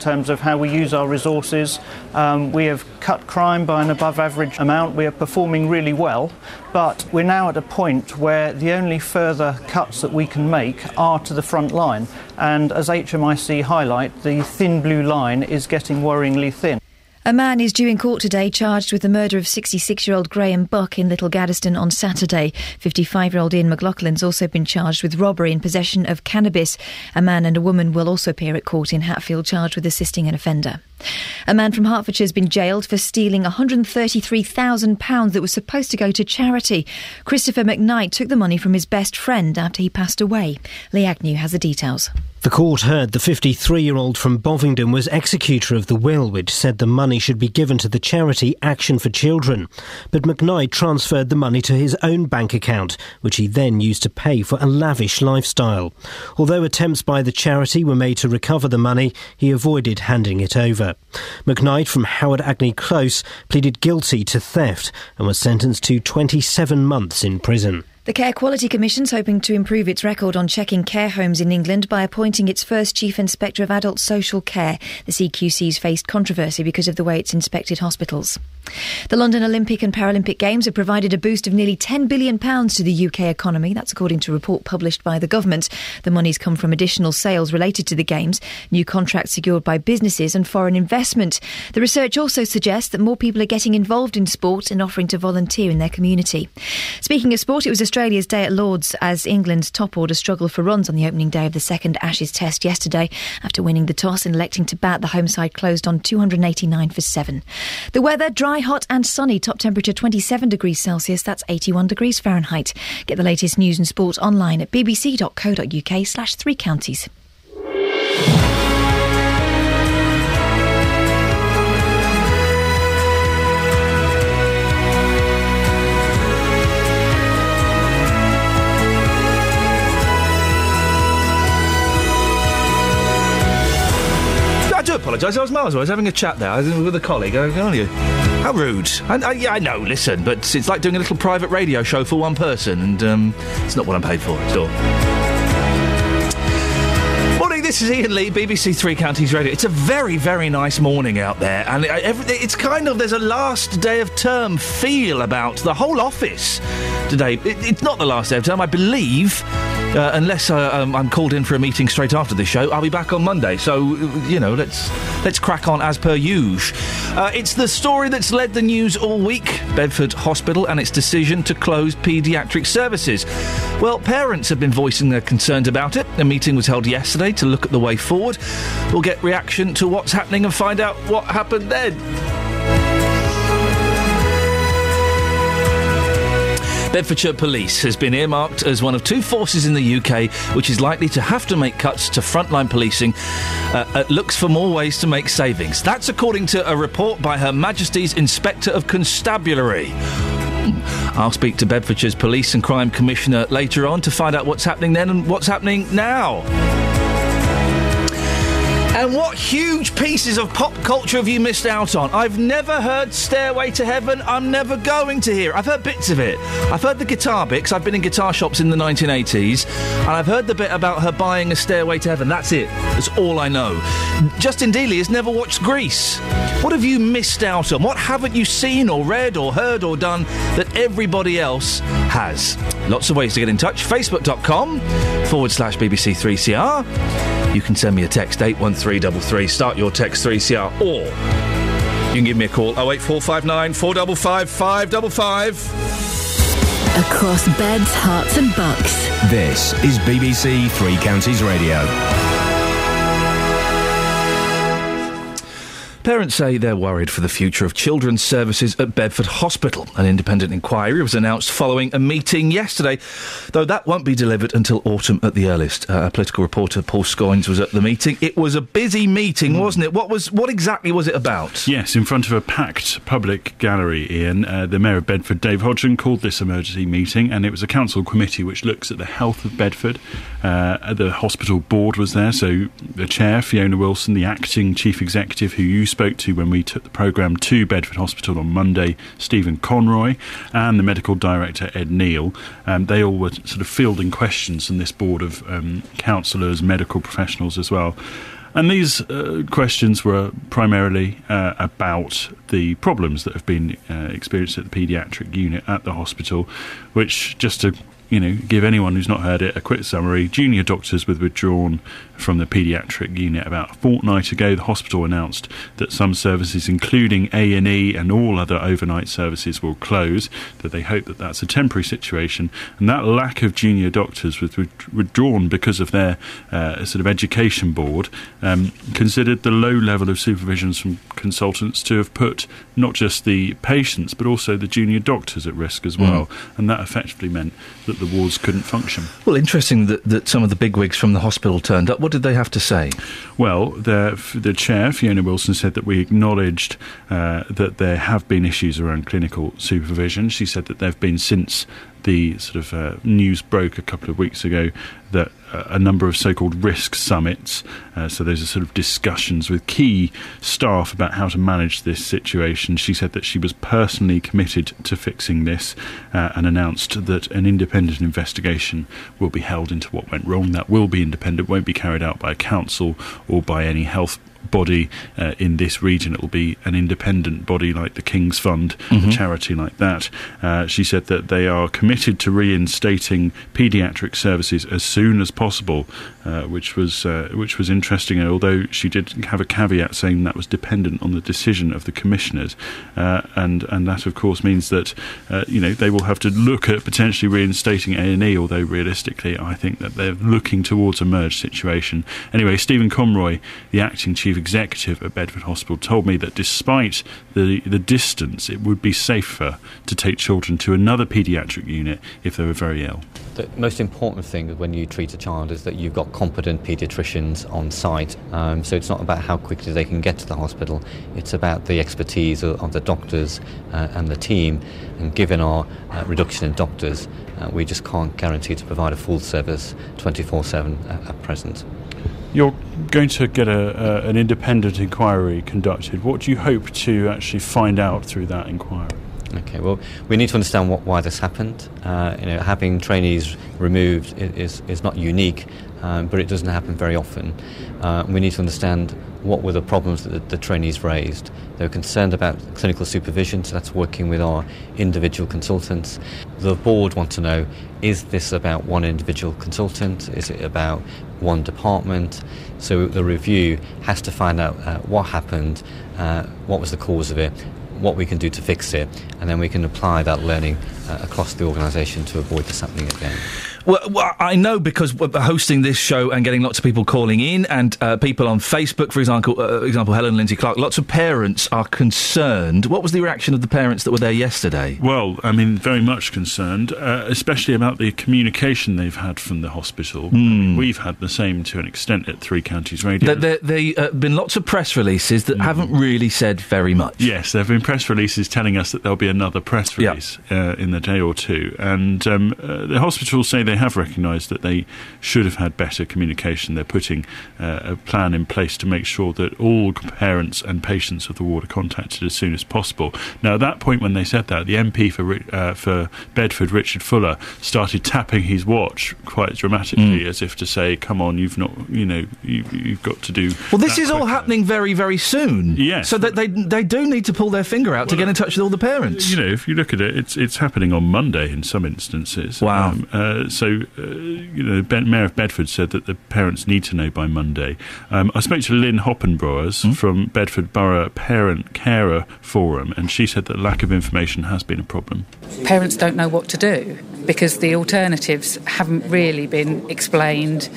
terms of how we use our resources. We have cut crime by an above-average amount. We are performing really well, but we're now at a point where the only further cuts that we can make are to the front line. And as HMIC highlight, the thin blue line is getting worryingly thin. A man is due in court today charged with the murder of 66-year-old Graham Buck in Little Gaddesden on Saturday. 55-year-old Iain McLaughlin's also been charged with robbery and possession of cannabis. A man and a woman will also appear at court in Hatfield charged with assisting an offender. A man from Hertfordshire has been jailed for stealing £133,000 that was supposed to go to charity. Christopher McKnight took the money from his best friend after he passed away. Lee Agnew has the details. The court heard the 53-year-old from Bovingdon was executor of the will, which said the money should be given to the charity Action for Children. But McKnight transferred the money to his own bank account, which he then used to pay for a lavish lifestyle. Although attempts by the charity were made to recover the money, he avoided handing it over. McKnight from Howard Agney Close pleaded guilty to theft and was sentenced to 27 months in prison. The Care Quality Commission's hoping to improve its record on checking care homes in England by appointing its first Chief Inspector of Adult Social Care. The CQC's faced controversy because of the way it's inspected hospitals. The London Olympic and Paralympic Games have provided a boost of nearly £10 billion to the UK economy. That's according to a report published by the government. The money's come from additional sales related to the Games, new contracts secured by businesses and foreign investment. The research also suggests that more people are getting involved in sport and offering to volunteer in their community. Speaking of sport, it was Australia's day at Lords as England's top order struggled for runs on the opening day of the second Ashes Test yesterday. After winning the toss and electing to bat, the home side closed on 289 for 7. The weather, dry, hot and sunny, top temperature 27 degrees Celsius, that's 81 degrees Fahrenheit. Get the latest news and sport online at bbc.co.uk/3 counties. I do apologise. I was miles away. I was having a chat there with a colleague. How rude. I know, listen, but it's like doing a little private radio show for one person, and it's not what I'm paid for at all. Morning, this is Iain Lee, BBC Three Counties Radio. It's a very, very nice morning out there, and it's kind of, there's a last day of term feel about the whole office today. It's not the last day of term, I believe. Unless I'm called in for a meeting straight after this show, I'll be back on Monday. So, let's crack on as per usual. It's the story that's led the news all week. Bedford Hospital and its decision to close paediatric services. Well, parents have been voicing their concerns about it. A meeting was held yesterday to look at the way forward. We'll get reaction to what's happening and find out what happened then. Bedfordshire Police has been earmarked as one of two forces in the UK which is likely to have to make cuts to frontline policing. Looks for more ways to make savings. That's according to a report by Her Majesty's Inspector of Constabulary. I'll speak to Bedfordshire's Police and Crime Commissioner later on to find out what's happening then and what's happening now. And what huge pieces of pop culture have you missed out on? I've never heard Stairway to Heaven. I'm never going to hear it. I've heard bits of it. I've heard the guitar bit, 'cause I've been in guitar shops in the 1980s, and I've heard the bit about her buying a Stairway to Heaven. That's it. That's all I know. Justin Dealey has never watched Grease. What have you missed out on? What haven't you seen or read or heard or done that everybody else has? Lots of ways to get in touch. Facebook.com/BBC 3CR. You can send me a text, 81333, start your text 3CR, or you can give me a call, 08459 455 555. Across beds, hearts and bucks. This is BBC Three Counties Radio. Parents say they're worried for the future of children's services at Bedford Hospital. An independent inquiry was announced following a meeting yesterday, though that won't be delivered until autumn at the earliest. Political reporter Paul Scoynes was at the meeting. It was a busy meeting, wasn't it? What exactly was it about? Yes, in front of a packed public gallery, Iain. The Mayor of Bedford, Dave Hodgson, called this emergency meeting, and it was a council committee which looks at the health of Bedford. The hospital board was there, so the chair, Fiona Wilson, the acting chief executive who you spoke to when we took the programme to Bedford Hospital on Monday, Stephen Conroy, and the medical director, Ed Neal. They all were sort of fielding questions from this board of counsellors, medical professionals as well. And these questions were primarily about the problems that have been experienced at the paediatric unit at the hospital, which, just to give anyone who's not heard it a quick summary, junior doctors were withdrawn from the paediatric unit about a fortnight ago. The hospital announced that some services, including A&E and all other overnight services, will close, that they hope that that's a temporary situation. And that lack of junior doctors was withdrawn because of their sort of education board considered the low level of supervisions from consultants to have put not just the patients but also the junior doctors at risk as well. And that effectively meant that the wards couldn't function. Well, interesting that some of the bigwigs from the hospital turned up. What did they have to say? Well, the chair, Fiona Wilson, said that we acknowledged that there have been issues around clinical supervision. She said that there have been, since the sort of news broke a couple of weeks ago, that a number of so-called risk summits, so those are sort of discussions with key staff about how to manage this situation. She said that she was personally committed to fixing this and announced that an independent investigation will be held into what went wrong. That will be independent, won't be carried out by a council or by any health body in this region. It will be an independent body like the King's Fund, a charity like that. She said that they are committed to reinstating paediatric services as soon as possible, which was interesting. And although she did have a caveat saying that was dependent on the decision of the commissioners, and that of course means that they will have to look at potentially reinstating A&E. Although realistically, I think that they're looking towards a merged situation. Anyway, Stephen Conroy, the acting chief executive at Bedford Hospital, told me that despite the distance, it would be safer to take children to another paediatric unit if they were very ill. The most important thing when you treat a child is that you've got competent paediatricians on site. So it's not about how quickly they can get to the hospital, it's about the expertise of the doctors and the team. And given our reduction in doctors, we just can't guarantee to provide a full service 24/7 at present. You're going to get an independent inquiry conducted. What do you hope to actually find out through that inquiry? Okay, well, we need to understand why this happened. Having trainees removed is not unique, but it doesn't happen very often. We need to understand what were the problems that the trainees raised. They were concerned about clinical supervision, so that's working with our individual consultants. The board want to know, is this about one individual consultant? Is it about one department? So the review has to find out what happened, what was the cause of it, what we can do to fix it, and then we can apply that learning across the organisation to avoid this happening again. Well, I know because we're hosting this show and getting lots of people calling in, and people on Facebook, for example, Helen Lindsay Clark, lots of parents are concerned. What was the reaction of the parents that were there yesterday? Well, I mean, very much concerned, especially about the communication they've had from the hospital. I mean, we've had the same to an extent at Three Counties Radio. There have been lots of press releases that haven't really said very much. Yes, there have been press releases telling us that there'll be another press release in the day or two. And the hospitals say they have recognised that they should have had better communication. They're putting a plan in place to make sure that all parents and patients of the ward are contacted as soon as possible. Now, at that point when they said that, the MP for Bedford, Richard Fuller, started tapping his watch quite dramatically, as if to say, "Come on, you've got to do." Well, this is all happening very, very soon. Yes, so that they do need to pull their finger out to get in touch with all the parents. If you look at it, it's happening on Monday in some instances. Wow. Mayor of Bedford said that the parents need to know by Monday. I spoke to Lynn Hoppenbroers from Bedford Borough Parent Carer Forum, and she said that lack of information has been a problem. Parents don't know what to do because the alternatives haven't really been explained,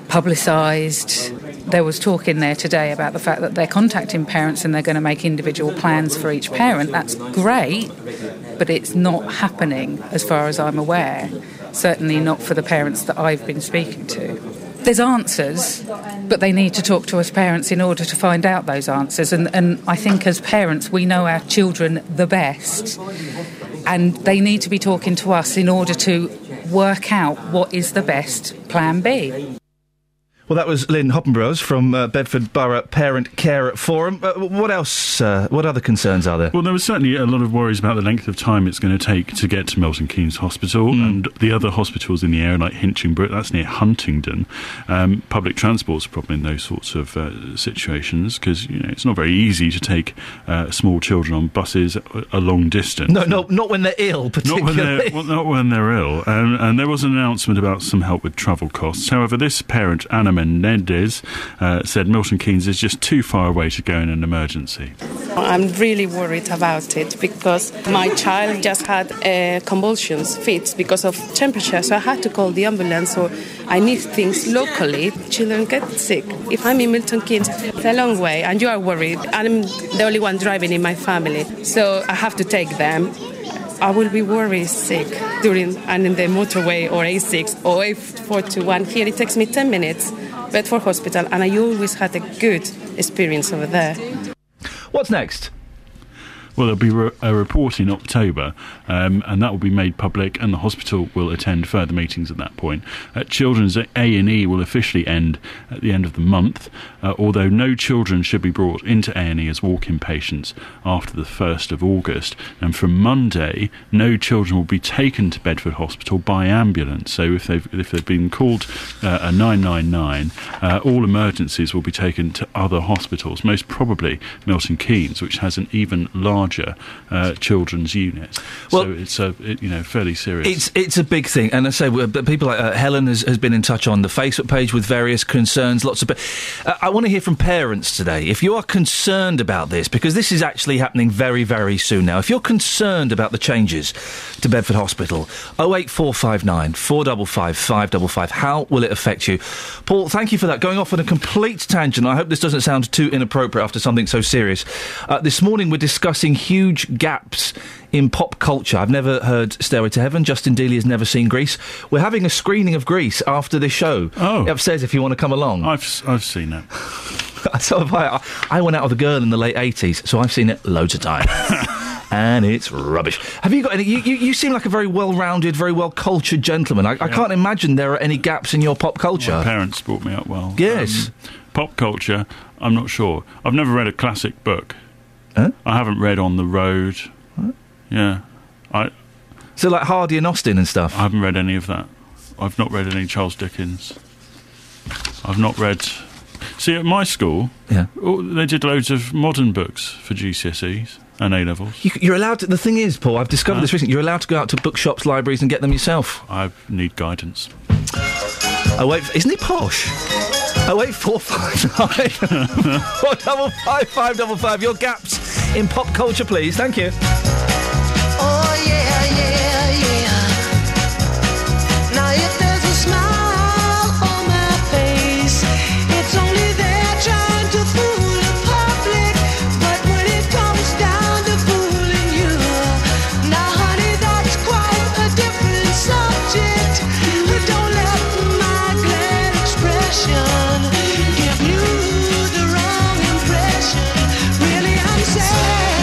publicised. There was talk in there today about the fact that they're contacting parents and they're going to make individual plans for each parent. That's great, but it's not happening as far as I'm aware. Certainly not for the parents that I've been speaking to. There's answers, but they need to talk to us parents in order to find out those answers. And I think as parents, we know our children the best, and they need to be talking to us in order to work out what is the best plan B. Well, that was Lynn Hoppenbrose from Bedford Borough Parent Care Forum. What else? What other concerns are there? Well, there was certainly a lot of worries about the length of time it's going to take to get to Milton Keynes Hospital and the other hospitals in the area, like Hinchingbrook. That's near Huntingdon. Public transport's a problem in those sorts of situations because it's not very easy to take small children on buses a long distance. No, not when they're ill, particularly. Not when they're ill. And there was an announcement about some help with travel costs. However, this parent, Anna Menendez, said Milton Keynes is just too far away to go in an emergency. I'm really worried about it because my child just had convulsions, fits because of temperature, so I had to call the ambulance. So I need things locally. Children get sick. If I'm in Milton Keynes, it's a long way, and you are worried. I'm the only one driving in my family, so I have to take them. I will be worried sick in the motorway or A6 or A421. Here it takes me 10 minutes, Bedford Hospital, and I always had a good experience over there. What's next? Well, there'll be a report in October, and that will be made public, and the hospital will attend further meetings at that point. Children's A&E will officially end at the end of the month, although no children should be brought into A&E as walk-in patients after the 1st of August. And from Monday, no children will be taken to Bedford Hospital by ambulance. So if they've been called a 999, all emergencies will be taken to other hospitals, most probably Milton Keynes, which has an even larger children's unit. Well, so it's fairly serious. It's a big thing, and I say people like Helen has been in touch on the Facebook page with various concerns. Lots of. I want to hear from parents today. If you are concerned about this, because this is actually happening very, very soon now. If you're concerned about the changes to Bedford Hospital, 08459 455 555. How will it affect you? Paul, thank you for that. Going off on a complete tangent. I hope this doesn't sound too inappropriate after something so serious. This morning we're discussing huge gaps in pop culture. I've never heard Stairway to Heaven. Justin Dealey has never seen Grease. We're having a screening of Grease after this show. Oh. Upstairs if you want to come along. I've seen it. So have I. I went out with a girl in the late 80s, so I've seen it loads of times. And it's rubbish. Have you got any... You seem like a very well-rounded, very well-cultured gentleman. I can't imagine there are any gaps in your pop culture. My parents brought me up well. Yes. Pop culture, I'm not sure. I've never read a classic book. Huh? I haven't read On the Road. What? Yeah. So like Hardy and Austin and stuff? I haven't read any of that. I've not read any Charles Dickens. I've not read... See, at my school, they did loads of modern books for GCSEs and A-levels. You're allowed to... The thing is, Paul, I've discovered this recently, you're allowed to go out to bookshops, libraries and get them yourself. I need guidance. Oh, wait, isn't he posh? 08459 455 555. Your gaps in pop culture, please. Thank you. Oh, yeah, yeah, yeah. Now if there's a smile on my face, it's only there trying to fool the public. But when it comes down to fooling you, now, honey, that's quite a different subject. But don't let my glad expression give you the wrong impression. Really, I'm sad.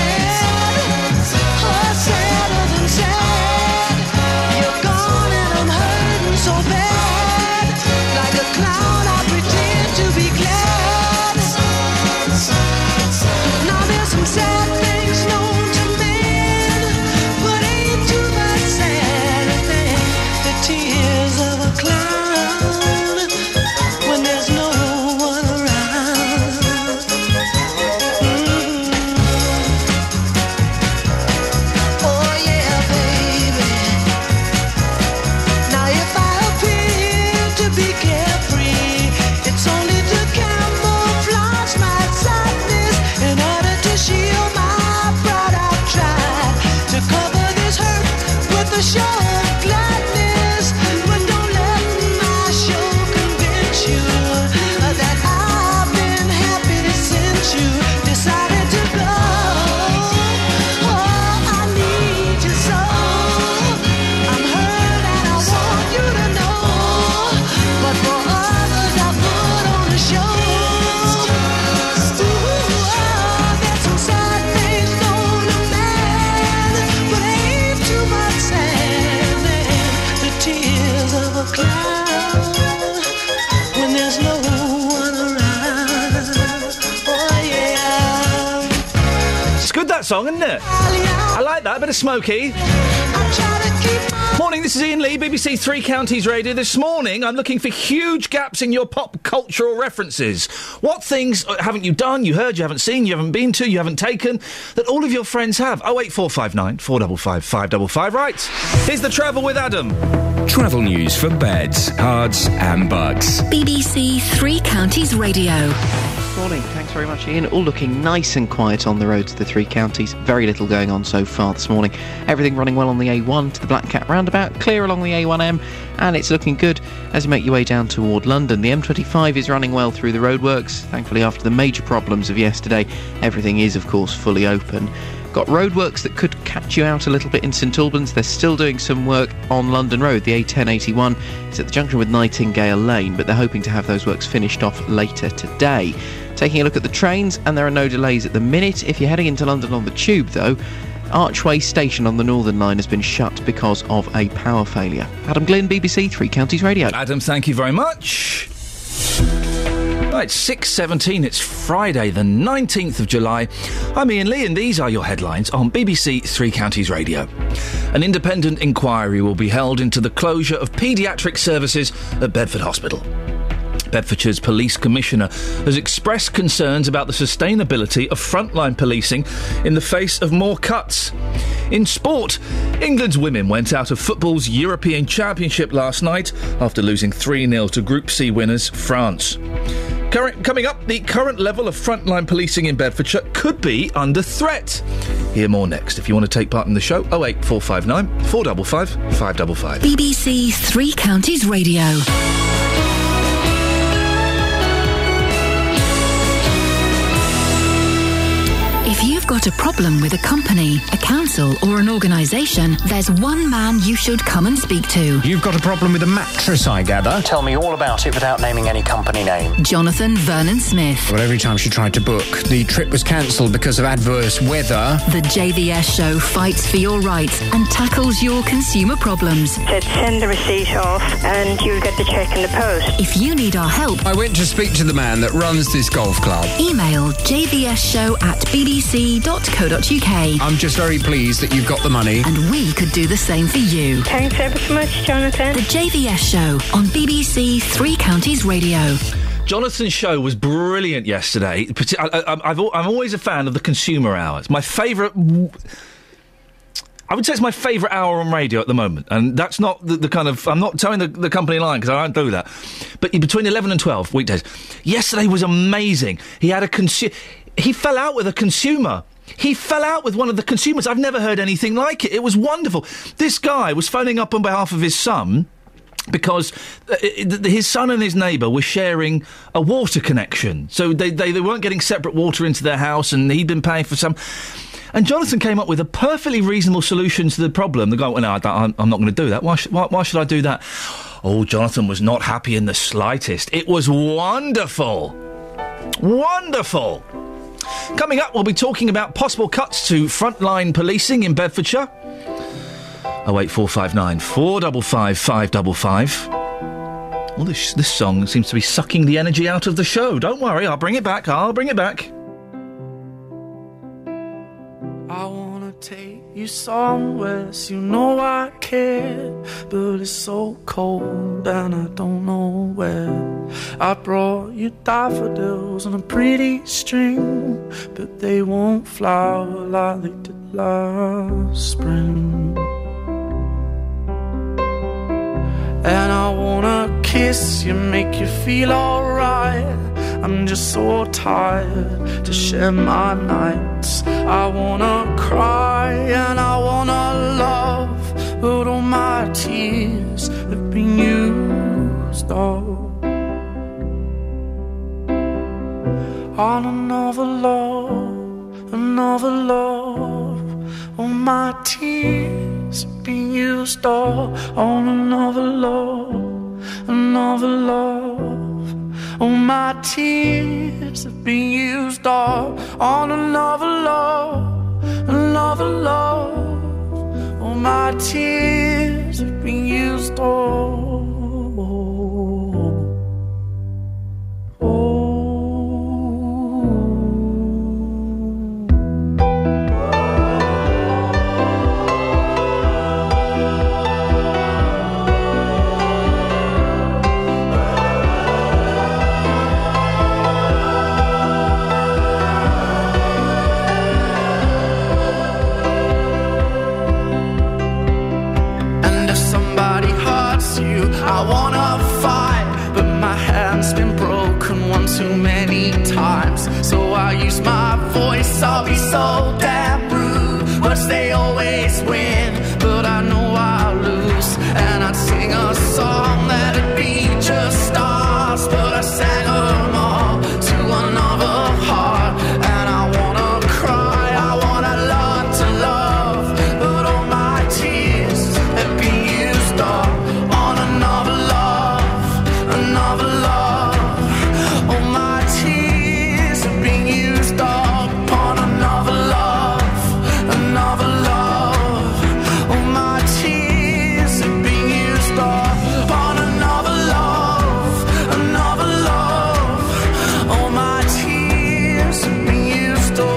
that song, isn't it? I like that. A bit of Smokey. Morning, this is Iain Lee, BBC Three Counties Radio. This morning, I'm looking for huge gaps in your pop cultural references. What things haven't you done, you heard, you haven't seen, you haven't been to, you haven't taken, that all of your friends have? 08459 455 555. Right, here's the travel with Adam. Travel news for beds, cards and bugs. BBC Three Counties Radio. Morning, thanks very much, Ian. All looking nice and quiet on the road to the three counties. Very little going on so far this morning. Everything running well on the A1 to the Black Cat roundabout, clear along the A1M, and it's looking good as you make your way down toward London. The M25 is running well through the roadworks. Thankfully, after the major problems of yesterday, everything is, of course, fully open. Got roadworks that could catch you out a little bit in St Albans. They're still doing some work on London Road. The A1081 is at the junction with Nightingale Lane, but they're hoping to have those works finished off later today. Taking a look at the trains, and there are no delays at the minute. If you're heading into London on the Tube, though, Archway Station on the Northern Line has been shut because of a power failure. Adam Glynn, BBC Three Counties Radio. Adam, thank you very much. Right, 6:17, it's Friday the 19th of July. I'm Iain Lee and these are your headlines on BBC Three Counties Radio. An independent inquiry will be held into the closure of paediatric services at Bedford Hospital. Bedfordshire's police commissioner has expressed concerns about the sustainability of frontline policing in the face of more cuts. In sport, England's women went out of football's European Championship last night after losing 3-0 to Group C winners France. Coming up, the current level of frontline policing in Bedfordshire could be under threat. Hear more next. If you want to take part in the show, 08459 455 555. BBC Three Counties Radio. If you've got a problem with a company, a council or an organisation, there's one man you should come and speak to. You've got a problem with a mattress, I gather. Tell me all about it without naming any company name. Jonathan Vernon Smith. Well, every time she tried to book, the trip was cancelled because of adverse weather. The JVS show fights for your rights and tackles your consumer problems. Said send the receipt off and you'll get the cheque in the post. If you need our help, I went to speak to the man that runs this golf club. Email jvsshow@bbc.co.uk. I'm just very pleased that you've got the money. And we could do the same for you. Thanks ever so much, Jonathan. The JVS Show on BBC Three Counties Radio. Jonathan's show was brilliant yesterday. I'm always a fan of the consumer hours. My favourite... I would say it's my favourite hour on radio at the moment. And that's not the kind of... I'm not telling the company line because I don't do that. But between 11 and 12 weekdays. Yesterday was amazing. He had He fell out with a consumer. He fell out with one of the consumers. I've never heard anything like it. It was wonderful. This guy was phoning up on behalf of his son because his son and his neighbour were sharing a water connection. So they weren't getting separate water into their house and he'd been paying for some... And Jonathan came up with a perfectly reasonable solution to the problem. The guy went, no, I'm not going to do that. Why should I do that? Oh, Jonathan was not happy in the slightest. It was wonderful. Wonderful. Coming up, we'll be talking about possible cuts to frontline policing in Bedfordshire. 08459 455 555. Well, this song seems to be sucking the energy out of the show. Don't worry, I'll bring it back. I wanna take you somewhere, so you know I care, but it's so cold and I don't know where. I brought you daffodils on a pretty string, but they won't flower like they did last spring. And I wanna kiss you, make you feel alright. I'm just so tired to share my nights. I wanna cry and I wanna love, but all my tears have been used up on another love, another love. All my tears have been used up on another love, another love. All my tears have been used up on another love, another love. All my tears have been used up. I use my voice, I'll be so damn rude. Words they always win, but I know I'll lose. And I'd sing a song that'd be just stars, but I sang them all to another heart. And I wanna cry, I wanna learn to love, but all my tears have been used up on another love, another love. All my tears have been used up on another love, another love. All my tears have been used up on another love, another love. All my tears have been used up.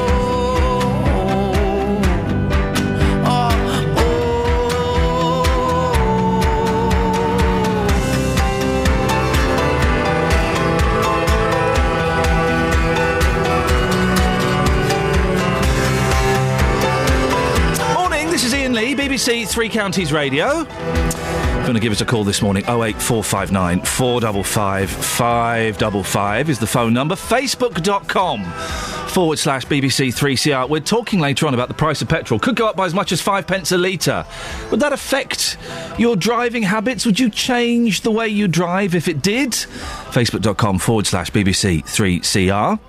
Morning, this is Iain Lee, BBC Three Counties Radio. If you want to give us a call this morning, 08459 455 555 is the phone number. Facebook.com/BBC3CR. We're talking later on about the price of petrol. Could go up by as much as 5 pence a litre. Would that affect your driving habits? Would you change the way you drive if it did? Facebook.com/BBC3CR.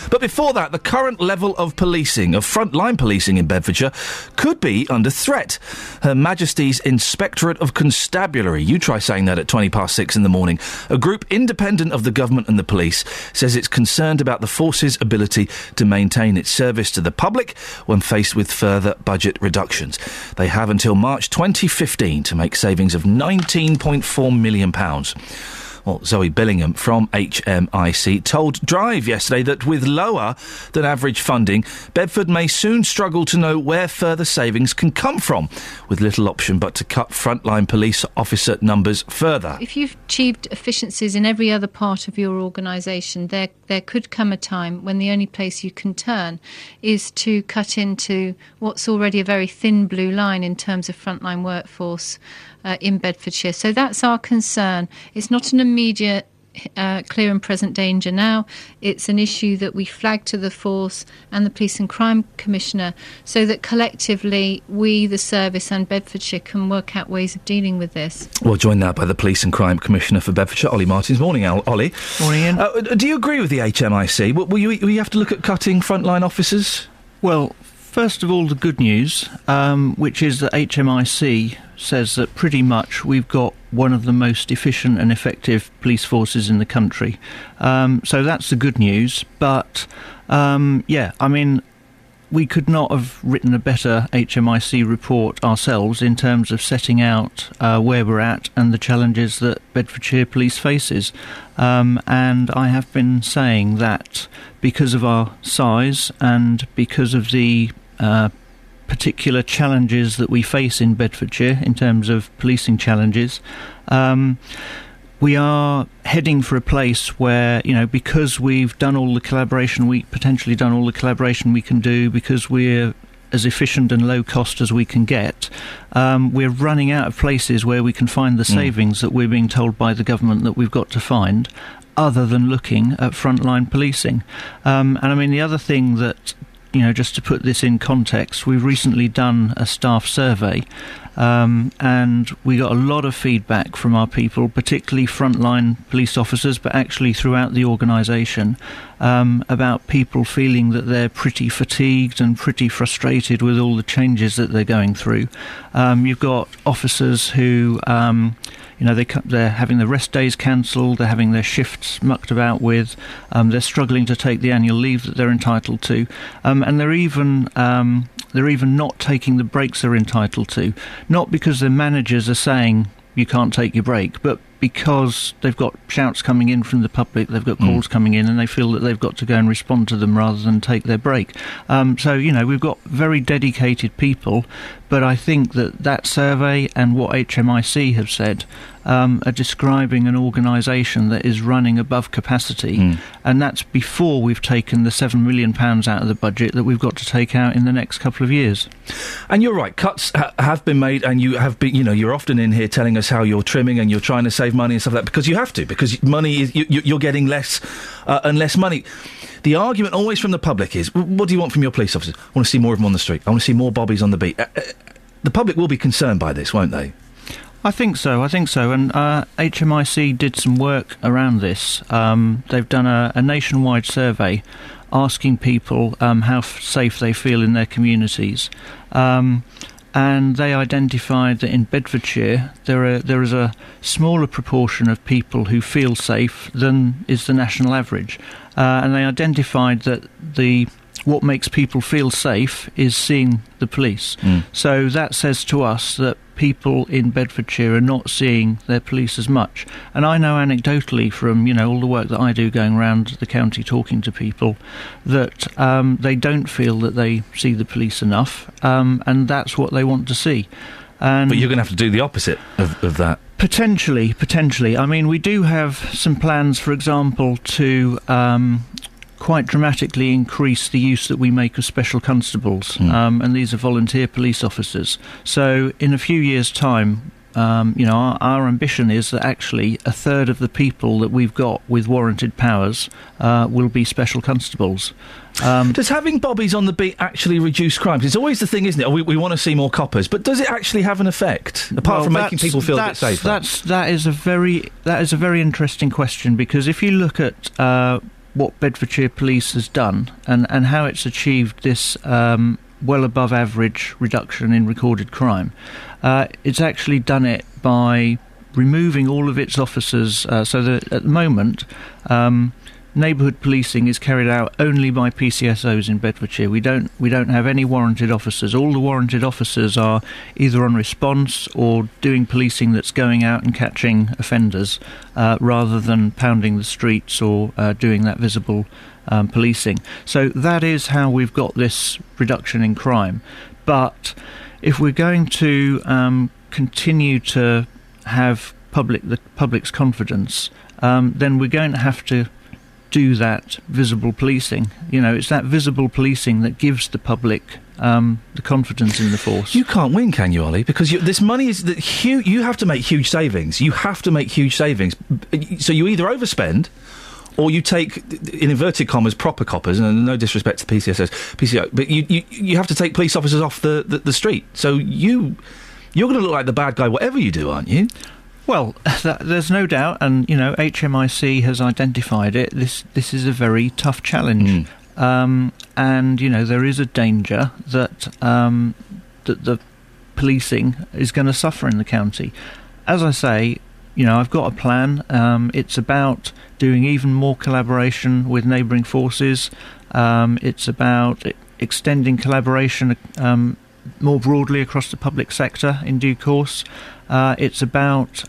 But before that, the current level of policing, of frontline policing in Bedfordshire, could be under threat. Her Majesty's Inspectorate of Constabulary, you try saying that at 6:20 in the morning, a group independent of the government and the police, says it's concerned about the force's ability to maintain its service to the public when faced with further budget reductions. They have until March 2015 to make savings of £19.4 million. Well, Zoe Billingham from HMIC told Drive yesterday that with lower than average funding, Bedford may soon struggle to know where further savings can come from, with little option but to cut frontline police officer numbers further. If you've achieved efficiencies in every other part of your organisation, there could come a time when the only place you can turn is to cut into what's already a very thin blue line in terms of frontline workforce in Bedfordshire. So that's our concern. It's not an immediate, clear and present danger now. It's an issue that we flag to the force and the Police and Crime Commissioner so that collectively we, the service and Bedfordshire, can work out ways of dealing with this. Well, joined now by the Police and Crime Commissioner for Bedfordshire, Ollie Martins. Morning, Ollie. Morning, Ian. Do you agree with the HMIC? Will you have to look at cutting frontline officers? Well, first of all, the good news, which is that HMIC says that pretty much we've got one of the most efficient and effective police forces in the country. So that's the good news. But, we could not have written a better HMIC report ourselves in terms of setting out where we're at and the challenges that Bedfordshire Police faces. And I have been saying that because of our size and because of the particular challenges that we face in Bedfordshire in terms of policing challenges, we are heading for a place where, because we've done all the collaboration, we can do, because we're as efficient and low cost as we can get, we're running out of places where we can find the savings that we're being told by the government that we've got to find, other than looking at frontline policing. The other thing that, just to put this in context, we've recently done a staff survey, and we got a lot of feedback from our people, particularly frontline police officers, but actually throughout the organisation, about people feeling that they're pretty fatigued and pretty frustrated with all the changes that they're going through. You've got officers who, they're having the rest days cancelled, they're having their shifts mucked about with, they're struggling to take the annual leave that they're entitled to, and they're even not taking the breaks they're entitled to, not because their managers are saying you can't take your break, but because they've got shouts coming in from the public, they've got calls coming in, and they feel that they've got to go and respond to them rather than take their break. We've got very dedicated people, but I think that survey and what HMIC have said are describing an organisation that is running above capacity, and that's before we've taken the £7 million out of the budget that we've got to take out in the next couple of years. And you're right, cuts have been made, and you have been, you're often in here telling us how you're trimming and you're trying to save money and stuff like that, because you have to, because money is, you're getting less and less money. The argument always from the public is, what do you want from your police officers? I want to see more of them on the street. I want to see more bobbies on the beat. The public will be concerned by this, won't they? I think so. And HMIC did some work around this. They've done a nationwide survey asking people how safe they feel in their communities. And they identified that in Bedfordshire there is a smaller proportion of people who feel safe than is the national average. And they identified that what makes people feel safe is seeing the police. So that says to us that people in Bedfordshire are not seeing their police as much. And I know anecdotally from, all the work that I do going around the county talking to people, that they don't feel that they see the police enough, and that's what they want to see. But you're going to have to do the opposite of that. Potentially. I mean, we do have some plans, for example, to quite dramatically increase the use that we make of special constables, and these are volunteer police officers. So in a few years' time, our ambition is that actually a third of the people that we've got with warranted powers will be special constables. Does having bobbies on the beat actually reduce crimes? It's always the thing, isn't it? We want to see more coppers, but does it actually have an effect apart from making people feel a bit safer? That is a very interesting question, because if you look at what Bedfordshire Police has done and how it's achieved this well above average reduction in recorded crime, it's actually done it by removing all of its officers, so that at the moment neighbourhood policing is carried out only by PCSOs in Bedfordshire. We don't have any warranted officers. All the warranted officers are either on response or doing policing that's going out and catching offenders, rather than pounding the streets or doing that visible policing. So that is how we've got this reduction in crime. But if we're going to continue to have the public's confidence, then we're going to have to do that visible policing. It's that visible policing that gives the public the confidence in the force. You can't win, can you, Ollie? Because this money is huge. You have to make huge savings. So you either overspend, or you take, in inverted commas, proper coppers, and no disrespect to PCO, but you have to take police officers off the street. So you're going to look like the bad guy, whatever you do, aren't you? Well, there's no doubt, and HMIC has identified it. This is a very tough challenge, and there is a danger that that the policing is going to suffer in the county. As I say, I've got a plan. It's about doing even more collaboration with neighbouring forces. It's about extending collaboration more broadly across the public sector in due course. It's about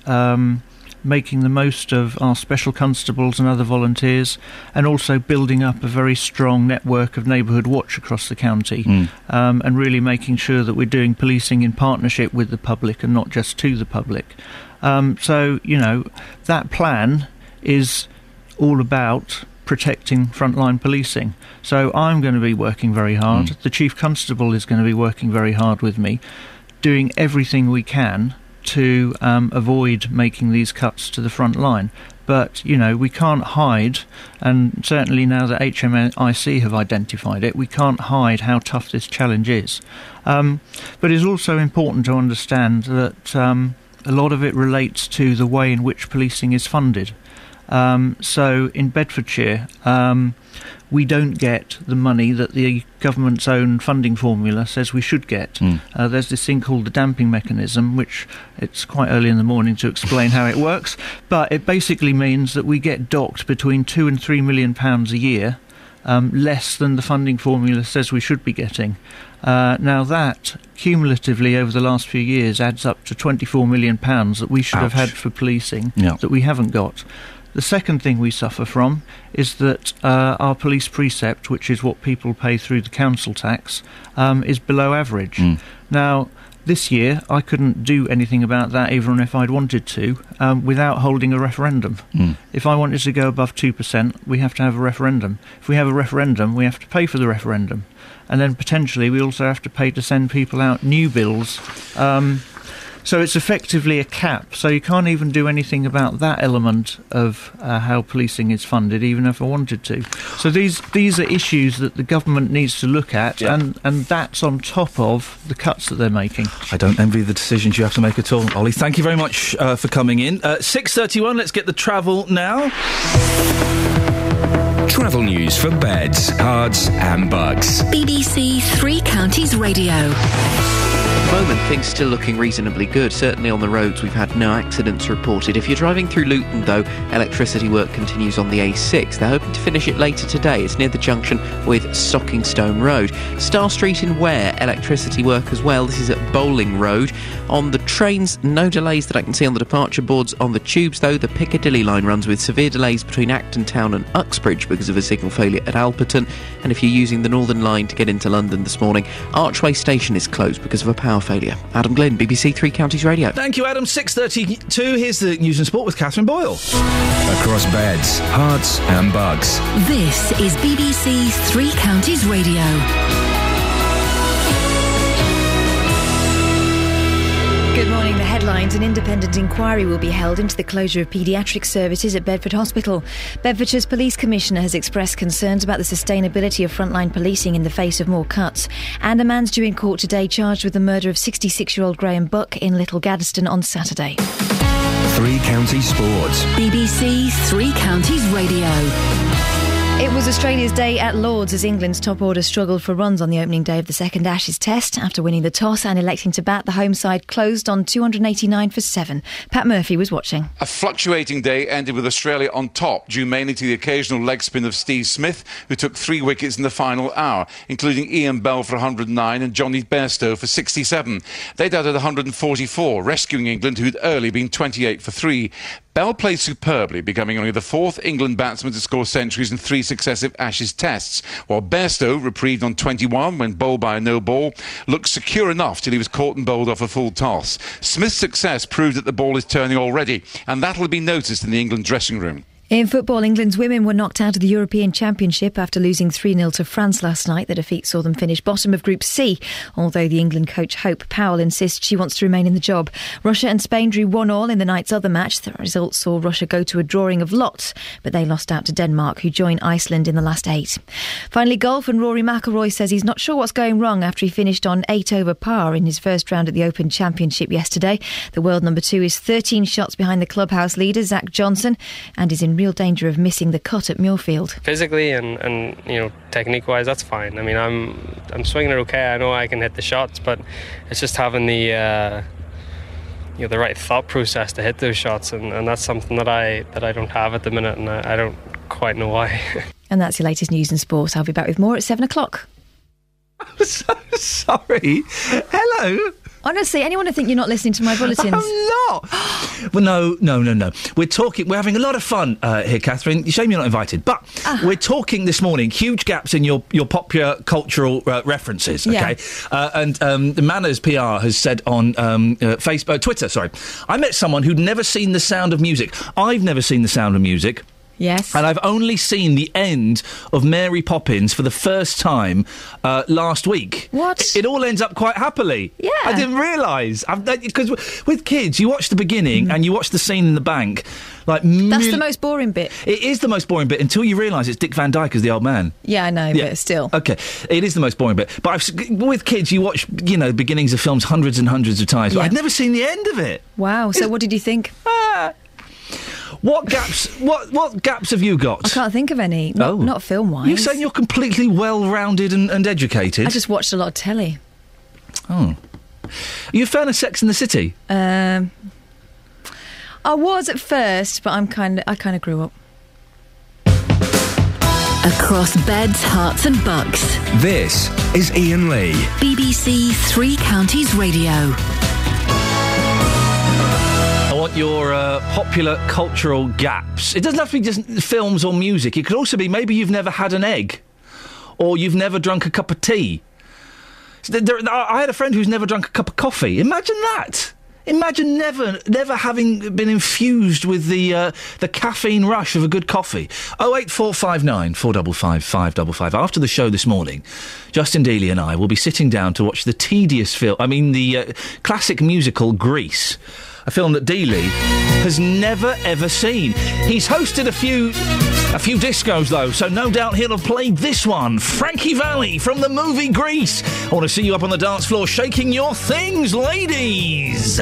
making the most of our special constables and other volunteers, and also building up a very strong network of neighbourhood watch across the county, and really making sure that we're doing policing in partnership with the public and not just to the public. So, that plan is all about protecting frontline policing. So I'm going to be working very hard. The Chief Constable is going to be working very hard with me, doing everything we can to avoid making these cuts to the front line. But, we can't hide, and certainly now that HMIC have identified it, we can't hide how tough this challenge is. But it's also important to understand that a lot of it relates to the way in which policing is funded. So in Bedfordshire, we don't get the money that the government's own funding formula says we should get. There's this thing called the damping mechanism, which it's quite early in the morning to explain how it works, but it basically means that we get docked between £2 and £3 million a year, less than the funding formula says we should be getting. Now that, cumulatively over the last few years, adds up to £24 million that we should have had for policing, that we haven't got. The second thing we suffer from is that our police precept, which is what people pay through the council tax, is below average. Now, This year, I couldn't do anything about that, even if I'd wanted to, without holding a referendum. If I wanted to go above 2%, we have to have a referendum. If we have a referendum, we have to pay for the referendum. And then potentially we also have to pay to send people out new bills. So it's effectively a cap. So you can't even do anything about that element of how policing is funded, even if I wanted to. So these are issues that the government needs to look at, and that's on top of the cuts that they're making. I don't envy the decisions you have to make at all. Ollie, thank you very much for coming in. 6:31, let's get the travel now. Travel news for beds, cards and bugs. BBC Three Counties Radio. At the moment, things still looking reasonably good. Certainly on the roads, we've had no accidents reported. If you're driving through Luton, though, electricity work continues on the A6. They're hoping to finish it later today. It's near the junction with Stockingstone Road. Star Street in Ware, electricity work as well. This is at Bowling Road. On the trains, no delays that I can see on the departure boards. On the tubes, though, the Piccadilly line runs with severe delays between Acton Town and Uxbridge because of a signal failure at Alperton. And if you're using the Northern Line to get into London this morning, Archway Station is closed because of a power failure. Adam Glynn, BBC Three Counties Radio. Thank you, Adam. 6:32. Here's the news and sport with Catherine Boyle. Across beds, hearts and bugs. This is BBC Three Counties Radio. Good morning. The headlines. An independent inquiry will be held into the closure of paediatric services at Bedford Hospital. Bedfordshire's police commissioner has expressed concerns about the sustainability of frontline policing in the face of more cuts. And a man's due in court today charged with the murder of 66-year-old Graham Buck in Little Gaddesden on Saturday. Three Counties Sports. BBC Three Counties Radio. It was Australia's day at Lords as England's top order struggled for runs on the opening day of the second Ashes Test. After winning the toss and electing to bat, the home side closed on 289 for 7. Pat Murphy was watching. A fluctuating day ended with Australia on top, due mainly to the occasional leg spin of Steve Smith, who took 3 wickets in the final hour, including Iain Bell for 109 and Johnny Bairstow for 67. They'd added 144, rescuing England, who'd early been 28 for 3. Bell played superbly, becoming only the fourth England batsman to score centuries in 3 successive Ashes tests, while Bairstow, reprieved on 21 when bowled by a no-ball, looked secure enough till he was caught and bowled off a full toss. Smith's success proved that the ball is turning already, and that'll be noticed in the England dressing room. In football, England's women were knocked out of the European Championship after losing 3-0 to France last night. The defeat saw them finish bottom of Group C, although the England coach Hope Powell insists she wants to remain in the job. Russia and Spain drew 1-1 in the night's other match. The result saw Russia go to a drawing of lots, but they lost out to Denmark, who joined Iceland in the last 8. Finally, golf, and Rory McIlroy says he's not sure what's going wrong after he finished on 8 over par in his first round at the Open Championship yesterday. The world number 2 is 13 shots behind the clubhouse leader, Zach Johnson, and is in real danger of missing the cut at Muirfield. Physically and you know, technique-wise, that's fine. I mean, I'm swinging it okay. I know I can hit the shots, but it's just having the the right thought process to hit those shots, and that's something that I don't have at the minute, and I don't quite know why. And that's your latest news and sport. I'll be back with more at 7 o'clock. I'm so sorry. Hello. Honestly, anyone would think you're not listening to my bulletins. I'm not. Well, no. We're having a lot of fun here, Catherine. Shame you're not invited. But we're talking this morning, huge gaps in your popular cultural references, okay? Yeah. And the Manners PR has said on Twitter, I met someone who'd never seen The Sound of Music. I've never seen The Sound of Music. Yes. And I've only seen the end of Mary Poppins for the first time last week. What? It all ends up quite happily. Yeah. I didn't realise. Because with kids, you watch the beginning and you watch the scene in the bank. That's the most boring bit. It is the most boring bit until you realise it's Dick Van Dyke as the old man. Yeah, I know, but still. Okay, it is the most boring bit. But with kids, you watch, beginnings of films hundreds and hundreds of times. But I've never seen the end of it. Wow, so what did you think? What gaps have you got? I can't think of any. Not film-wise. You're saying you're completely well-rounded and educated? I just watched a lot of telly. Oh. Are you a fan of Sex and the City? I was at first, but I kind of grew up. Across beds, hearts and bucks. This is Iain Lee. BBC Three Counties Radio. I want your popular cultural gaps. It doesn't have to be just films or music. It could also be maybe you've never had an egg, or you've never drunk a cup of tea. I had a friend who's never drunk a cup of coffee. Imagine that. Imagine never having been infused with the caffeine rush of a good coffee. 08459 455 555. After the show this morning, Justin Dealey and I will be sitting down to watch the classic musical Grease. A film that Dealey has never, ever seen. He's hosted a few discos, though, so no doubt he'll have played this one. Frankie Valli from the movie Grease. I want to see you up on the dance floor shaking your things, ladies.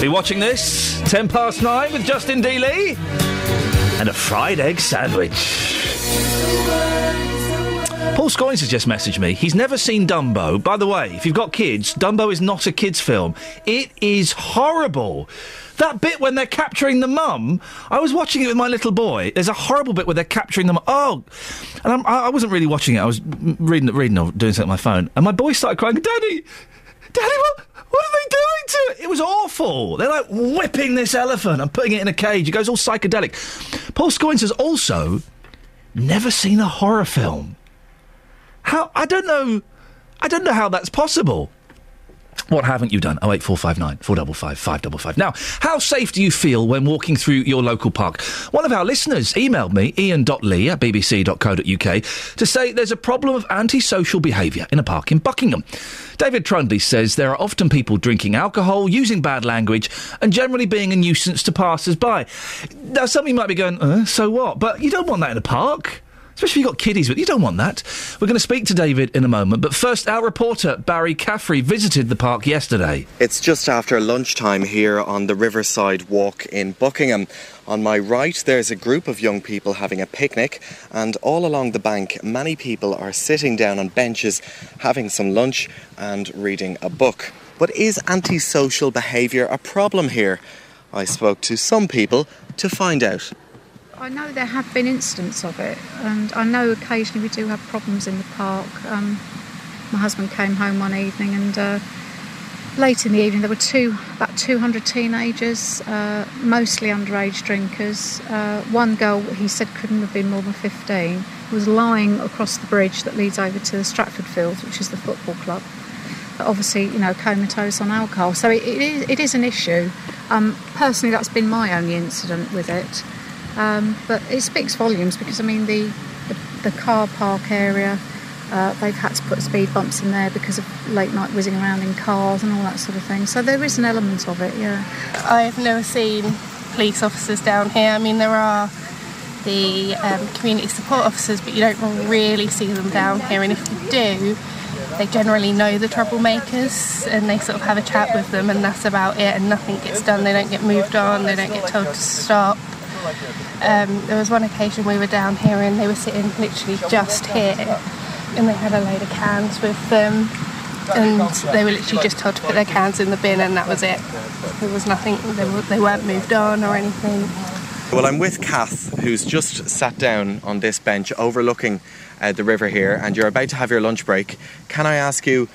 Watching this, 9:10 with Justin Dealey and a fried egg sandwich. Paul Scoins has just messaged me. He's never seen Dumbo. By the way, if you've got kids, Dumbo is not a kids' film. It is horrible. That bit when they're capturing the mum, I was watching it with my little boy. There's a horrible bit where they're capturing the mum. Oh, and I wasn't really watching it. I was reading or doing something on my phone. And my boy started crying, Daddy, what are they doing to it? It was awful. They're like whipping this elephant and putting it in a cage. It goes all psychedelic. Paul Scoins has also never seen a horror film. How? I don't know how that's possible. What haven't you done? 08459 455 555. Now, how safe do you feel when walking through your local park? One of our listeners emailed me, ian.lee@bbc.co.uk, to say there's a problem of antisocial behaviour in a park in Buckingham. David Trundley says there are often people drinking alcohol, using bad language, and generally being a nuisance to passers-by. Now, some of you might be going, so what? But you don't want that in a park. Especially if you've got kiddies, but you don't want that. We're going to speak to David in a moment, but first, our reporter, Barry Caffrey, visited the park yesterday. It's just after lunchtime here on the Riverside Walk in Buckingham. On my right, there's a group of young people having a picnic, and all along the bank, many people are sitting down on benches, having some lunch and reading a book. But is antisocial behaviour a problem here? I spoke to some people to find out. I know there have been incidents of it, and I know occasionally we do have problems in the park. My husband came home one evening, and late in the evening there were about 200 teenagers, mostly underage drinkers. One girl, he said, couldn't have been more than 15, was lying across the bridge that leads over to the Stratford Fields, which is the football club. Obviously, comatose on alcohol. So it is an issue. Personally, that's been my only incident with it. But it speaks volumes because, the car park area, they've had to put speed bumps in there because of late night whizzing around in cars and all that sort of thing. So there is an element of it, yeah. I've never seen police officers down here. There are the community support officers, but you don't really see them down here. And if you do, they generally know the troublemakers and they sort of have a chat with them, and that's about it, and nothing gets done. They don't get moved on, they don't get told to stop. There was one occasion we were down here and they were sitting literally just here, and they had a load of cans with them, and they were literally just told to put their cans in the bin, and that was it. There was nothing, they weren't moved on or anything. Well, I'm with Kath, who's just sat down on this bench overlooking the river here, and you're about to have your lunch break. Can I ask you,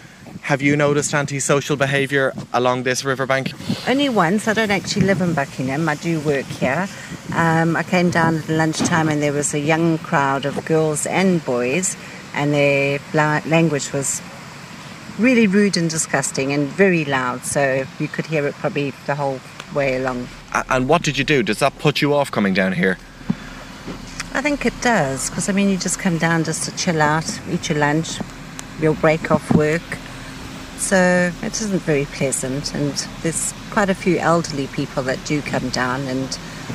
have you noticed antisocial behaviour along this riverbank? Only once. I don't actually live in Buckingham. I do work here. I came down at lunchtime and there was a young crowd of girls and boys, and their language was really rude and disgusting and very loud, so you could hear it probably the whole way along. And what did you do? Does that put you off coming down here? I think it does, because you just come down just to chill out, eat your lunch, you'll break off work. So it isn't very pleasant, and there's quite a few elderly people that do come down, and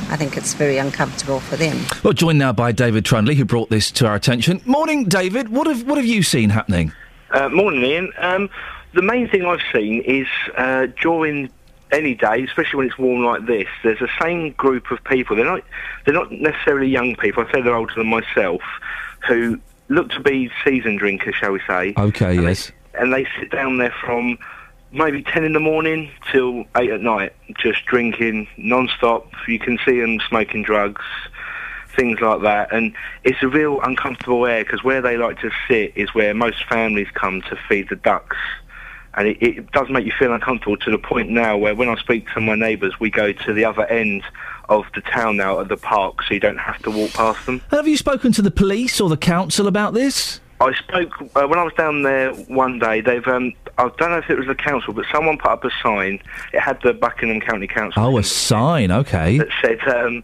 I think it's very uncomfortable for them. Well, joined now by David Trundley, who brought this to our attention. Morning, David. What have you seen happening? Morning, Ian. The main thing I've seen is during any day, especially when it's warm like this, there's the same group of people. They're not necessarily young people. I say they're older than myself, who look to be seasoned drinkers, shall we say? Okay, yes. And they sit down there from maybe 10 in the morning till 8 at night, just drinking non-stop. You can see them smoking drugs, things like that. And it's a real uncomfortable air, because where they like to sit is where most families come to feed the ducks. And it does make you feel uncomfortable, to the point now where when I speak to my neighbours, we go to the other end of the town now at the park, so you don't have to walk past them. Have you spoken to the police or the council about this? I spoke when I was down there one day. They've I don't know if it was the council, but someone put up a sign. It had the Buckingham County Council. Oh, a sign, okay. That said,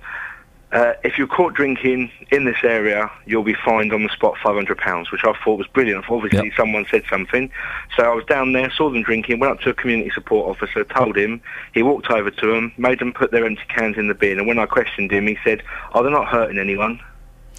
if you're caught drinking in this area, you'll be fined on the spot £500, which I thought was brilliant. Obviously, someone said something. So I was down there, saw them drinking, went up to a community support officer, told him. He walked over to them, made them put their empty cans in the bin, and when I questioned him, he said, "Oh, they're not hurting anyone."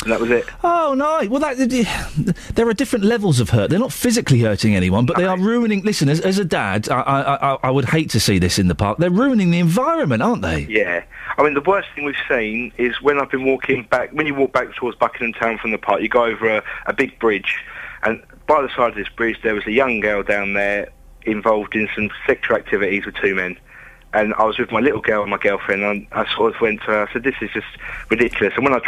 And that was it. Oh, no. Well, there are different levels of hurt. They're not physically hurting anyone, but they are ruining... Listen, as a dad, I would hate to see this in the park. They're ruining the environment, aren't they? Yeah. The worst thing we've seen is when I've been walking back... When you walk back towards Buckingham Town from the park, you go over a big bridge, and by the side of this bridge, there was a young girl down there involved in some sexual activities with two men. And I was with my little girl and my girlfriend, and I sort of went to her, I said, "This is just ridiculous." And when I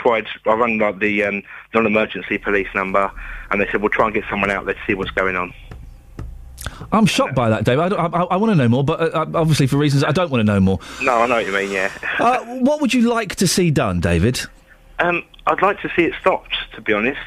rang the non-emergency police number, and they said, "We'll try and get someone out there to see what's going on." I'm shocked by that, Dave. I want to know more, but obviously for reasons I don't want to know more. No, I know what you mean, yeah. What would you like to see done, David? I'd like to see it stopped, to be honest.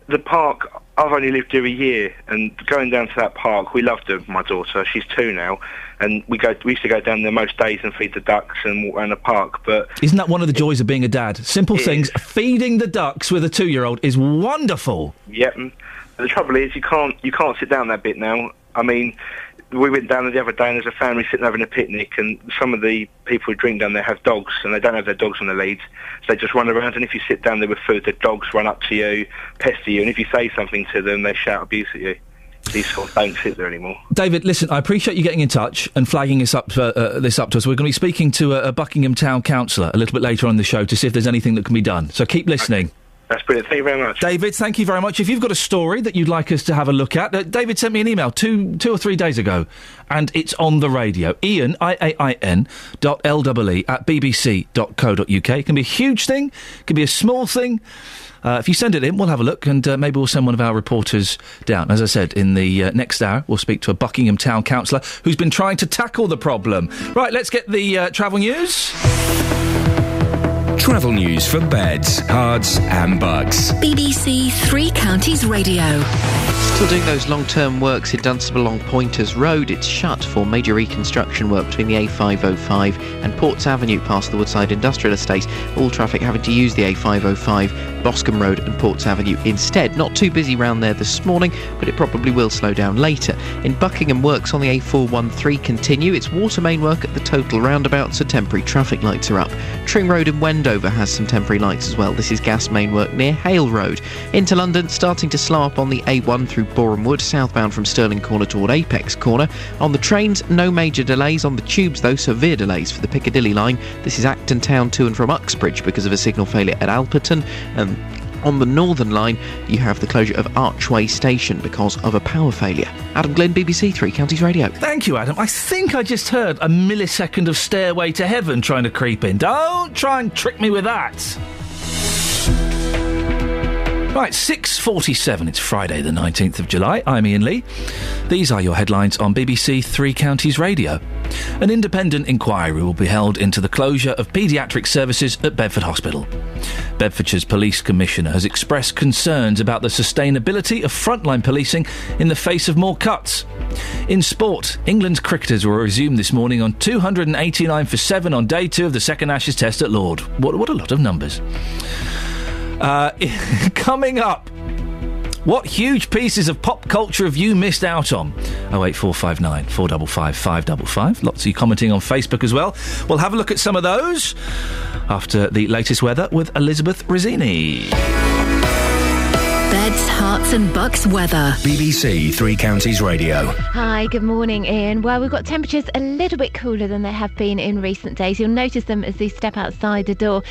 The park, I've only lived here a year, and going down to that park, we loved her, my daughter. She's 2 now, and we used to go down there most days and feed the ducks and walk around the park. But isn't that one of the joys of being a dad? Simple things. Feeding the ducks with a 2-year-old is wonderful. Yep. The trouble is, you can't sit down that bit now. We went down there the other day, and there's a family sitting having a picnic, and some of the people who drink down there have dogs, and they don't have their dogs on the leads, so they just run around, and if you sit down there with food, the dogs run up to you, pester you, and if you say something to them, they shout abuse at you. These sort of don't sit there anymore. David, listen, I appreciate you getting in touch and flagging this up to us. We're going to be speaking to a Buckingham Town councillor a little bit later on in the show to see if there's anything that can be done, so keep listening. That's brilliant. Thank you very much. David, thank you very much. If you've got a story that you'd like us to have a look at, David sent me an email two or 3 days ago, and it's on the radio. Iain, IAIN, .LEE@bbc.co.uk. It can be a huge thing, it can be a small thing. If you send it in, we'll have a look, and maybe we'll send one of our reporters down. As I said, in the next hour, we'll speak to a Buckingham Town councillor who's been trying to tackle the problem. Right, let's get the travel news. Travel news for beds, cards and bugs. BBC Three Counties Radio. Still doing those long-term works in Dunstable along Pointers Road. It's shut for major reconstruction work between the A505 and Ports Avenue past the Woodside Industrial Estate. All traffic having to use the A505, Boscombe Road and Ports Avenue instead. Not too busy round there this morning, but it probably will slow down later. In Buckingham, works on the A413 continue. It's water main work at the Total roundabout, so temporary traffic lights are up. Tring Road in Wendover has some temporary lights as well. This is gas main work near Hale Road. Into London, starting to slow up on the A1 through Boreham Wood, southbound from Stirling Corner toward Apex Corner. On the trains, no major delays. On the tubes, though, severe delays for the Piccadilly line. This is Acton Town to and from Uxbridge because of a signal failure at Alperton. On the Northern line, you have the closure of Archway Station because of a power failure. Adam Glynn, BBC Three Counties Radio. Thank you, Adam. I think I just heard a millisecond of Stairway to Heaven trying to creep in. Don't try and trick me with that. Right, 6:47. It's Friday the 19th of July. I'm Iain Lee. These are your headlines on BBC Three Counties Radio. An independent inquiry will be held into the closure of paediatric services at Bedford Hospital. Bedfordshire's Police Commissioner has expressed concerns about the sustainability of frontline policing in the face of more cuts. In sport, England's cricketers will resume this morning on 289 for 7 on day 2 of the second Ashes Test at Lord. What a lot of numbers. Coming up, what huge pieces of pop culture have you missed out on? 08459 455 555. Lots of you commenting on Facebook as well. We'll have a look at some of those after the latest weather with Elizabeth Rizzini. Beds, Herts and Bucks weather. BBC Three Counties Radio. Hi, good morning, Ian. Well, we've got temperatures a little bit cooler than they have been in recent days. You'll notice them as you step outside the door.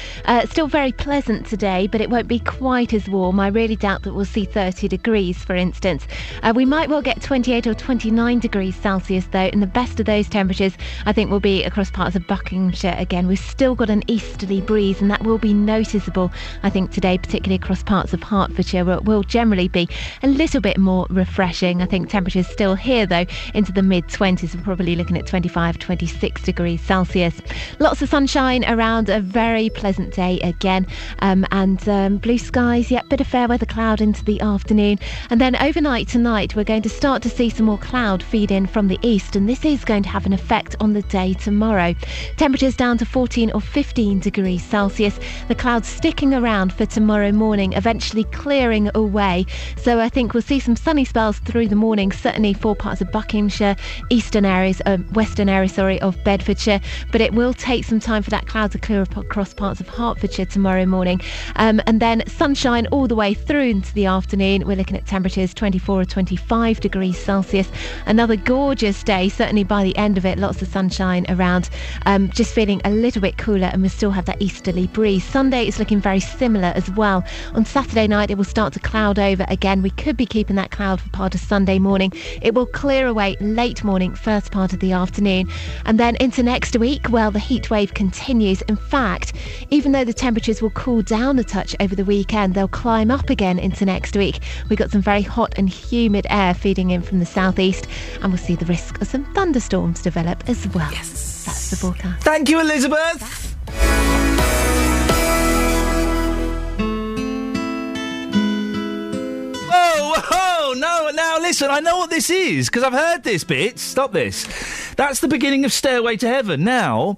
Still very pleasant today, but it won't be quite as warm. I really doubt that we'll see 30 degrees, for instance. We might well get 28 or 29 degrees Celsius, though, and the best of those temperatures, I think, will be across parts of Buckinghamshire again. We've still got an easterly breeze, and that will be noticeable, I think, today, particularly across parts of Hertfordshire, where it will generally be a little bit more refreshing. I think temperatures still here, though, into the mid-20s. We're probably looking at 25, 26 degrees Celsius. Lots of sunshine around, a very pleasant day again. And blue skies, bit of fair weather cloud into the afternoon. And then overnight tonight, we're going to start to see some more cloud feed in from the east, and this is going to have an effect on the day tomorrow. Temperatures down to 14 or 15 degrees Celsius. The clouds sticking around for tomorrow morning, eventually clearing away. So I think we'll see some sunny spells through the morning, certainly for parts of Buckinghamshire, western areas of Bedfordshire, but it will take some time for that cloud to clear up across parts of Hertfordshire tomorrow morning. And then sunshine all the way through into the afternoon. We're looking at temperatures 24 or 25 degrees Celsius. Another gorgeous day, certainly by the end of it, lots of sunshine around, just feeling a little bit cooler, and we'll still have that easterly breeze. Sunday is looking very similar as well. On Saturday night, it will start to cloud over again. We could be keeping that cloud for part of Sunday morning. It will clear away late morning, first part of the afternoon. And then into next week, well, the heat wave continues. In fact, even though the temperatures will cool down a touch over the weekend, they'll climb up again into next week. We've got some very hot and humid air feeding in from the southeast, and we'll see the risk of some thunderstorms develop as well. Yes. That's the forecast. Thank you, Elizabeth. Oh, no, now listen, I know what this is, because I've heard this bit. Stop this. That's the beginning of Stairway to Heaven. Now,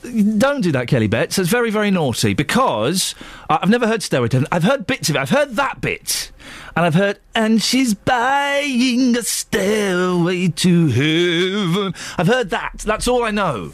don't do that, Kelly Betts. That's very, very naughty, because I've never heard Stairway to Heaven. I've heard bits of it. I've heard that bit. And I've heard, and she's buying a stairway to heaven. I've heard that. That's all I know.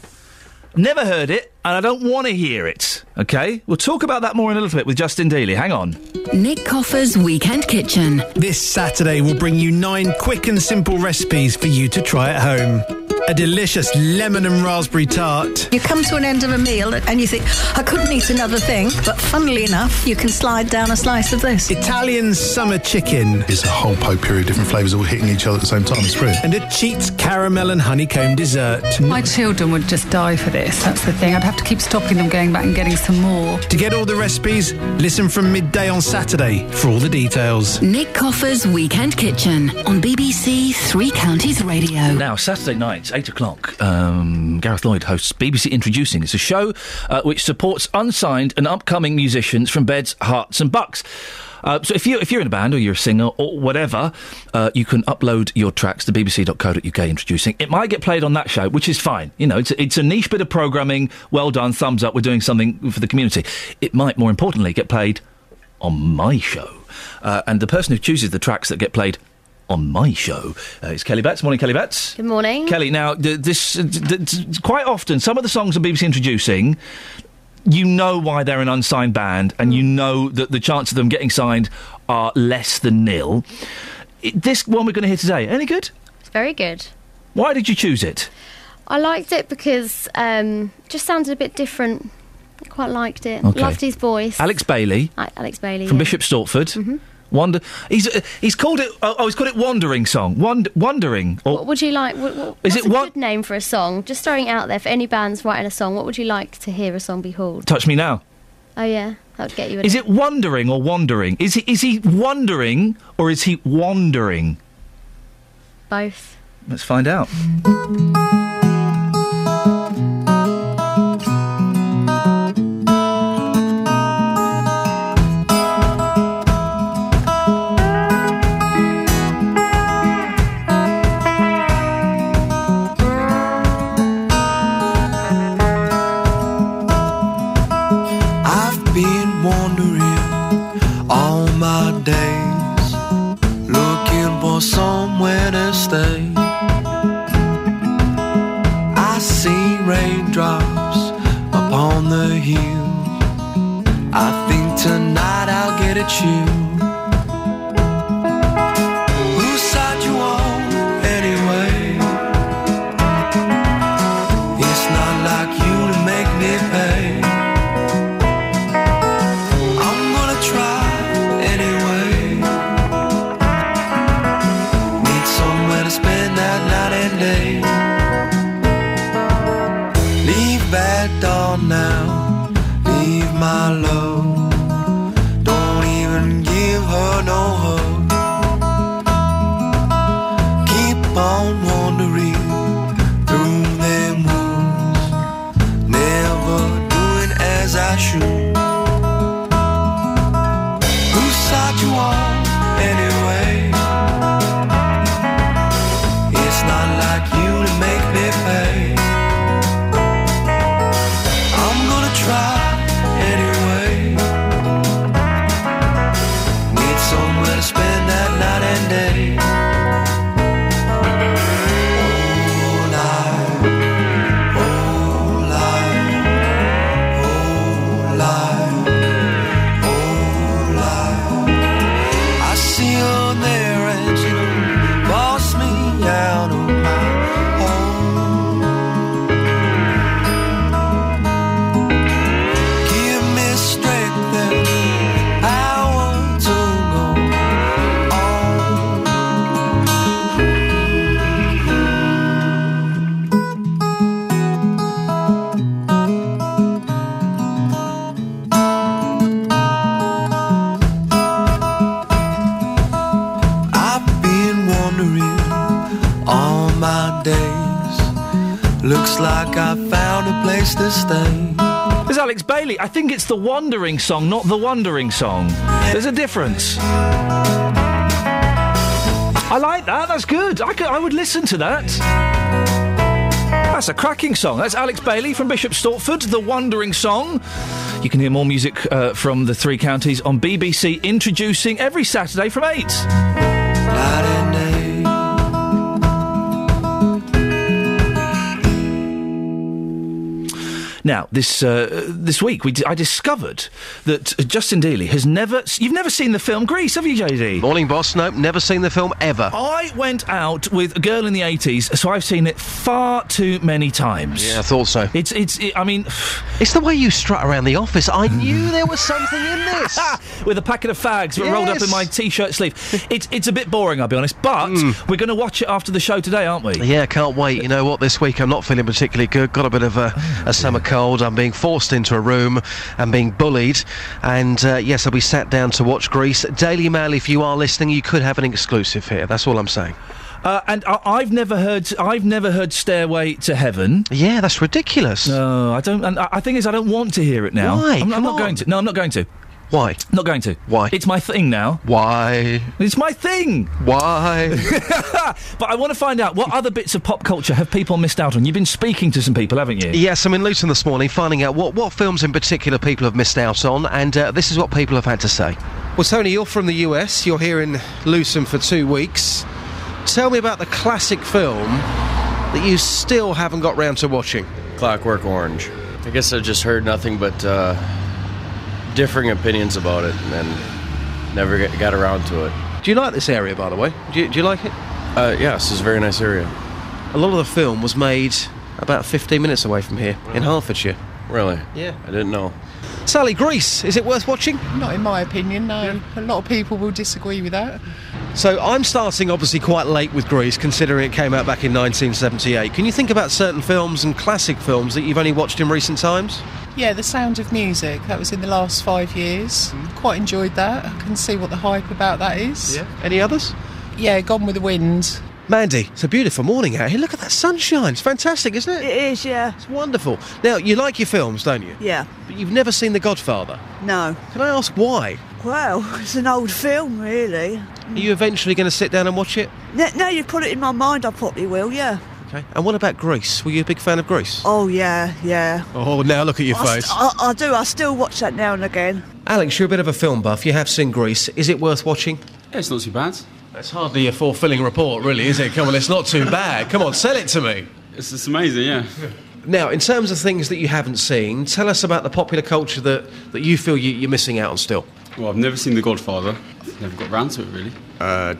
Never heard it, and I don't want to hear it, OK? We'll talk about that more in a little bit with Justin Dealey. Hang on. Nick Coffer's Weekend Kitchen. This Saturday will bring you 9 quick and simple recipes for you to try at home. a delicious lemon and raspberry tart. You come to an end of a meal and you think, I couldn't eat another thing, but funnily enough, you can slide down a slice of this. Italian summer chicken. It's a whole potpourri of different flavours all hitting each other at the same time. It's brilliant. And a Cheats caramel and honeycomb dessert. My children would just die for this. That's the thing. I'd have to keep stopping them going back and getting some more. To get all the recipes, listen from midday on Saturday for all the details. Nick Coffer's Weekend Kitchen on BBC Three Counties Radio. Now, Saturday night, 8 o'clock, Gareth Lloyd hosts BBC Introducing. It's a show which supports unsigned and upcoming musicians from Beds, Herts and Bucks. So if you're in a band or you're a singer or whatever, you can upload your tracks to bbc.co.uk Introducing. It might get played on that show, which is fine. You know, it's a niche bit of programming. Well done, thumbs up, we're doing something for the community. It might, more importantly, get played on my show. And the person who chooses the tracks that get played on my show is Kelly Betts. Morning, Kelly Betts. Good morning. Kelly, now, quite often, some of the songs on BBC Introducing, you know why they're an unsigned band, and you know that the chance of them getting signed are less than nil. This one we're going to hear today, any good? It's very good. Why did you choose it? I liked it because just sounded a bit different. I quite liked it. Okay. Loved his voice. Alex Bailey. Alex Bailey. From yeah. Bishop Stortford. Mm-hmm. He's called it. He's called it Wandering Song. Wandering. Or What would you like? What's a good name for a song? Just throwing it out there for any bands writing a song. What would you like to hear a song be called? Touch Me Now. Oh yeah, that would get you. Is it Wondering or Wandering? Is he wondering or is he wandering? Both. Let's find out. Somewhere to stay. I see raindrops upon the hill. I think tonight I'll get at you. Whose side you on anyway? It's not like you to make me pay. I'm gonna try anyway. Spend that night and day. Leave back down now. Leave my love. Don't even give her no hug. Keep on wandering through them woods, never doing as I should. Whose side you on anyway? It's not like you to make me pay. I'm gonna try anyway. Need somewhere to spend that night and day. Oh, life, oh, life, oh, life, oh, life. I see her there and she boss me out of my home. Give me strength and power to go on. I've been wondering all my days. Looks like I found a place to stay. There's Alex Bailey. I think it's the Wandering Song, not the Wondering Song. There's a difference. I like that. That's good. I would listen to that. That's a cracking song. That's Alex Bailey from Bishop Stortford, the Wandering Song. You can hear more music from the Three Counties on BBC Introducing every Saturday from 8. Night and day. Now, this week, I discovered that Justin Dealey has never... You've never seen the film Grease, have you, JD? Morning, boss. Nope, never seen the film ever. I went out with a girl in the 80s, so I've seen it far too many times. Yeah, I thought so. I mean... It's the way you strut around the office. I knew there was something in this. With a packet of fags rolled up in my T-shirt sleeve. It's a bit boring, I'll be honest, but we're going to watch it after the show today, aren't we? Yeah, can't wait. You know what, this week I'm not feeling particularly good. Got a bit of a summer cold. I'm being forced into a room and being bullied. And yes, I'll be sat down to watch Grease. Daily Mail, if you are listening, you could have an exclusive here. That's all I'm saying. And I've never heard Stairway to Heaven. Yeah, that's ridiculous. No, I don't. And I think is I don't want to hear it now. Why? I'm not going to. No, I'm not going to. Why? Not going to. Why? It's my thing now. Why? It's my thing. Why? But I want to find out what other bits of pop culture have people missed out on. You've been speaking to some people, haven't you? Yes, I'm in Luton this morning, finding out what films in particular people have missed out on, and this is what people have had to say. Well, Tony, you're from the US. You're here in Luton for 2 weeks. Tell me about the classic film that you still haven't got round to watching. Clockwork Orange. I guess I just heard nothing but differing opinions about it and never got around to it. Do you like this area, by the way? Do you like it? Yes, it's a very nice area. A lot of the film was made about 15 minutes away from here, in Hertfordshire. Really? Yeah. I didn't know. Sally, Grease, is it worth watching? Not in my opinion, no. Yeah. A lot of people will disagree with that. So I'm starting obviously quite late with Grease, considering it came out back in 1978. Can you think about certain films and classic films that you've only watched in recent times? Yeah, The Sound of Music, that was in the last 5 years. Quite enjoyed that. I can see what the hype about that is. Yeah. Any others? Yeah, Gone with the Wind. Mandy, it's a beautiful morning out here. Look at that sunshine. It's fantastic, isn't it? It is, yeah. It's wonderful. Now, you like your films, don't you? Yeah. But you've never seen The Godfather? No. Can I ask why? Well, it's an old film, really. Are you eventually going to sit down and watch it? Now you put it in my mind, I probably will, yeah. Okay. And what about Grease? Were you a big fan of Grease? Oh, yeah. Oh, now look at your face. I do. I still watch that now and again. Alex, you're a bit of a film buff. You have seen Grease. Is it worth watching? Yeah, it's not too bad. That's hardly a fulfilling report, really, is it? Come on, it's not too bad. Come on, sell it to me. It's amazing, yeah. Now, in terms of things that you haven't seen, tell us about the popular culture that you feel you're missing out on still. Well, I've never seen The Godfather. I've never got round to it, really.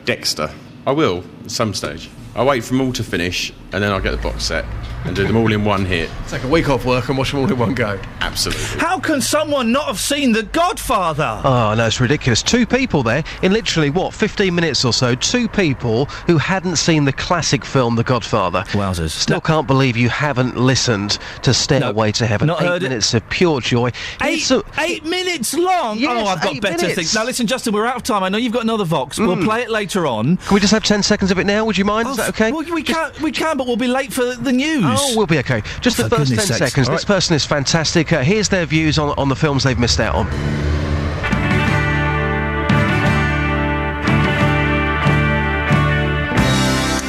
Dexter. I will, at some stage. I'll wait for them all to finish, and then I'll get the box set and do them all in one hit. Take a week off work and watch them all in one go. Absolutely. How can someone not have seen The Godfather? Oh, no, it's ridiculous. 2 people there, in literally, 15 minutes or so, 2 people who hadn't seen the classic film The Godfather. Wowzers. Still can't believe you haven't listened to Stairway to Heaven. Not 8 minutes of pure joy. 8 minutes long? Yes, oh, I've got better things. Now, listen, Justin, we're out of time. I know you've got another Vox. We'll play it later on. Can we just have 10 seconds of it now? Would you mind? Is that okay? Well, we can, but we'll be late for the news. Oh, we'll be okay. Just the first 10 seconds. Right. This person is fantastic. Here's their views on the films they've missed out on.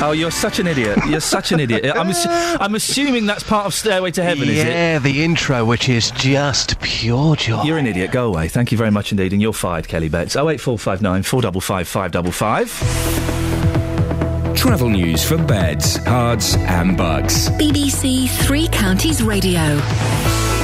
Oh, you're such an idiot. You're such an idiot. I'm assuming that's part of Stairway to Heaven, is it? Yeah, the intro, which is just pure joy. You're an idiot. Go away. Thank you very much indeed. And you're fired, Kelly Betts. 08459 455 555. Travel news for beds, cards and bugs. BBC Three Counties Radio.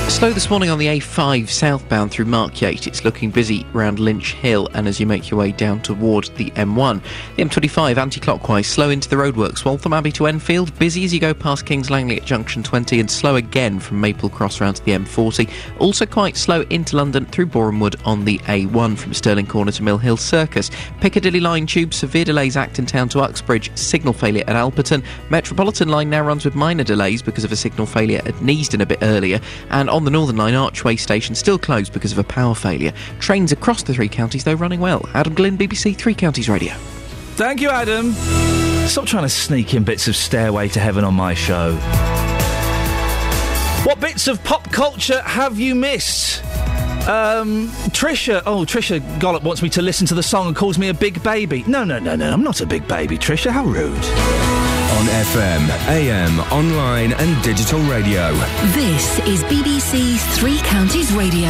Slow this morning on the A5 southbound through Markyate. It's looking busy around Lynch Hill and as you make your way down toward the M1. The M25 anti-clockwise, slow into the roadworks. Waltham Abbey to Enfield, busy as you go past Kings Langley at junction 20 and slow again from Maple Cross round to the M40. Also quite slow into London through Boreham Wood on the A1 from Stirling Corner to Mill Hill Circus. Piccadilly line tube, severe delays Acton Town to Uxbridge, signal failure at Alperton. Metropolitan line now runs with minor delays because of a signal failure at Neasden a bit earlier. And on the Northern Line, Archway Station still closed because of a power failure. Trains across the 3 counties, though, running well. Adam Glynn, BBC 3 Counties Radio. Thank you, Adam. Stop trying to sneak in bits of Stairway to Heaven on my show. What bits of pop culture have you missed? Trisha Gollop wants me to listen to the song and calls me a big baby. No, I'm not a big baby, Trisha. How rude. On FM, AM, online and digital radio. This is BBC Three Counties Radio.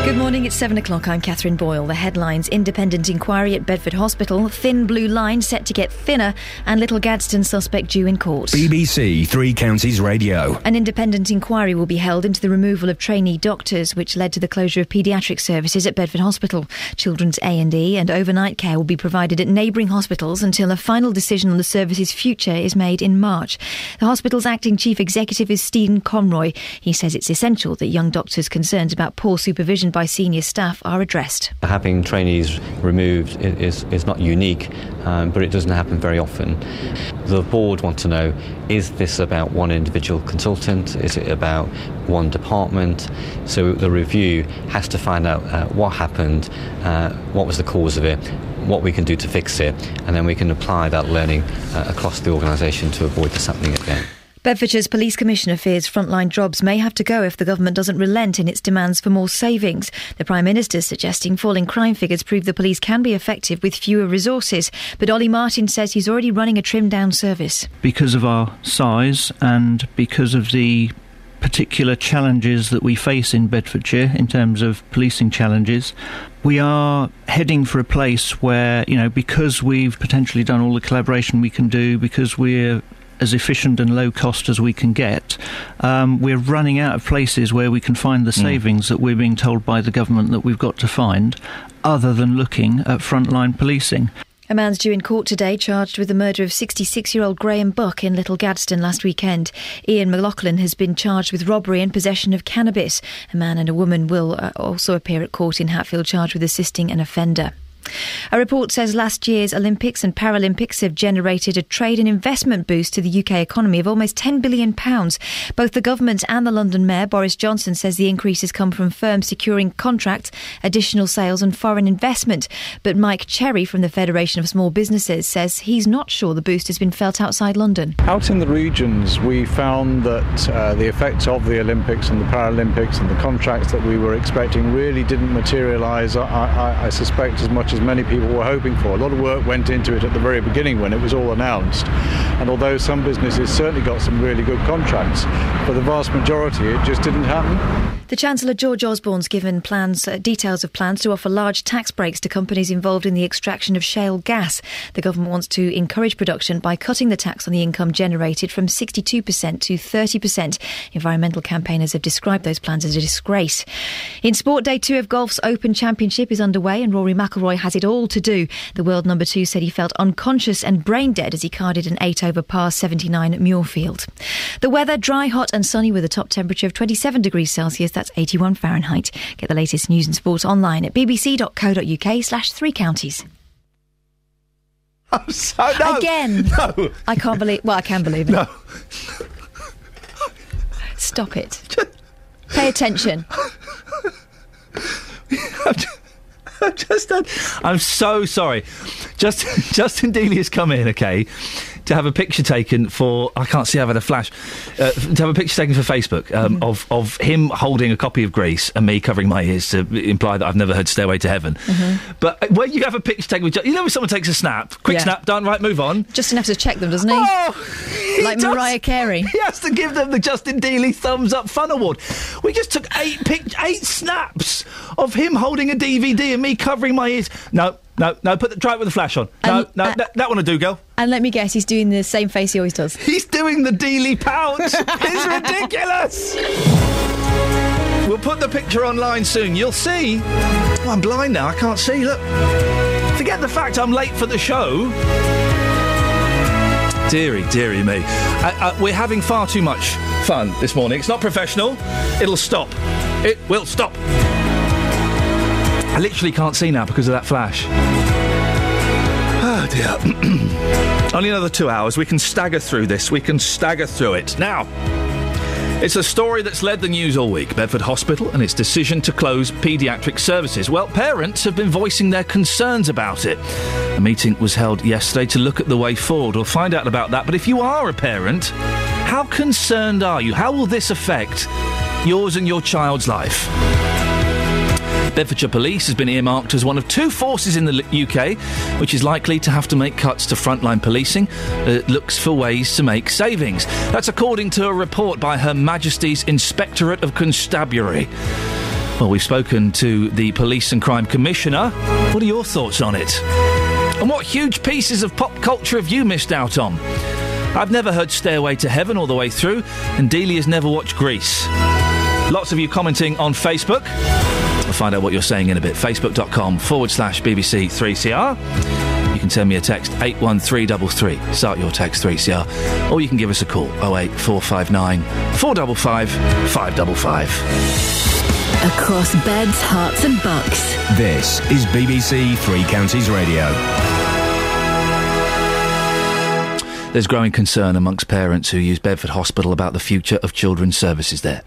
Good morning. morning, it's 7 o'clock. I'm Catherine Boyle. The headlines: independent inquiry at Bedford Hospital, thin blue line set to get thinner, and Little Gadsden suspect due in court. BBC Three Counties Radio. An independent inquiry will be held into the removal of trainee doctors, which led to the closure of paediatric services at Bedford Hospital. Children's A&E and overnight care will be provided at neighbouring hospitals until a final decision on the service's future is made in March. The hospital's acting chief executive is Stephen Conroy. He says it's essential that young doctors' concerns about poor supervision by senior staff are addressed. Having trainees removed is not unique, but it doesn't happen very often. The board want to know, is this about one individual consultant? Is it about one department? So the review has to find out what happened, what was the cause of it, what we can do to fix it, and then we can apply that learning across the organisation to avoid this happening again. Bedfordshire's Police Commissioner fears frontline jobs may have to go if the government doesn't relent in its demands for more savings. The Prime Minister is suggesting falling crime figures prove the police can be effective with fewer resources. But Ollie Martin says he's already running a trimmed-down service. Because of our size and because of the particular challenges that we face in Bedfordshire in terms of policing challenges, we are heading for a place where, because we've potentially done all the collaboration we can do, because we're as efficient and low cost as we can get, we're running out of places where we can find the savings that we're being told by the government that we've got to find, other than looking at frontline policing. A man's due in court today charged with the murder of 66-year-old Graham Buck in Little Gadsden last weekend. Iain McLaughlin has been charged with robbery and possession of cannabis. A man and a woman will also appear at court in Hatfield charged with assisting an offender. A report says last year's Olympics and Paralympics have generated a trade and investment boost to the UK economy of almost £10 billion. Both the government and the London Mayor, Boris Johnson, says the increase has come from firms securing contracts, additional sales and foreign investment. But Mike Cherry from the Federation of Small Businesses says he's not sure the boost has been felt outside London. Out in the regions, we found that the effects of the Olympics and the Paralympics and the contracts that we were expecting really didn't materialise, I suspect, as much as many people were hoping for. A lot of work went into it at the very beginning when it was all announced, and although some businesses certainly got some really good contracts, for the vast majority it just didn't happen. The Chancellor George Osborne's given details of plans to offer large tax breaks to companies involved in the extraction of shale gas. The government wants to encourage production by cutting the tax on the income generated from 62% to 30%. Environmental campaigners have described those plans as a disgrace. In sport, day 2 of golf's Open Championship is underway and Rory McIlroy has it all to do. The world number 2 said he felt unconscious and brain dead as he carded an 8 over par 79 at Muirfield. The weather, dry, hot and sunny with a top temperature of 27 degrees Celsius. That's 81 Fahrenheit. Get the latest news and sport online at bbc.co.uk/3 counties. I'm so... No. Again. No. I can't believe... Well, I can believe it. No. Stop it. Pay attention. I'm so sorry. Justin Dealey has come in, okay, to have a picture taken for... I can't see, I've had a flash. To have a picture taken for Facebook of him holding a copy of Grease and me covering my ears to imply that I've never heard Stairway to Heaven. But when you have a picture taken with... when someone takes a snap, quick snap, done, right, move on. Justin has to check them, doesn't he? Oh, like Mariah Carey. He has to give them the Justin Dealey Thumbs Up Fun Award. We just took 8 snaps of him holding a DVD and me covering my ears. No, try it with the flash on. That one will do, girl. And let me guess, he's doing the same face he always does. He's doing the Dealey pout. It's ridiculous. We'll put the picture online soon. You'll see. Oh, I'm blind now. I can't see. Look. Forget the fact I'm late for the show. Deary me. We're having far too much fun this morning. It's not professional. It'll stop. It will stop. I literally can't see now because of that flash. Oh, dear. Only another 2 hours. We can stagger through this. We can stagger through it. Now, it's a story that's led the news all week. Bedford Hospital and its decision to close paediatric services. Well, parents have been voicing their concerns about it. A meeting was held yesterday to look at the way forward. We'll find out about that. But if you are a parent, how concerned are you? How will this affect yours and your child's life? Bedfordshire Police has been earmarked as one of 2 forces in the UK which is likely to have to make cuts to frontline policing. It looks for ways to make savings. That's according to a report by Her Majesty's Inspectorate of Constabulary. Well, we've spoken to the Police and Crime Commissioner. What are your thoughts on it? And what huge pieces of pop culture have you missed out on? I've never heard Stairway to Heaven all the way through, and Delia's never watched Grease. Lots of you commenting on Facebook. I'll find out what you're saying in a bit. Facebook.com/BBC3CR. You can send me a text 81333. Start your text 3CR. Or you can give us a call 08459 455 555. Across beds, hearts and bucks. This is BBC Three Counties Radio. There's growing concern amongst parents who use Bedford Hospital about the future of children's services there.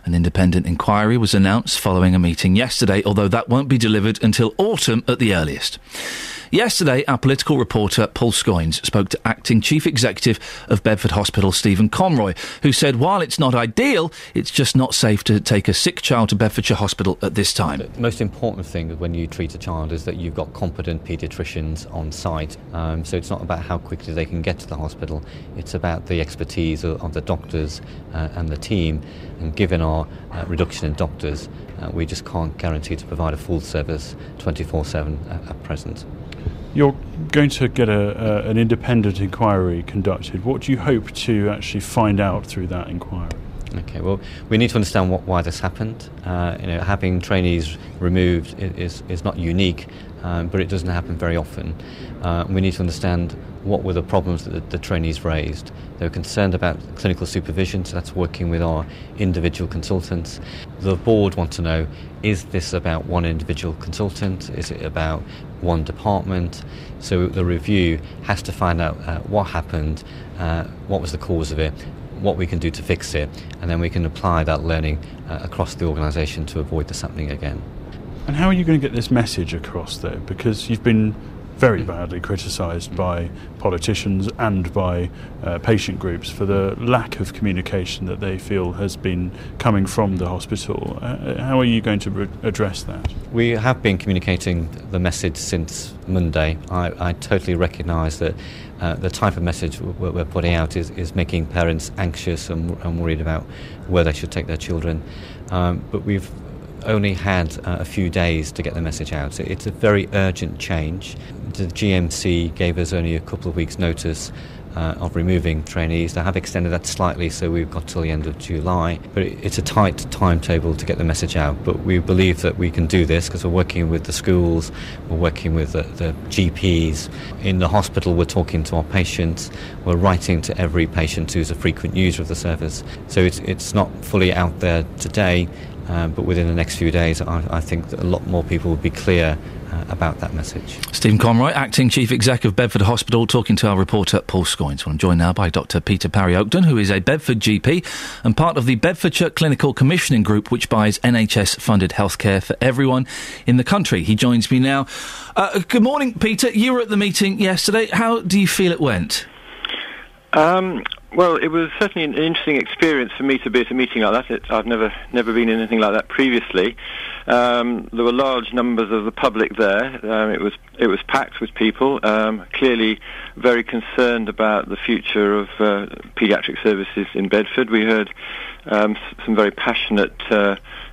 An independent inquiry was announced following a meeting yesterday, although that won't be delivered until autumn at the earliest. Yesterday, our political reporter Paul Scoynes spoke to Acting Chief Executive of Bedford Hospital, Stephen Conroy, who said while it's not ideal, it's just not safe to take a sick child to Bedfordshire Hospital at this time. The most important thing when you treat a child is that you've got competent paediatricians on site. So it's not about how quickly they can get to the hospital. It's about the expertise of the doctors and the team. And given our reduction in doctors, we just can't guarantee to provide a full service 24/7 at present. You're going to get an independent inquiry conducted. What do you hope to actually find out through that inquiry? Okay, well, we need to understand why this happened. Having trainees removed is not unique, but it doesn't happen very often. We need to understand what were the problems that the trainees raised. They were concerned about clinical supervision, so that's working with our individual consultants. The board want to know, is this about one individual consultant? Is it about one department? So the review has to find out what happened, what was the cause of it, what we can do to fix it, and then we can apply that learning across the organisation to avoid this happening again. And how are you going to get this message across there? Because you've been very badly criticised by politicians and by patient groups for the lack of communication that they feel has been coming from the hospital. How are you going to address that? We have been communicating the message since Monday. I totally recognise that the type of message we're putting out is making parents anxious and worried about where they should take their children. But we've only had a few days to get the message out. It's a very urgent change. The GMC gave us only a couple of weeks' notice of removing trainees. They have extended that slightly, so we've got till the end of July. But it's a tight timetable to get the message out. But we believe that we can do this because we're working with the schools, we're working with the GPs. In the hospital, we're talking to our patients. We're writing to every patient who's a frequent user of the service. So it's not fully out there today, but within the next few days, I think that a lot more people will be clear about that message. Stephen Conroy, Acting Chief Exec of Bedford Hospital, talking to our reporter Paul Scoynes. Well, I'm joined now by Dr Peter Parry-Oakden, who is a Bedford GP and part of the Bedfordshire Clinical Commissioning Group, which buys NHS-funded healthcare for everyone in the country. He joins me now. Good morning, Peter. You were at the meeting yesterday. How do you feel it went? Well, it was certainly an interesting experience for me to be at a meeting like that. I've never been in anything like that previously. There were large numbers of the public there. It was packed with people, clearly very concerned about the future of paediatric services in Bedford. We heard some very passionate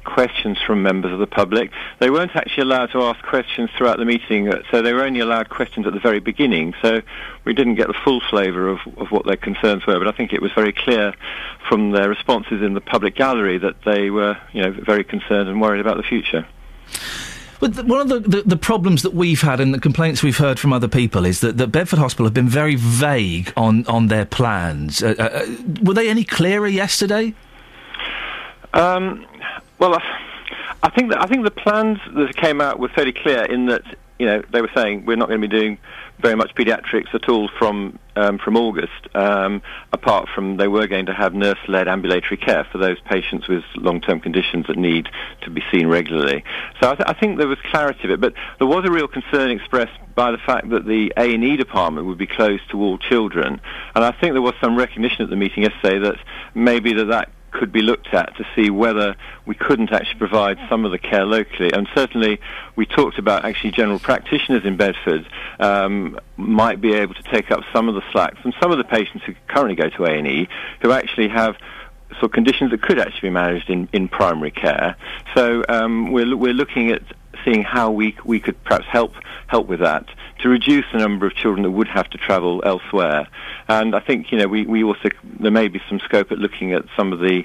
questions from members of the public. They weren't actually allowed to ask questions throughout the meeting, so they were only allowed questions at the very beginning, so we didn't get the full flavour of what their concerns were, but I think it was very clear from their responses in the public gallery that they were, very concerned and worried about the future. But one of the problems that we've had and the complaints we've heard from other people is that Bedford Hospital have been very vague on their plans. Were they any clearer yesterday? Well, I think the plans that came out were fairly clear in that they were saying we're not going to be doing very much paediatrics at all from August. Apart from they were going to have nurse-led ambulatory care for those patients with long-term conditions that need to be seen regularly. So I think there was clarity of it, but there was a real concern expressed by the fact that the A&E department would be closed to all children, and I think there was some recognition at the meeting yesterday that maybe that could be looked at to see whether we couldn't actually provide some of the care locally. And certainly we talked about actually general practitioners in Bedford might be able to take up some of the slack from some of the patients who currently go to A&E who actually have sort of conditions that could actually be managed in primary care. So we're looking at seeing how we could perhaps help with that to reduce the number of children that would have to travel elsewhere. And I think, we also, there may be some scope at looking at some of the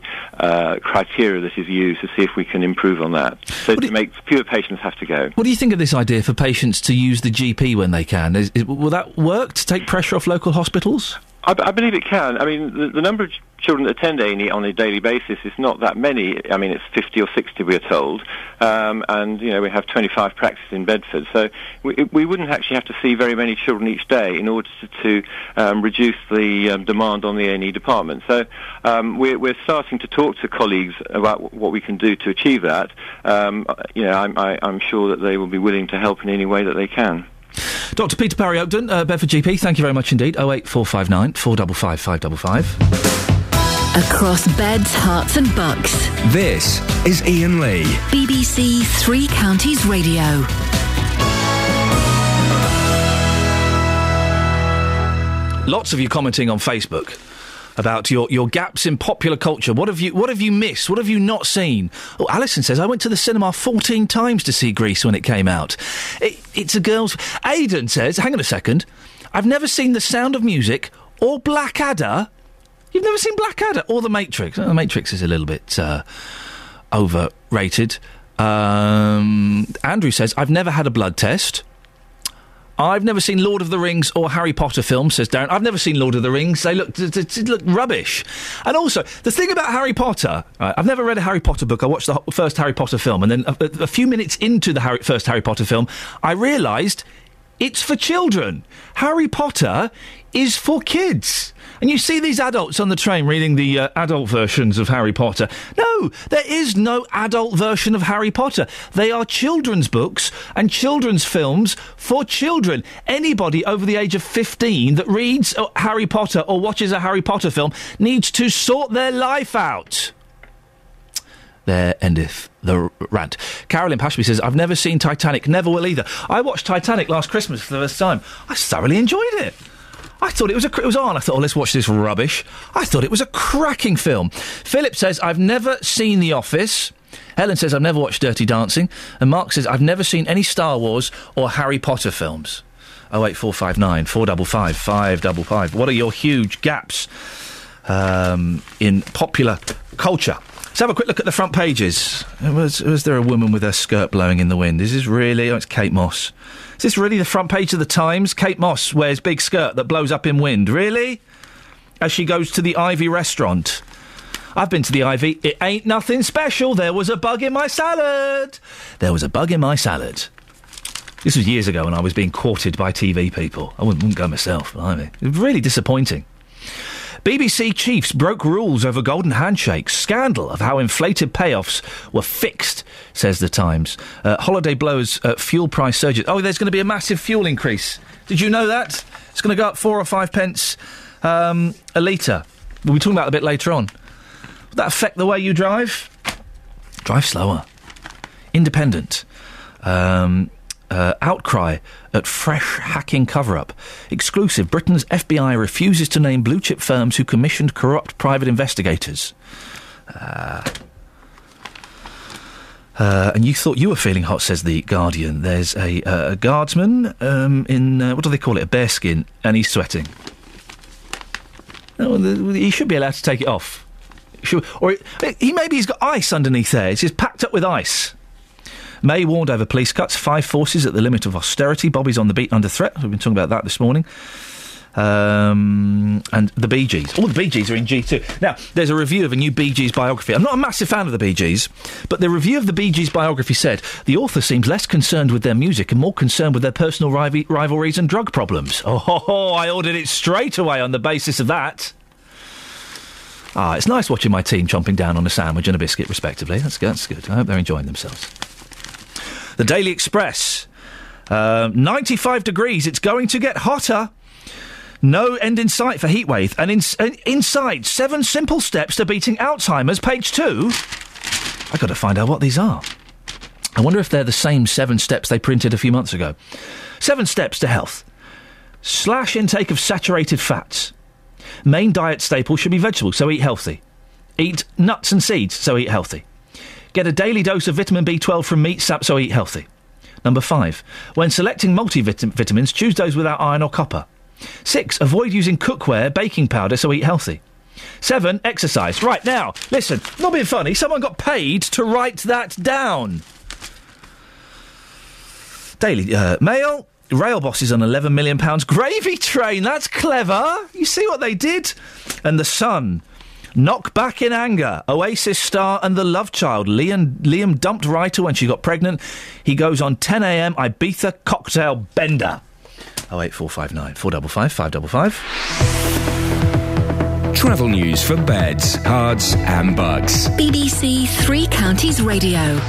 criteria that is used to see if we can improve on that, so to make fewer patients have to go. What do you think of this idea for patients to use the GP when they can? Will that work to take pressure off local hospitals? I believe it can. I mean, the number of children that attend A&E on a daily basis is not that many. I mean, it's 50 or 60, we are told. And, we have 25 practices in Bedford. So we wouldn't actually have to see very many children each day in order to reduce the demand on the A&E department. So we're starting to talk to colleagues about what we can do to achieve that. I'm sure that they will be willing to help in any way that they can. Dr. Peter Parry Oakden, Bedford GP, thank you very much indeed. 08459 455 555. Across beds, hearts and bucks. This is Iain Lee. BBC Three Counties Radio. Lots of you commenting on Facebook about your gaps in popular culture. What have you missed? What have you not seen? Oh, Alison says, I went to the cinema 14 times to see Grease when it came out. It's a girl's... Aidan says, hang on a second, I've never seen The Sound of Music or Blackadder. You've never seen Blackadder or The Matrix? The Matrix is a little bit overrated. Andrew says, I've never had a blood test. I've never seen Lord of the Rings or Harry Potter films, says Darren. I've never seen Lord of the Rings. They look rubbish. And also, the thing about Harry Potter, right, I've never read a Harry Potter book. I watched the first Harry Potter film, and then a few minutes into the first Harry Potter film, I realised it's for children. Harry Potter is for kids. And you see these adults on the train reading the adult versions of Harry Potter. No, there is no adult version of Harry Potter. They are children's books and children's films for children. Anybody over the age of 15 that reads Harry Potter or watches a Harry Potter film needs to sort their life out. There endeth the rant. Carolyn Pashby says, I've never seen Titanic, never will either. I watched Titanic last Christmas for the first time. I thoroughly enjoyed it. I thought it was on. I thought, let's watch this rubbish. I thought it was a cracking film. Philip says, I've never seen The Office. Helen says, I've never watched Dirty Dancing. And Mark says, I've never seen any Star Wars or Harry Potter films. 08459 455 555. What are your huge gaps in popular culture? Let's have a quick look at the front pages. Was there a woman with her skirt blowing in the wind? Is this really... Oh, it's Kate Moss. Is this really the front page of the Times? Kate Moss wears big skirt that blows up in wind. Really? As she goes to the Ivy restaurant. I've been to the Ivy. It ain't nothing special. There was a bug in my salad. There was a bug in my salad. This was years ago when I was being courted by TV people. I wouldn't go myself, blimey. It was really disappointing. BBC chiefs broke rules over golden handshakes. Scandal of how inflated payoffs were fixed, says the Times. Holiday blows fuel price surges. Oh, there's going to be a massive fuel increase. Did you know that? It's going to go up 4 or 5 pence a litre. We'll be talking about it a bit later on. Would that affect the way you drive? Drive slower. Independent. Outcry at fresh hacking cover-up. Exclusive. Britain's FBI refuses to name blue-chip firms who commissioned corrupt private investigators. And you thought you were feeling hot, says The Guardian. There's a guardsman in, what do they call it, a bearskin, and he's sweating. Oh, he should be allowed to take it off. He's got ice underneath there. It's just packed up with ice. May warned over police cuts, 5 forces at the limit of austerity. Bobby's on the beat under threat. We've been talking about that this morning. And the Bee Gees. All the Bee Gees are in G2. Now, there's a review of a new Bee Gees biography. I'm not a massive fan of the Bee Gees, but the review of the Bee Gees biography said the author seems less concerned with their music and more concerned with their personal rivalries and drug problems. Oh, I ordered it straight away on the basis of that. It's nice watching my team chomping down on a sandwich and a biscuit, respectively. That's good. I hope they're enjoying themselves. The Daily Express. 95 degrees. It's going to get hotter. No end in sight for heatwave. And inside, 7 simple steps to beating Alzheimer's. Page 2. I've got to find out what these are. I wonder if they're the same 7 steps they printed a few months ago. 7 steps to health. Slash intake of saturated fats. Main diet staple should be vegetables, so eat healthy. Eat nuts and seeds, so eat healthy. Get a daily dose of vitamin B12 from meat, so eat healthy. Number 5. When selecting multivitamins, choose those without iron or copper. 6. Avoid using cookware, baking powder, so eat healthy. 7. Exercise. Right, now, listen, not being funny, someone got paid to write that down. Daily Mail. Rail bosses on £11 million gravy train. That's clever. You see what they did? And The Sun. Knock back in anger. Oasis star and the love child. Liam dumped writer when she got pregnant. He goes on 10 a.m. Ibiza cocktail bender. 08459 455 555. Travel news for beds, cards and bugs. BBC Three Counties Radio.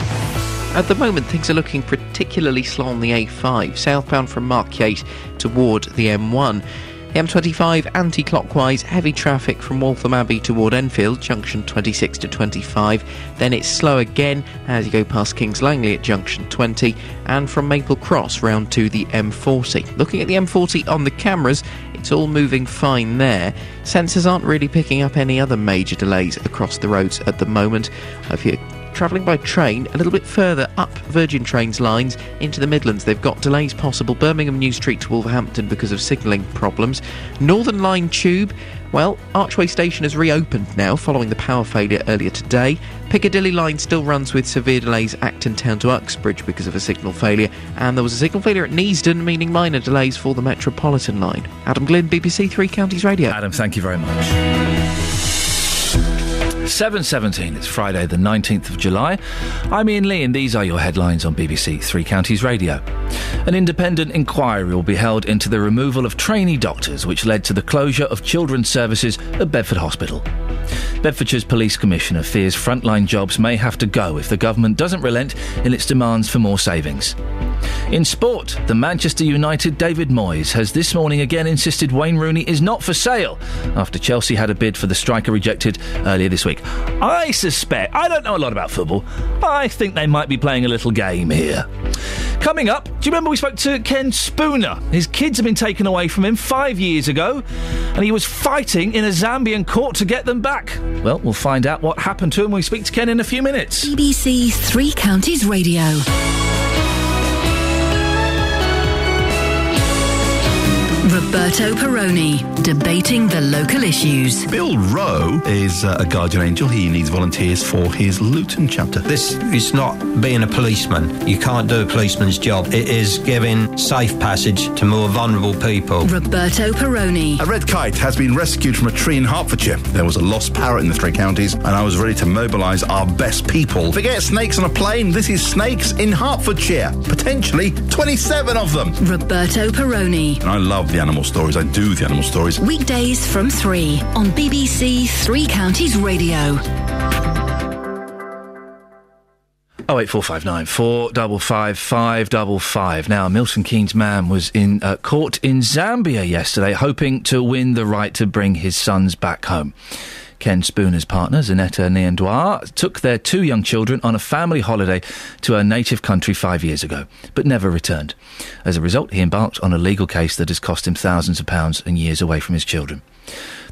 At the moment, things are looking particularly slow on the A5, southbound from Markyate toward the M1. The M25 anti-clockwise, heavy traffic from Waltham Abbey toward Enfield, junction 26 to 25. Then it's slow again as you go past Kings Langley at junction 20, and from Maple Cross round to the M40. Looking at the M40 on the cameras, it's all moving fine there. Sensors aren't really picking up any other major delays across the roads at the moment. If you're travelling by train, a little bit further up Virgin Trains lines into the Midlands, they've got delays possible. Birmingham New Street to Wolverhampton because of signalling problems. Northern Line Tube, well, Archway Station has reopened now following the power failure earlier today. Piccadilly Line still runs with severe delays Acton Town to Uxbridge because of a signal failure, and there was a signal failure at Neasden, meaning minor delays for the Metropolitan Line. Adam Glynn, BBC Three Counties Radio. Adam, thank you very much. 7:17, it's Friday the 19th of July. I'm Iain Lee and these are your headlines on BBC Three Counties Radio. An independent inquiry will be held into the removal of trainee doctors which led to the closure of children's services at Bedford Hospital. Bedfordshire's police commissioner fears frontline jobs may have to go if the government doesn't relent in its demands for more savings. In sport, the Manchester United David Moyes has this morning again insisted Wayne Rooney is not for sale after Chelsea had a bid for the striker rejected earlier this week. I don't know a lot about football, but I think they might be playing a little game here. Coming up, do you remember we spoke to Ken Spooner? His kids have been taken away from him 5 years ago, and he was fighting in a Zambian court to get them back. Well, we'll find out what happened to him when we speak to Ken in a few minutes. BBC Three Counties Radio. Roberto Perrone, debating the local issues. Bill Rowe is a guardian angel. He needs volunteers for his Luton chapter. This is not being a policeman. You can't do a policeman's job. It is giving safe passage to more vulnerable people. Roberto Perrone. A red kite has been rescued from a tree in Hertfordshire. There was a lost parrot in the Three Counties, and I was ready to mobilise our best people. Forget snakes on a plane. This is snakes in Hertfordshire. Potentially 27 of them. Roberto Perrone. And I love the animal stories. I do the animal stories. Weekdays from 3 on BBC Three Counties Radio. 08459 455 555. Now, Milton Keynes' man was in court in Zambia yesterday, hoping to win the right to bring his sons back home. Ken Spooner's partner, Zanetta Niendwa, took their 2 young children on a family holiday to her native country 5 years ago, but never returned. As a result, he embarked on a legal case that has cost him thousands of pounds and years away from his children.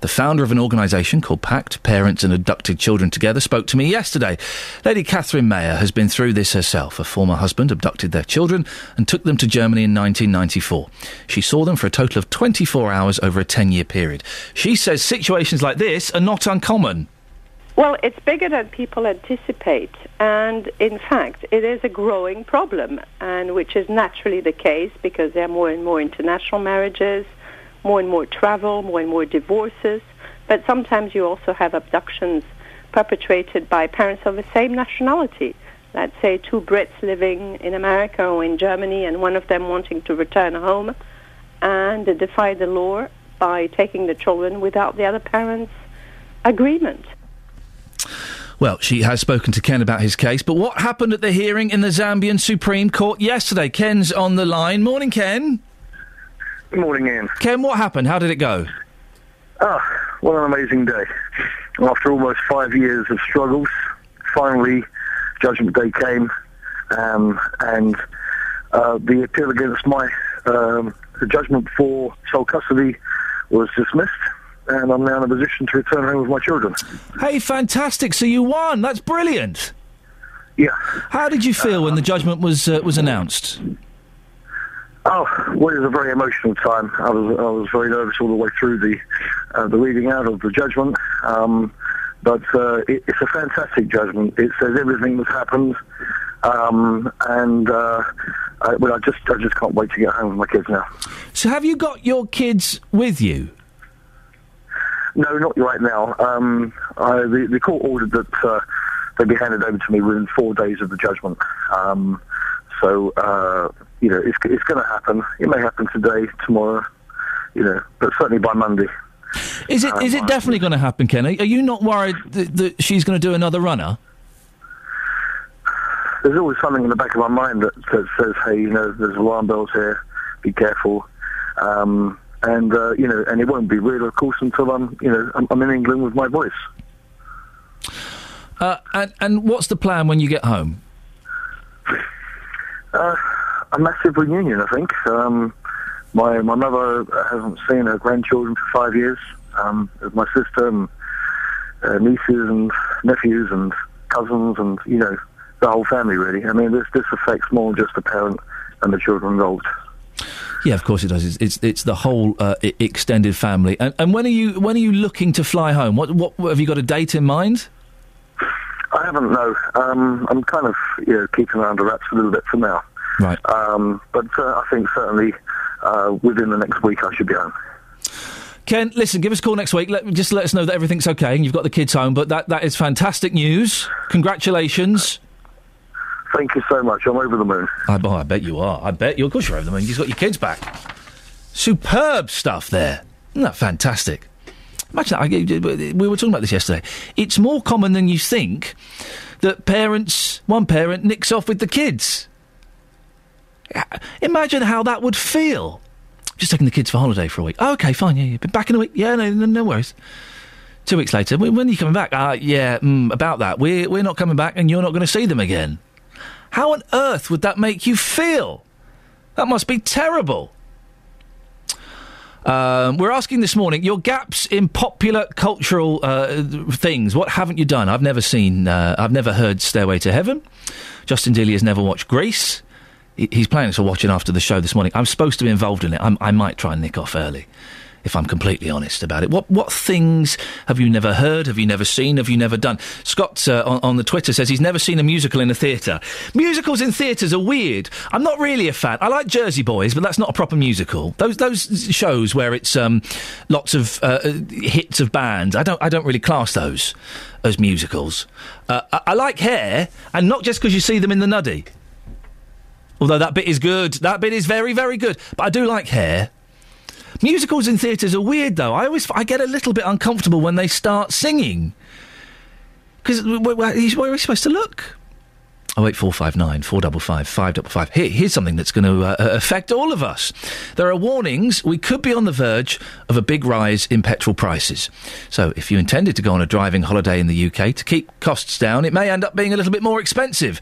The founder of an organisation called PACT, Parents and Abducted Children Together, spoke to me yesterday. Lady Catherine Mayer has been through this herself. Her former husband abducted their children and took them to Germany in 1994. She saw them for a total of 24 hours over a 10-year period. She says situations like this are not uncommon. Well, it's bigger than people anticipate, and in fact, it is a growing problem, and which is naturally the case because there are more and more international marriages, more and more travel, more and more divorces, but sometimes you also have abductions perpetrated by parents of the same nationality. Let's say 2 Brits living in America or in Germany and one of them wanting to return home, and they defy the law by taking the children without the other parent's agreement. Well, she has spoken to Ken about his case, but what happened at the hearing in the Zambian Supreme Court yesterday? Ken's on the line. Morning, Ken. Good morning, Ian. Ken, what happened? How did it go? What an amazing day. After almost 5 years of struggles, finally, Judgment Day came, and the appeal against the judgment for sole custody was dismissed, and I'm now in a position to return home with my children. Hey, fantastic! So you won. That's brilliant. Yeah. How did you feel when the judgment was announced? Oh, well, it was a very emotional time. I was very nervous all the way through the reading out of the judgment. But it's a fantastic judgment. It says everything that's happened, I just can't wait to get home with my kids now. So have you got your kids with you? No, not right now. The court ordered that they be handed over to me within 4 days of the judgment. It's going to happen. It may happen today, tomorrow, but certainly by Monday. Is it definitely going to happen, Ken? Are you not worried that she's going to do another runner? There's always something in the back of my mind that says, hey, there's alarm bells here, be careful. And it won't be real, of course, until I'm in England with my voice. And what's the plan when you get home? A massive reunion, I think. My mother hasn't seen her grandchildren for 5 years. My sister and nieces and nephews and cousins and, the whole family, really. I mean, this affects more than just the parent and the children involved. Yeah, of course it does. It's the whole extended family. And when are you looking to fly home? What have you got a date in mind? I haven't, no. I'm kind of keeping it under wraps a little bit for now. Right. But I think certainly within the next week I should be home. Ken, listen, give us a call next week. Just let us know that everything's okay and you've got the kids home. But that is fantastic news. Congratulations. Thank you so much. I'm over the moon. I bet you are. Of course you're over the moon. You've got your kids back. Superb stuff there. Isn't that fantastic? Imagine that. We were talking about this yesterday. It's more common than you think that one parent nicks off with the kids. Imagine how that would feel. Just taking the kids for holiday for a week. Oh, okay, fine, yeah. Been back in a week? Yeah, no worries. 2 weeks later, when are you coming back? About that. We're not coming back and you're not going to see them again. How on earth would that make you feel? That must be terrible. We're asking this morning, your gaps in popular cultural things. What haven't you done? I've never heard Stairway to Heaven. Justin Dealey has never watched Grease. He's planning to watch it after the show this morning. I'm supposed to be involved in it. I might try and nick off early, if I'm completely honest about it. What things have you never heard, have you never seen, have you never done? Scott on the Twitter says he's never seen a musical in a theatre. Musicals in theatres are weird. I'm not really a fan. I like Jersey Boys, but that's not a proper musical. Those shows where it's lots of hits of bands, I don't really class those as musicals. I like Hair, and not just because you see them in the Nuddy. Although that bit is good. That bit is very, very good. But I do like Hair. Musicals in theatres are weird, though. I get a little bit uncomfortable when they start singing. Because where are we supposed to look? 08459 455 555. Here's something that's going to affect all of us. There are warnings. We could be on the verge of a big rise in petrol prices. So if you intended to go on a driving holiday in the UK to keep costs down, it may end up being a little bit more expensive.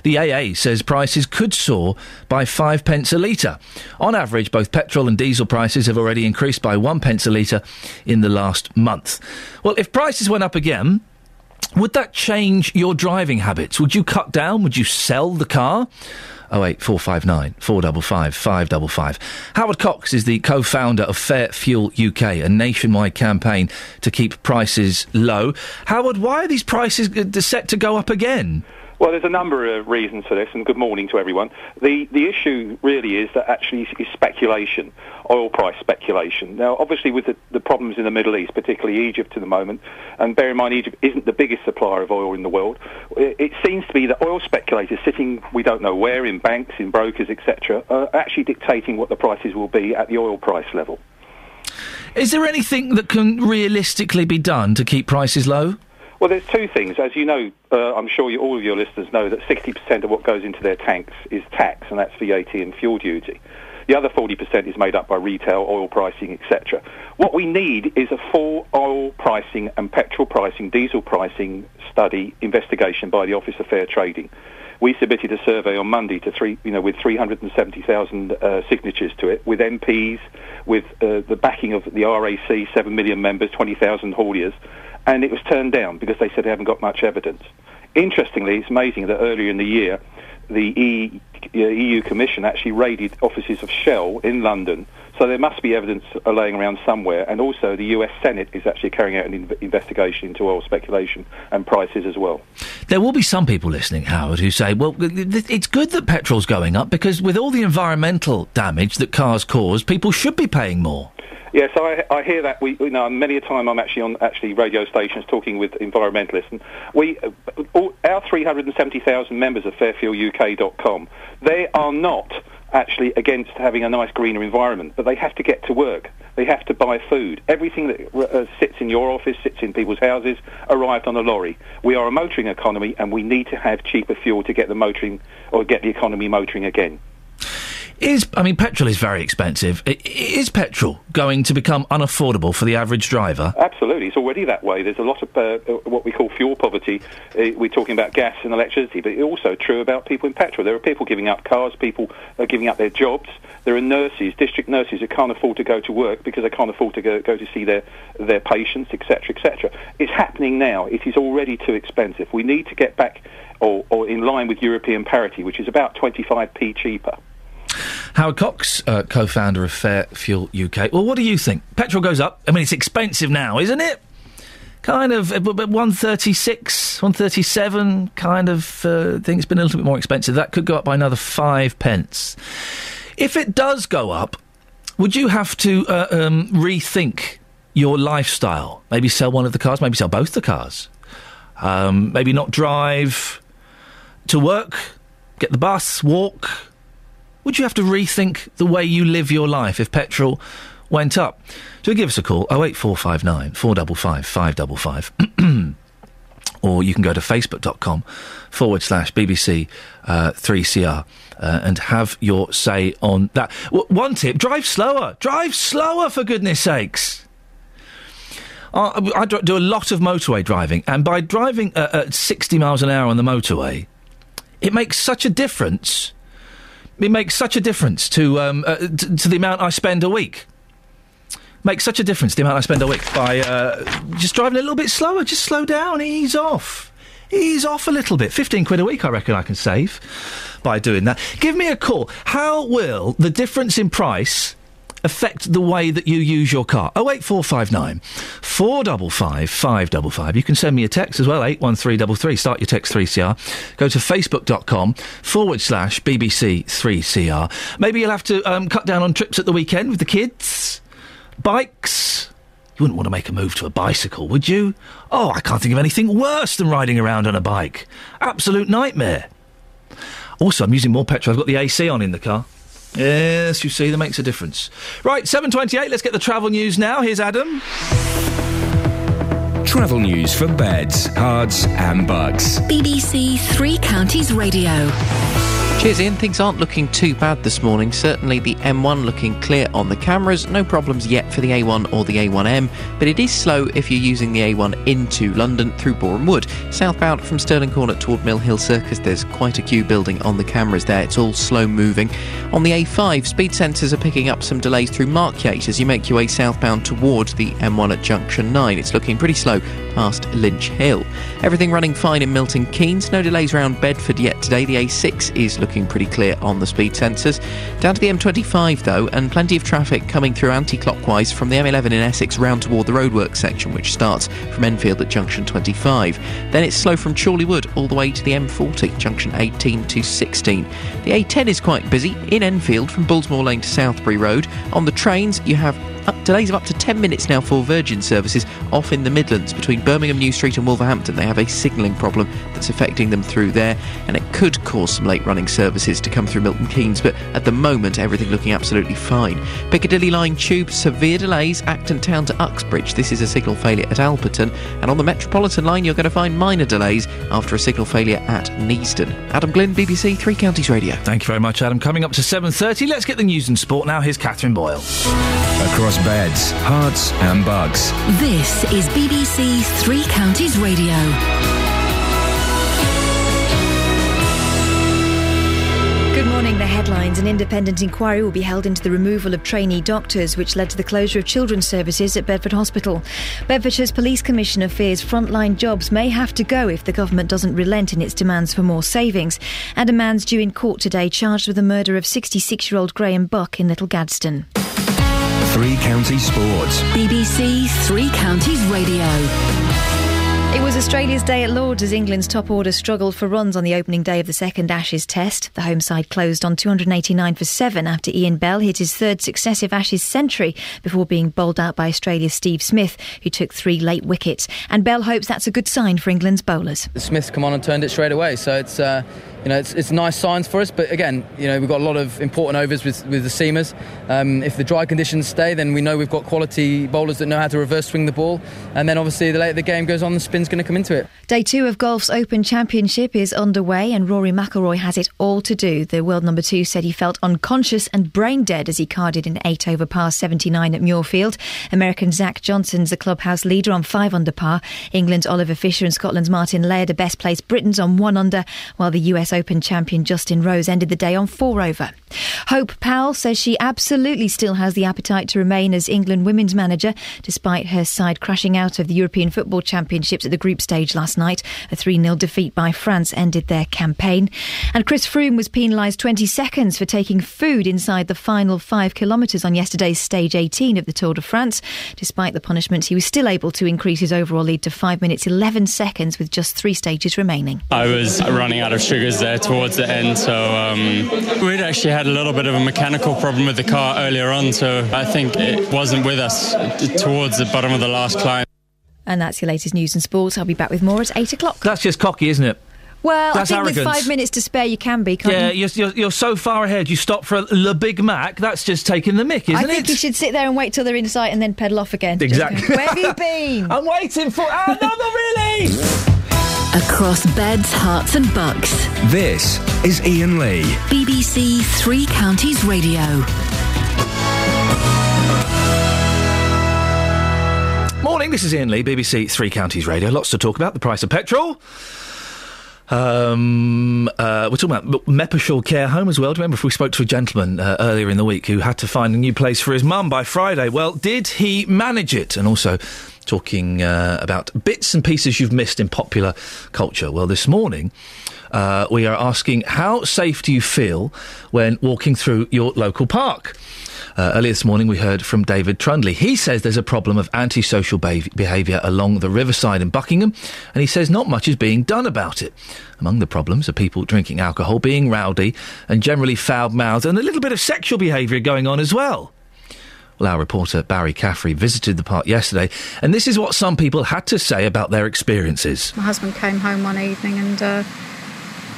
The AA says prices could soar by 5 pence a litre. On average, both petrol and diesel prices have already increased by 1 pence a litre in the last month. Well, if prices went up again, would that change your driving habits? Would you cut down? Would you sell the car? 08459 455 555. Howard Cox is the co-founder of Fair Fuel UK, a nationwide campaign to keep prices low. Howard, why are these prices set to go up again? Well, there's a number of reasons for this, and good morning to everyone. The issue really is that actually is speculation, oil price speculation. Now, obviously, with the problems in the Middle East, particularly Egypt at the moment, and bear in mind Egypt isn't the biggest supplier of oil in the world, it seems to be that oil speculators sitting, we don't know where, in banks, in brokers, etc., are actually dictating what the prices will be at the oil price level. Is there anything that can realistically be done to keep prices low? Well, there's two things. As you know, I'm sure all of your listeners know that 60% of what goes into their tanks is tax, and that's VAT and fuel duty. The other 40% is made up by retail, oil pricing, etc. What we need is a full oil pricing and petrol pricing, diesel pricing study investigation by the Office of Fair Trading. We submitted a survey on Monday with 370,000 signatures to it, with MPs, with the backing of the RAC, 7 million members, 20,000 hauliers, and it was turned down because they said they haven't got much evidence. Interestingly, it's amazing that earlier in the year, the EU Commission actually raided offices of Shell in London, so there must be evidence laying around somewhere, and also the US Senate is actually carrying out an investigation into oil speculation and prices as well. There will be some people listening, Howard, who say, well, it's good that petrol's going up because with all the environmental damage that cars cause, people should be paying more. Yes, I hear that. Many a time I'm actually on radio stations talking with environmentalists, and our 370,000 members of fairfielduk.com, they are not actually against having a nice greener environment, but they have to get to work. They have to buy food. Everything that sits in your office, sits in people's houses, arrived on a lorry. We are a motoring economy, and we need to have cheaper fuel to get the economy motoring again. Petrol is very expensive. Is petrol going to become unaffordable for the average driver? Absolutely. It's already that way. There's a lot of what we call fuel poverty. We're talking about gas and electricity, but it's also true about people in petrol. There are people giving up cars, people are giving up their jobs. There are nurses, district nurses, who can't afford to go to work because they can't afford to go to see their patients, etc., etc. It's happening now. It is already too expensive. We need to get back or in line with European parity, which is about 25p cheaper. Howard Cox, co-founder of Fair Fuel UK. Well, what do you think? Petrol goes up. I mean, it's expensive now, isn't it? Kind of, but 136, 137 kind of thing. It's been a little bit more expensive. That could go up by another 5 pence. If it does go up, would you have to rethink your lifestyle? Maybe sell one of the cars, maybe sell both the cars. Maybe not drive to work, get the bus, walk. Would you have to rethink the way you live your life if petrol went up? So give us a call, 08459 455 555. Or you can go to facebook.com/BBC 3CR and have your say on that. One tip, drive slower. Drive slower, for goodness sakes. I do a lot of motorway driving, and by driving at 60 miles an hour on the motorway, it makes such a difference. It makes such a difference to the amount I spend a week. Makes such a difference the amount I spend a week by just driving a little bit slower. Just slow down, ease off. Ease off a little bit. 15 quid a week I reckon I can save by doing that. Give me a call. How will the difference in price affect the way that you use your car? 08459 455 555. You can send me a text as well, 81333. Start your text 3CR. Go to facebook.com/BBC 3CR. Maybe you'll have to cut down on trips at the weekend with the kids. Bikes. You wouldn't want to make a move to a bicycle, would you? Oh, I can't think of anything worse than riding around on a bike. Absolute nightmare. Also, I'm using more petrol. I've got the AC on in the car. Yes, you see, that makes a difference. Right, 7:28, let's get the travel news now. Here's Adam. Travel news for beds, cards and bugs. BBC Three Counties Radio. Cheers, Ian. Things aren't looking too bad this morning. Certainly the M1 looking clear on the cameras. No problems yet for the A1 or the A1M, but it is slow if you're using the A1 into London through Boreham Wood. Southbound from Stirling Corner toward Mill Hill Circus, there's quite a queue building on the cameras there. It's all slow moving. On the A5, speed sensors are picking up some delays through Markyate as you make your way southbound towards the M1 at Junction 9. It's looking pretty slow past Lynch Hill. Everything running fine in Milton Keynes. No delays around Bedford yet today. The A6 is looking pretty clear on the speed sensors. Down to the M25 though, and plenty of traffic coming through anti-clockwise from the M11 in Essex round toward the roadworks section, which starts from Enfield at junction 25. Then it's slow from Chorley Wood all the way to the M40, junction 18 to 16. The A10 is quite busy in Enfield from Bullsmore Lane to Southbury Road. On the trains, you have delays of up to 10 minutes now for Virgin services off in the Midlands between Birmingham New Street and Wolverhampton. They have a signalling problem that's affecting them through there, and it could cause some late running services to come through Milton Keynes, but at the moment everything looking absolutely fine. Piccadilly line tube, severe delays, Acton Town to Uxbridge. This is a signal failure at Alperton, and on the Metropolitan line you're going to find minor delays after a signal failure at Neasden. Adam Glynn, BBC Three Counties Radio. Thank you very much, Adam. Coming up to 7:30, let's get the news and sport now. Here's Catherine Boyle. Across beds, hearts and bugs. This is BBC Three Counties Radio. Good morning. The headlines. An independent inquiry will be held into the removal of trainee doctors, which led to the closure of children's services at Bedford Hospital. Bedfordshire's Police Commissioner fears frontline jobs may have to go if the government doesn't relent in its demands for more savings. And a man's due in court today charged with the murder of 66-year-old Graham Buck in Little Gadsden. Three Counties Sports. BBC Three Counties Radio. It was Australia's day at Lords as England's top order struggled for runs on the opening day of the second Ashes Test. The home side closed on 289 for 7 after Iain Bell hit his third successive Ashes century before being bowled out by Australia's Steve Smith, who took 3 late wickets. And Bell hopes that's a good sign for England's bowlers. Smith's come on and turned it straight away, so it's nice signs for us. But again, we've got a lot of important overs with the seamers. If the dry conditions stay, then we know we've got quality bowlers that know how to reverse swing the ball. And then obviously the later the game goes on, the spin's going to come into it. Day 2 of golf's Open Championship is underway and Rory McIlroy has it all to do. The world number 2 said he felt unconscious and brain dead as he carded an 8 over par 79 at Muirfield. American Zach Johnson's the clubhouse leader on 5 under par. England's Oliver Fisher and Scotland's Martin Laird are best placed Britons on 1 under, while the US Open champion Justin Rose ended the day on 4 over. Hope Powell says she absolutely still has the appetite to remain as England women's manager, despite her side crashing out of the European Football Championships at the group stage last night. A 3-0 defeat by France ended their campaign. And Chris Froome was penalised 20 seconds for taking food inside the final 5 kilometres on yesterday's stage 18 of the Tour de France. Despite the punishment, he was still able to increase his overall lead to 5 minutes 11 seconds with just 3 stages remaining. I was running out of sugars there towards the end, so we'd actually had a little bit of a mechanical problem with the car earlier on, so I think it wasn't with us towards the bottom of the last climb. And that's your latest news and sports. I'll be back with more at 8 o'clock. That's just cocky, isn't it? Well, that's I think arrogance. With 5 minutes to spare you can be, can't you? Yeah, you're so far ahead. You stop for Le Big Mac. That's just taking the mick, isn't it? I think you should sit there and wait till they're in sight and then pedal off again. Exactly. Where have you been? I'm waiting for... Oh, no, not really! Across beds, hearts and bucks. This is Iain Lee. BBC Three Counties Radio. Morning, this is Iain Lee, BBC Three Counties Radio. Lots to talk about. The price of petrol. We're talking about Meppershall Care Home as well. Do you remember if we spoke to a gentleman earlier in the week who had to find a new place for his mum by Friday? Well, did he manage it? And also talking about bits and pieces you've missed in popular culture. Well, this morning we are asking, how safe do you feel when walking through your local park? Earlier this morning we heard from David Trundley. He says there's a problem of antisocial behaviour along the riverside in Buckingham, and he says not much is being done about it. Among the problems are people drinking alcohol, being rowdy and generally foul-mouthed, and a little bit of sexual behaviour going on as well. Well, our reporter Barry Caffrey visited the park yesterday, and this is what some people had to say about their experiences. My husband came home one evening and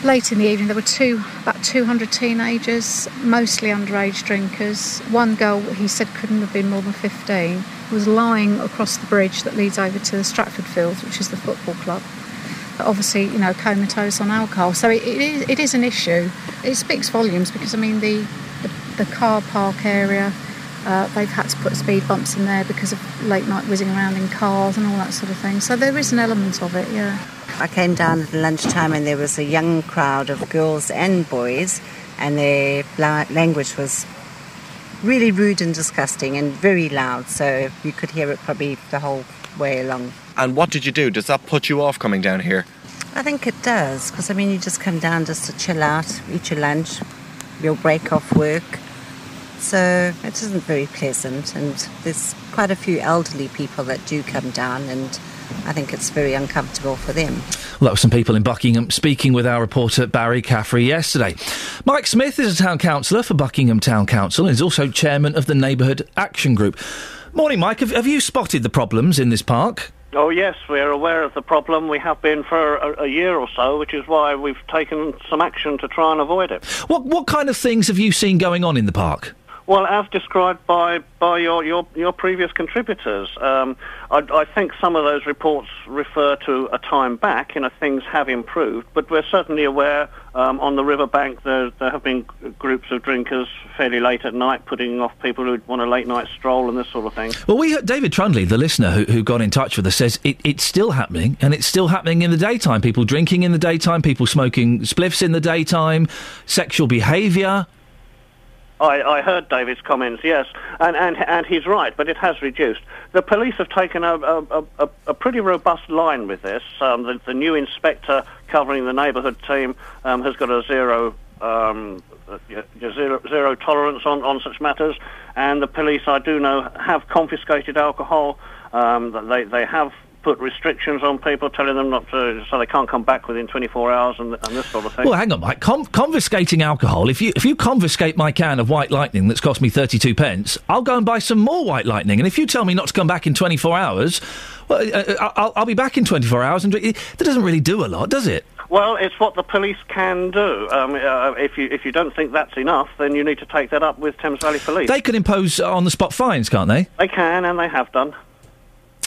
late in the evening there were about 200 teenagers, mostly underage drinkers. One girl, he said, couldn't have been more than 15, was lying across the bridge that leads over to the Stratford Fields, which is the football club. But obviously, comatose on alcohol. So it is an issue. It speaks volumes because, the car park area, they've had to put speed bumps in there because of late night whizzing around in cars and all that sort of thing. So there is an element of it, yeah. I came down at lunchtime and there was a young crowd of girls and boys, and their language was really rude and disgusting and very loud, so you could hear it probably the whole way along. And what did you do? Does that put you off coming down here? I think it does, because you just come down just to chill out, eat your lunch, your break off work. So it isn't very pleasant, and there's quite a few elderly people that do come down, and I think it's very uncomfortable for them. Well, that was some people in Buckingham speaking with our reporter Barry Caffrey yesterday. Mike Smith is a town councillor for Buckingham Town Council and is also chairman of the Neighbourhood Action Group. Morning, Mike. Have you spotted the problems in this park? Oh, yes, we're aware of the problem. We have been for a year or so, which is why we've taken some action to try and avoid it. What kind of things have you seen going on in the park? Well, as described by your previous contributors, I think some of those reports refer to a time back. Things have improved, but we're certainly aware on the riverbank there have been groups of drinkers fairly late at night putting off people who want a late night stroll and this sort of thing. Well, we heard David Trundley, the listener who got in touch with us, says it's still happening, and it's still happening in the daytime. People drinking in the daytime, people smoking spliffs in the daytime, sexual behaviour. I heard David's comments, yes, and he's right, but it has reduced. The police have taken a pretty robust line with this. The new inspector covering the neighbourhood team has got a zero tolerance on such matters, and the police, I do know, have confiscated alcohol. They have put restrictions on people, telling them not to, so they can't come back within 24 hours and this sort of thing. Well, hang on, Mike. Confiscating alcohol, if you confiscate my can of White Lightning that's cost me 32 pence, I'll go and buy some more White Lightning. And if you tell me not to come back in 24 hours, well, I'll be back in 24 hours and drink. That doesn't really do a lot, does it? Well, it's what the police can do. If you don't think that's enough, then you need to take that up with Thames Valley Police. They can impose on-the-spot fines, can't they? They can, and they have done.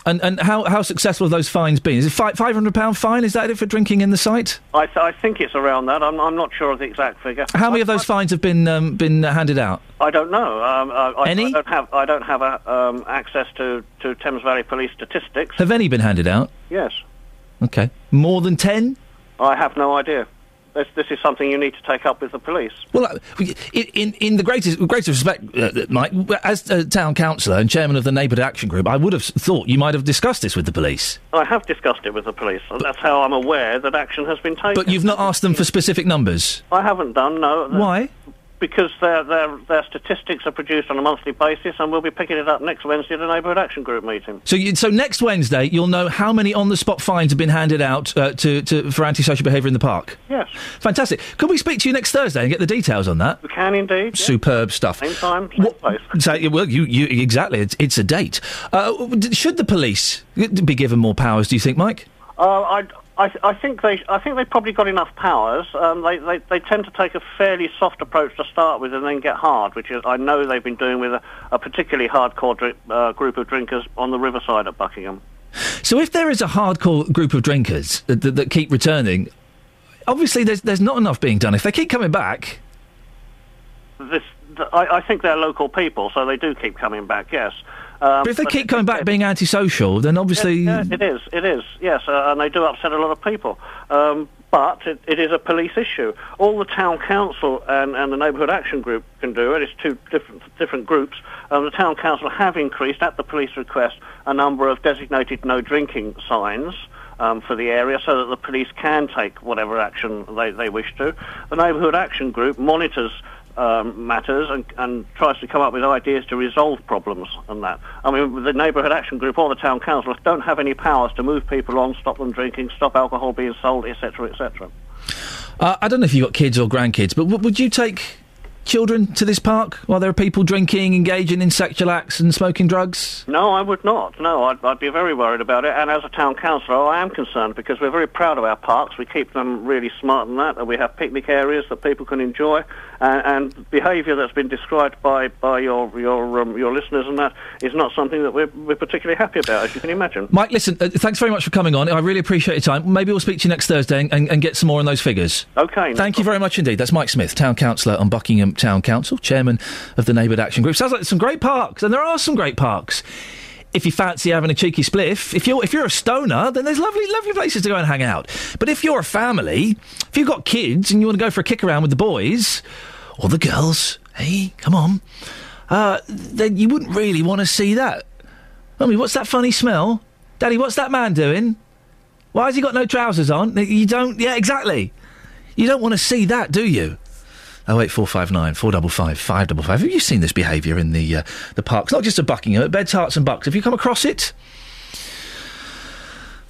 And how successful have those fines been? Is it £500 fine? Is that it for drinking in the site? I think it's around that. I'm not sure of the exact figure. How many of those fines have been handed out? I don't know. Any? I don't have access to Thames Valley Police statistics. Have any been handed out? Yes. Okay. More than 10? I have no idea. This is something you need to take up with the police. Well, in the greatest respect, Mike, as a town councillor and chairman of the Neighbourhood Action Group, I would have thought you might have discussed this with the police. I have discussed it with the police, and that's how I'm aware that action has been taken. But you've not asked them for specific numbers? I haven't done, no. Why? Because their statistics are produced on a monthly basis, and we'll be picking it up next Wednesday at the Neighbourhood Action Group meeting. So next Wednesday, you'll know how many on-the-spot fines have been handed out for antisocial behaviour in the park? Yes. Fantastic. Could we speak to you next Thursday and get the details on that? We can indeed. Superb stuff. Same time, same place. Well, you exactly. It's a date. Should the police be given more powers? Do you think, Mike? I think they've probably got enough powers. They tend to take a fairly soft approach to start with and then get hard, which is I know they've been doing with a particularly hardcore group of drinkers on the riverside at Buckingham. So if there is a hardcore group of drinkers that keep returning, obviously there's not enough being done. If they keep coming back... I think they're local people, so they do keep coming back, yes. But if they keep coming back being antisocial, then obviously... Yeah, it is, yes, and they do upset a lot of people. But it is a police issue. All the town council and the Neighbourhood Action Group can do, and it's two different groups, the town council have increased, at the police request, a number of designated no drinking signs for the area so that the police can take whatever action they wish to. The Neighbourhood Action Group monitors matters and tries to come up with ideas to resolve problems and that. I mean, the Neighbourhood Action Group or the Town Council don't have any powers to move people on, stop them drinking, stop alcohol being sold, etc., etc. I don't know if you've got kids or grandkids, but would you take children to this park while there are people drinking, engaging in sexual acts and smoking drugs? No, I would not. No, I'd be very worried about it. And as a town councillor, I am concerned because we're very proud of our parks. We keep them really smart and that. And we have picnic areas that people can enjoy. And behaviour that's been described by your listeners and that is not something that we're particularly happy about, as you can imagine. Mike, listen, thanks very much for coming on. I really appreciate your time. Maybe we'll speak to you next Thursday and get some more on those figures. OK. Thank you very much indeed. That's Mike Smith, Town Councillor on Buckingham Town Council, chairman of the Neighbourhood Action Group. Sounds like some great parks, and there are some great parks. If you fancy having a cheeky spliff, if you're a stoner, then there's lovely places to go and hang out. But if you're a family, if you've got kids and you want to go for a kick around with the boys or the girls, hey, come on, then you wouldn't really want to see that. Mummy, what's that funny smell? Daddy, what's that man doing? Why has he got no trousers on? You don't... Yeah, exactly. You don't want to see that, do you? 08459 455 555. Have you seen this behaviour in the parks? Not just at Buckingham, at Beds, Herts and Bucks. Have you come across it?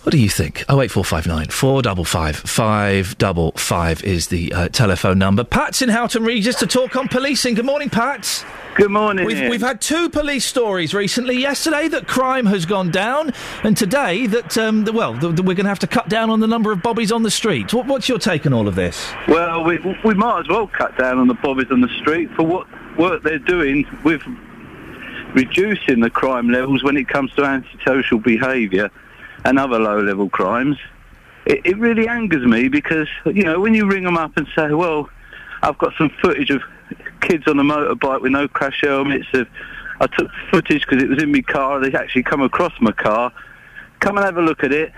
What do you think? 08459 455 555 is the telephone number. Pat's in Houghton Regis to talk on policing. Good morning, Pat. Good morning. We've had two police stories recently. Yesterday that crime has gone down, and today that we're going to have to cut down on the number of bobbies on the street. What's your take on all of this? Well, we might as well cut down on the bobbies on the street for what work they're doing with reducing the crime levels when it comes to antisocial behaviour and other low-level crimes. It really angers me because, you know, when you ring them up and say, well, I've got some footage of kids on a motorbike with no crash helmets. I took footage because it was in my car. They actually come across my car. Come and have a look at it.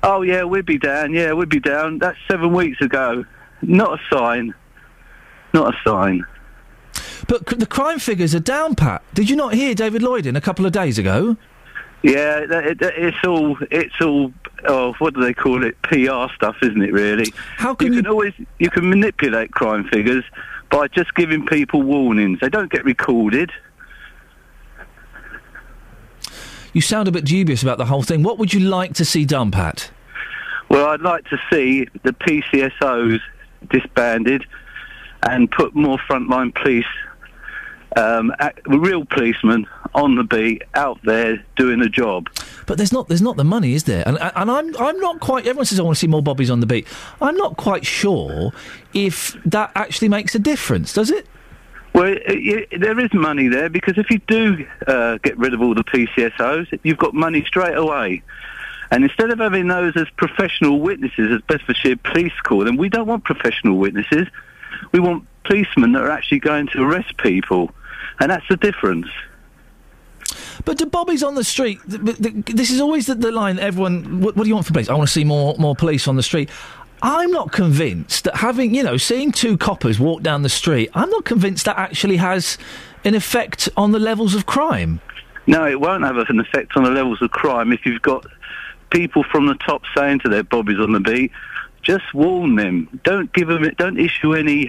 Oh, yeah, we'd be down. Yeah, we'd be down. That's 7 weeks ago. Not a sign. Not a sign. But the crime figures are down, Pat. Did you not hear David Lloyd in a couple of days ago? Yeah, it's all. Oh, what do they call it? PR stuff, isn't it? Really. How can you can manipulate crime figures by just giving people warnings. They don't get recorded. You sound a bit dubious about the whole thing. What would you like to see done, Pat? Well, I'd like to see the PCSOs disbanded and put more frontline police, real policemen on the beat, out there doing the job. But there's not the money, is there? And I'm not quite. Everyone says I want to see more bobbies on the beat. I'm not quite sure if that actually makes a difference. Does it? Well, there is money there because if you do get rid of all the PCSOs, you've got money straight away. And instead of having those as professional witnesses, as Bedfordshire Police call them, we don't want professional witnesses. We want policemen that are actually going to arrest people, and that's the difference. But do bobbies on the street? This is always the line. Everyone, what do you want for police? I want to see more police on the street. I'm not convinced that seeing two coppers walk down the street, I'm not convinced that actually has an effect on the levels of crime. No, it won't have an effect on the levels of crime if you've got people from the top saying to their bobbies on the beat, just warn them. Don't issue any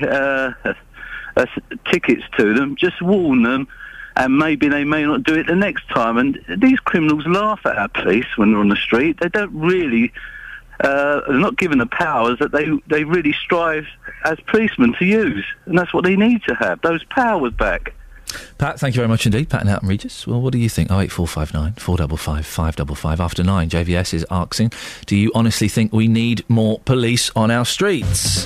tickets to them. Just warn them, and maybe they may not do it the next time. And these criminals laugh at our police when they're on the street. They don't really. They're not given the powers that they really strive as policemen to use, and that's what they need to have, those powers back. Pat, thank you very much indeed. Pat in Houghton Regis. Well, what do you think? 08459 455 555 after 9. JVS is asking, do you honestly think we need more police on our streets?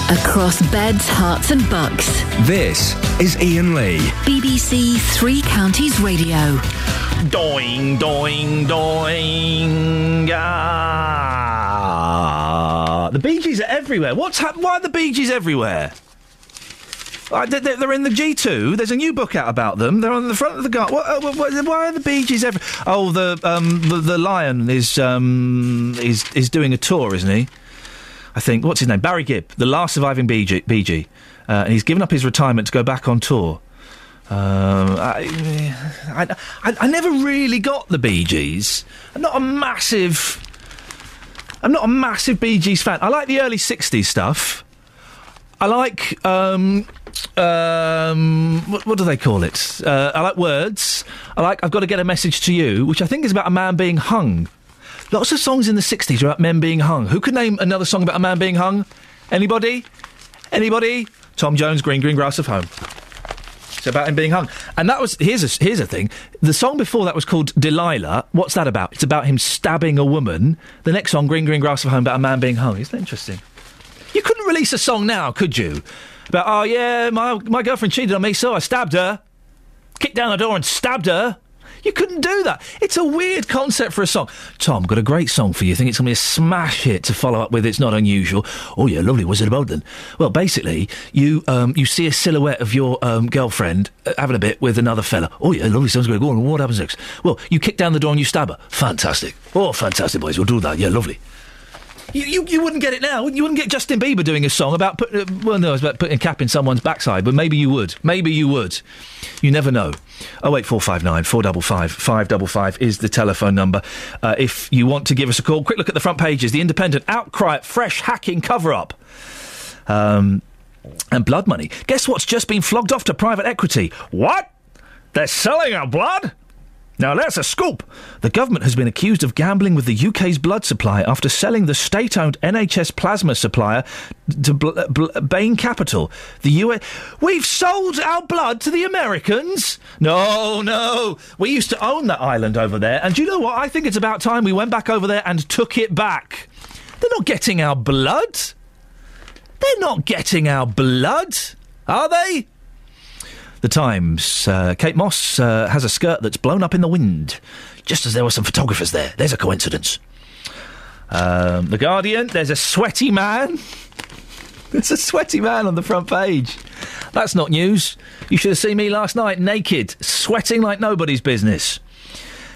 Across beds, hearts and bucks. This is Iain Lee. BBC Three Counties Radio. Doing, doing, doing. The Bee Gees are everywhere. Why are the Bee Gees everywhere? They're in the G2. There's a new book out about them. They're on the front of the garden. Why are the Bee Gees everywhere? Oh, the Lion is doing a tour, isn't he? I think. What's his name? Barry Gibb, the last surviving Bee Gee. And he's given up his retirement to go back on tour. I never really got the Bee Gees. I'm not a massive Bee Gees fan. I like the early 60s stuff. I like, what do they call it? I like Words. I like I've Got to Get a Message to You, which I think is about a man being hung. Lots of songs in the 60s are about men being hung. Who could name another song about a man being hung? Anybody? Tom Jones, Green Grass of Home. It's about him being hung. And that was, here's a thing. The song before that was called Delilah. What's that about? It's about him stabbing a woman. The next song, Green Grass of Home, about a man being hung. Isn't that interesting? You couldn't release a song now, could you? About, oh yeah, my girlfriend cheated on me, so I stabbed her. Kicked down the door and stabbed her. You couldn't do that. It's a weird concept for a song. Tom, got a great song for you. Think it's going to be a smash hit to follow up with It's Not Unusual. Oh yeah, lovely. What's it about then? Well, basically, you see a silhouette of your girlfriend having a bit with another fella. Oh yeah, lovely. Sounds great. Go on, what happens next? Well, you kick down the door and you stab her. Fantastic. Oh, fantastic, boys. We'll do that. Yeah, lovely. You wouldn't get it now. You wouldn't get Justin Bieber doing a song about about putting a cap in someone's backside, but maybe you would. You never know. 08459 455 555 is the telephone number. If you want to give us a call, quick look at the front pages. The Independent, outcry at fresh hacking cover-up. And blood money. Guess what's just been flogged off to private equity? What? They're selling our blood? Now, that's a scoop. The government has been accused of gambling with the UK's blood supply after selling the state-owned NHS plasma supplier to Bain Capital. The US... We've sold our blood to the Americans? No. We used to own that island over there, and do you know what? I think it's about time we went back over there and took it back. They're not getting our blood. They're not getting our blood, are they? The Times. Kate Moss has a skirt that's blown up in the wind, just as there were some photographers there. There's a coincidence. The Guardian. There's a sweaty man. There's a sweaty man on the front page. That's not news. You should have seen me last night, naked, sweating like nobody's business.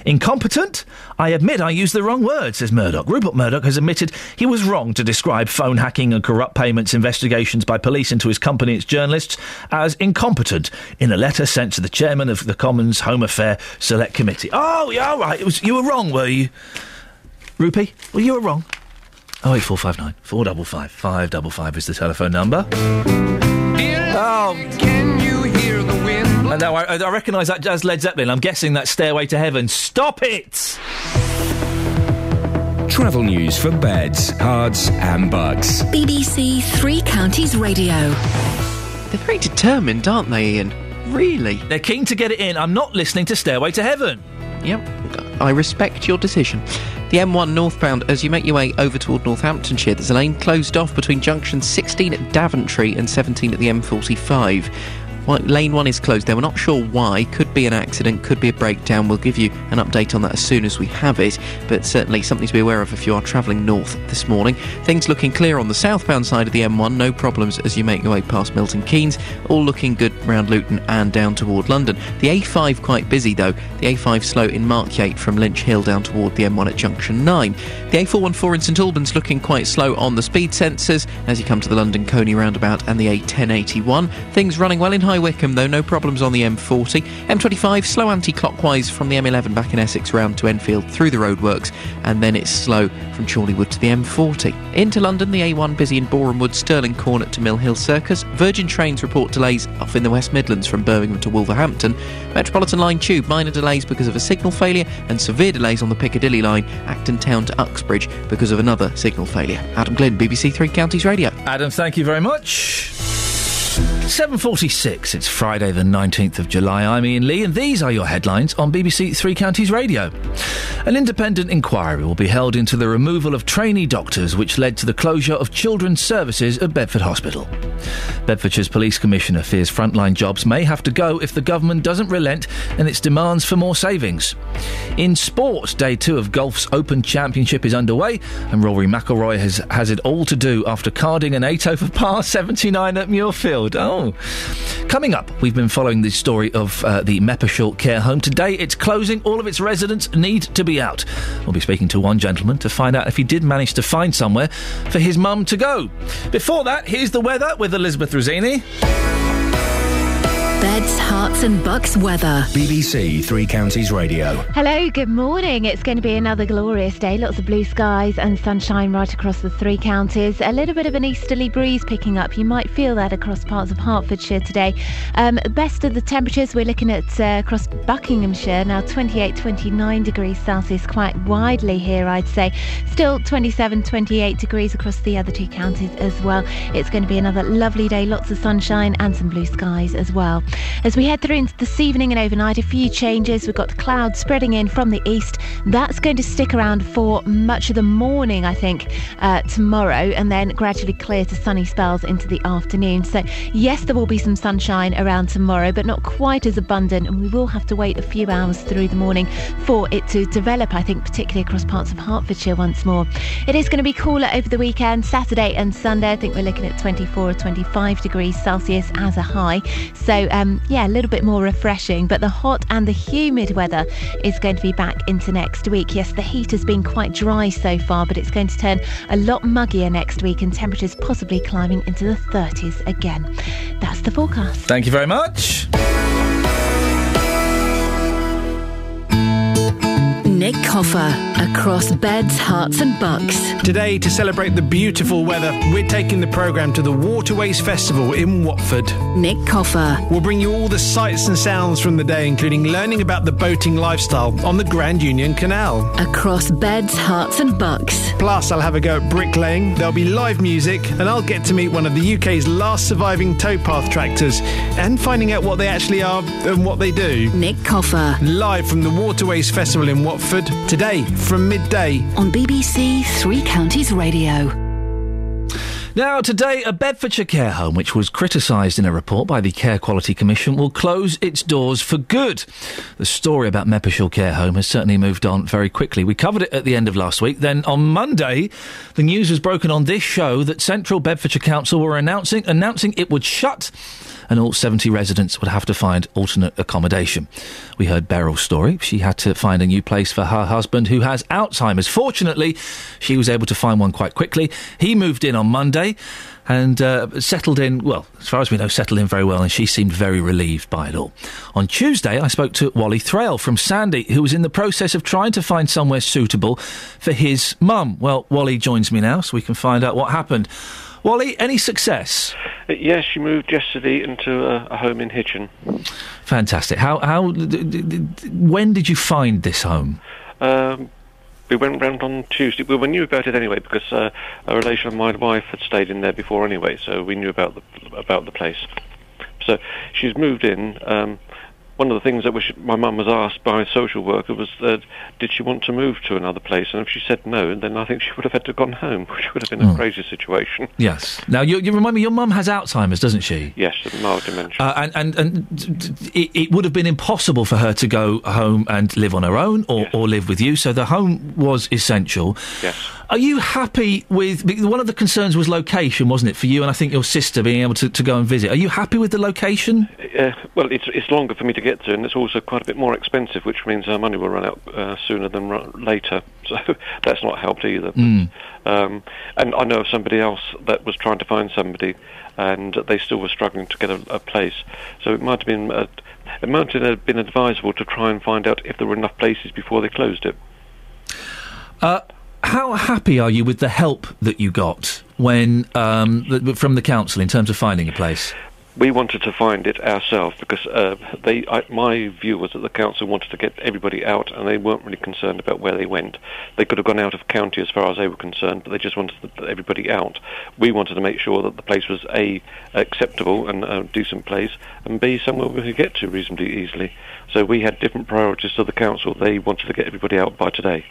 Incompetent? I admit I used the wrong word, says Murdoch. Rupert Murdoch has admitted he was wrong to describe phone hacking and corrupt payments investigations by police into his company and its journalists as incompetent in a letter sent to the chairman of the Commons Home Affair Select Committee. Oh, yeah, all right. You were wrong, were you? Rupee? Well, you were wrong. 08459 455 555 is the telephone number. Can you hear the wind? No, I recognise that as Led Zeppelin. I'm guessing that's Stairway to Heaven. Stop it! Travel news for beds, cards and bugs. BBC Three Counties Radio. They're very determined, aren't they, Ian? Really? They're keen to get it in. I'm not listening to Stairway to Heaven. Yep, I respect your decision. The M1 northbound, as you make your way over toward Northamptonshire, there's a lane closed off between junction 16 at Daventry and 17 at the M45. Lane 1 is closed there. We're not sure why. Could be an accident, could be a breakdown. We'll give you an update on that as soon as we have it, but certainly something to be aware of if you are travelling north this morning. Things looking clear on the southbound side of the M1. No problems as you make your way past Milton Keynes. All looking good round Luton and down toward London. The A5 quite busy though. The A5 slow in Markyate from Lynch Hill down toward the M1 at junction 9. The A414 in St Albans looking quite slow on the speed sensors as you come to the London Coney roundabout and the A1081. Things running well in High Wycombe though, no problems on the M40. M25 slow anti-clockwise from the M11 back in Essex round to Enfield through the roadworks, and then it's slow from Chorleywood to the M40. Into London, the A1 busy in Boreham Wood, Stirling Corner to Mill Hill Circus. Virgin Trains report delays off in the West Midlands from Birmingham to Wolverhampton. Metropolitan Line Tube, minor delays because of a signal failure, and severe delays on the Piccadilly line, Acton Town to Uxbridge because of another signal failure. Adam Glynn, BBC Three Counties Radio. Adam, thank you very much. 7:46, it's Friday the 19th of July. I'm Iain Lee and these are your headlines on BBC Three Counties Radio. An independent inquiry will be held into the removal of trainee doctors which led to the closure of children's services at Bedford Hospital. Bedfordshire's police commissioner fears frontline jobs may have to go if the government doesn't relent in its demands for more savings. In sport, day 2 of golf's Open Championship is underway and Rory McIlroy has it all to do after carding an 8-over par 79 at Muirfield. Oh. Coming up, we've been following the story of the Meppershall care home. Today it's closing. All of its residents need to be out. We'll be speaking to one gentleman to find out if he did manage to find somewhere for his mum to go. Before that, here's the weather with Elizabeth Rossini. Beds, Herts and Bucks weather. BBC Three Counties Radio. Hello, good morning. It's going to be another glorious day. Lots of blue skies and sunshine right across the three counties. A little bit of an easterly breeze picking up. You might feel that across parts of Hertfordshire today. Best of the temperatures, we're looking at across Buckinghamshire now 28, 29 degrees Celsius quite widely here, I'd say. Still 27, 28 degrees across the other two counties as well. It's going to be another lovely day. Lots of sunshine and some blue skies as well. As we head through into this evening and overnight, a few changes. We've got the clouds spreading in from the east. That's going to stick around for much of the morning, I think, tomorrow, and then gradually clear to sunny spells into the afternoon. So, yes, there will be some sunshine around tomorrow, but not quite as abundant, and we will have to wait a few hours through the morning for it to develop, I think, particularly across parts of Hertfordshire once more. It is going to be cooler over the weekend, Saturday and Sunday. I think we're looking at 24 or 25 degrees Celsius as a high. So, a little bit more refreshing, but the hot and the humid weather is going to be back into next week. Yes, the heat has been quite dry so far, but it's going to turn a lot muggier next week and temperatures possibly climbing into the 30s again. That's the forecast. Thank you very much. Nick Coffer, across beds, hearts and bucks. Today, to celebrate the beautiful weather, we're taking the programme to the Waterways Festival in Watford. Nick Coffer. We'll bring you all the sights and sounds from the day, including learning about the boating lifestyle on the Grand Union Canal. Across beds, hearts and bucks. Plus, I'll have a go at bricklaying, there'll be live music, and I'll get to meet one of the UK's last surviving towpath tractors and finding out what they actually are and what they do. Nick Coffer. Live from the Waterways Festival in Watford, today from midday. On BBC Three Counties Radio. Now, today, a Bedfordshire care home, which was criticised in a report by the Care Quality Commission, will close its doors for good. The story about Meppershall Care Home has certainly moved on very quickly. We covered it at the end of last week. Then, on Monday, the news was broken on this show that Central Bedfordshire Council were announcing it would shut and all 70 residents would have to find alternate accommodation. We heard Beryl's story. She had to find a new place for her husband, who has Alzheimer's. Fortunately, she was able to find one quite quickly. He moved in on Monday and settled in, well, as far as we know, settled in very well, and she seemed very relieved by it all. On Tuesday, I spoke to Wally Thrale from Sandy, who was in the process of trying to find somewhere suitable for his mum. Well, Wally joins me now so we can find out what happened. Wally, any success? Yes, she moved yesterday into a home in Hitchin. Fantastic. When did you find this home? We went round on Tuesday. Well, we knew about it anyway because a relation of my wife had stayed in there before anyway, so we knew about the place. So she's moved in. One of the things that my mum was asked by a social worker was did she want to move to another place, and if she said no, then I think she would have had to have gone home, which would have been a crazy situation. Yes. Now, you remind me, your mum has Alzheimer's, doesn't she? Yes, mild dementia. And it would have been impossible for her to go home and live on her own or live with you, so the home was essential. Yes. Are you happy with... One of the concerns was location, wasn't it, for you and I think your sister being able to go and visit. Are you happy with the location? Well, it's longer for me to get to, and it's also quite a bit more expensive, which means our money will run out sooner than later. So that's not helped either. And I know of somebody else that was trying to find somebody, and they still were struggling to get a place. So it might have been advisable to try and find out if there were enough places before they closed it. How happy are you with the help that you got when from the council in terms of finding a place? We wanted to find it ourselves because my view was that the council wanted to get everybody out, and they weren't really concerned about where they went. They could have gone out of county as far as they were concerned, but they just wanted everybody out. We wanted to make sure that the place was A, acceptable and a decent place, and B, somewhere we could get to reasonably easily. So we had different priorities to the council. They wanted to get everybody out by today.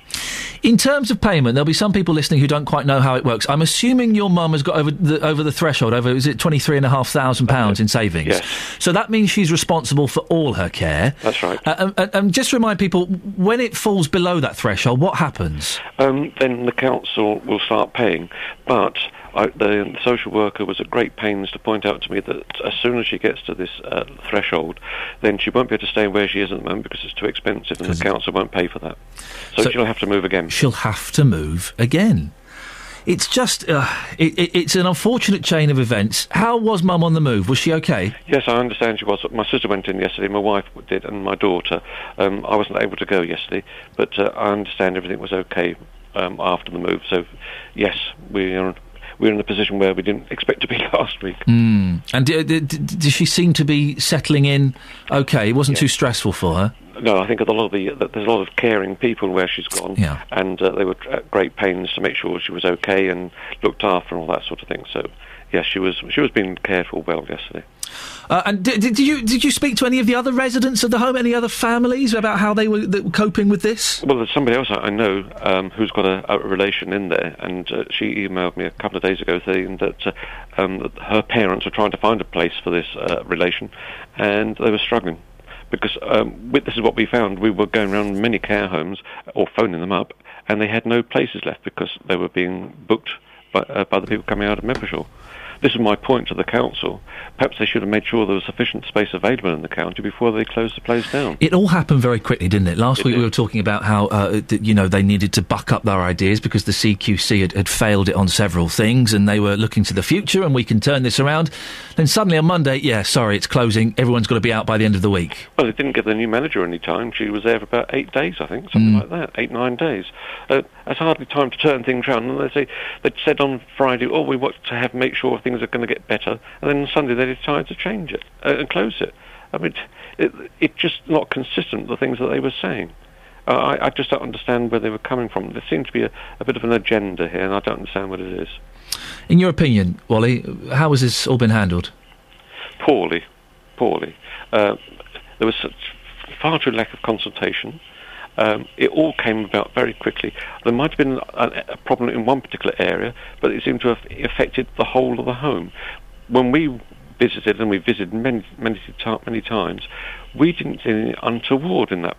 In terms of payment, there'll be some people listening who don't quite know how it works. I'm assuming your mum has got over the threshold, is it £23,500 in savings? Yes. So that means she's responsible for all her care. That's right. And just to remind people, when it falls below that threshold, what happens? Then the council will start paying, but the social worker was at great pains to point out to me that as soon as she gets to this threshold, then she won't be able to stay where she is at the moment because it's too expensive, and the council won't pay for that. So she'll have to move again. She'll have to move again. It's just, it's an unfortunate chain of events. How was Mum on the move? Was she okay? Yes, I understand she was. My sister went in yesterday, my wife did, and my daughter. I wasn't able to go yesterday, but I understand everything was okay after the move. So, yes, we're in a position where we didn't expect to be last week. And did she seem to be settling in okay? It wasn't too stressful for her? No, I think there's a lot of caring people where she's gone, and they were at great pains to make sure she was okay and looked after and all that sort of thing. So, yes, she was being cared for well yesterday. And did you speak to any of the other residents of the home, any other families, about how they were coping with this? Well, there's somebody else I know who's got a relation in there, and she emailed me a couple of days ago saying that her parents were trying to find a place for this relation, and they were struggling. Because this is what we found. We were going around many care homes or phoning them up, and they had no places left because they were being booked by the people coming out of Meppershall. this is my point to the council. Perhaps they should have made sure there was sufficient space available in the county before they closed the place down. It all happened very quickly, didn't it? Last week we were talking about how, they needed to buck up their ideas because the CQC had failed it on several things and they were looking to the future and we can turn this around. Then suddenly on Monday, it's closing. Everyone's got to be out by the end of the week. Well, they didn't give the new manager any time. She was there for about 8 days, I think, something like that. 8-9 days. That's hardly time to turn things around. And they said on Friday, we want to make sure things are going to get better. And then on Sunday they decided to change it and close it. I mean, it's just not consistent with the things that they were saying. I just don't understand where they were coming from. There seems to be a bit of an agenda here, and I don't understand what it is. In your opinion, Wally, how has this all been handled? Poorly. There was far too lack of consultation. It all came about very quickly. There might have been a problem in one particular area, but it seemed to have affected the whole of the home. When we visited, and we visited many times, we didn't see anything untoward in that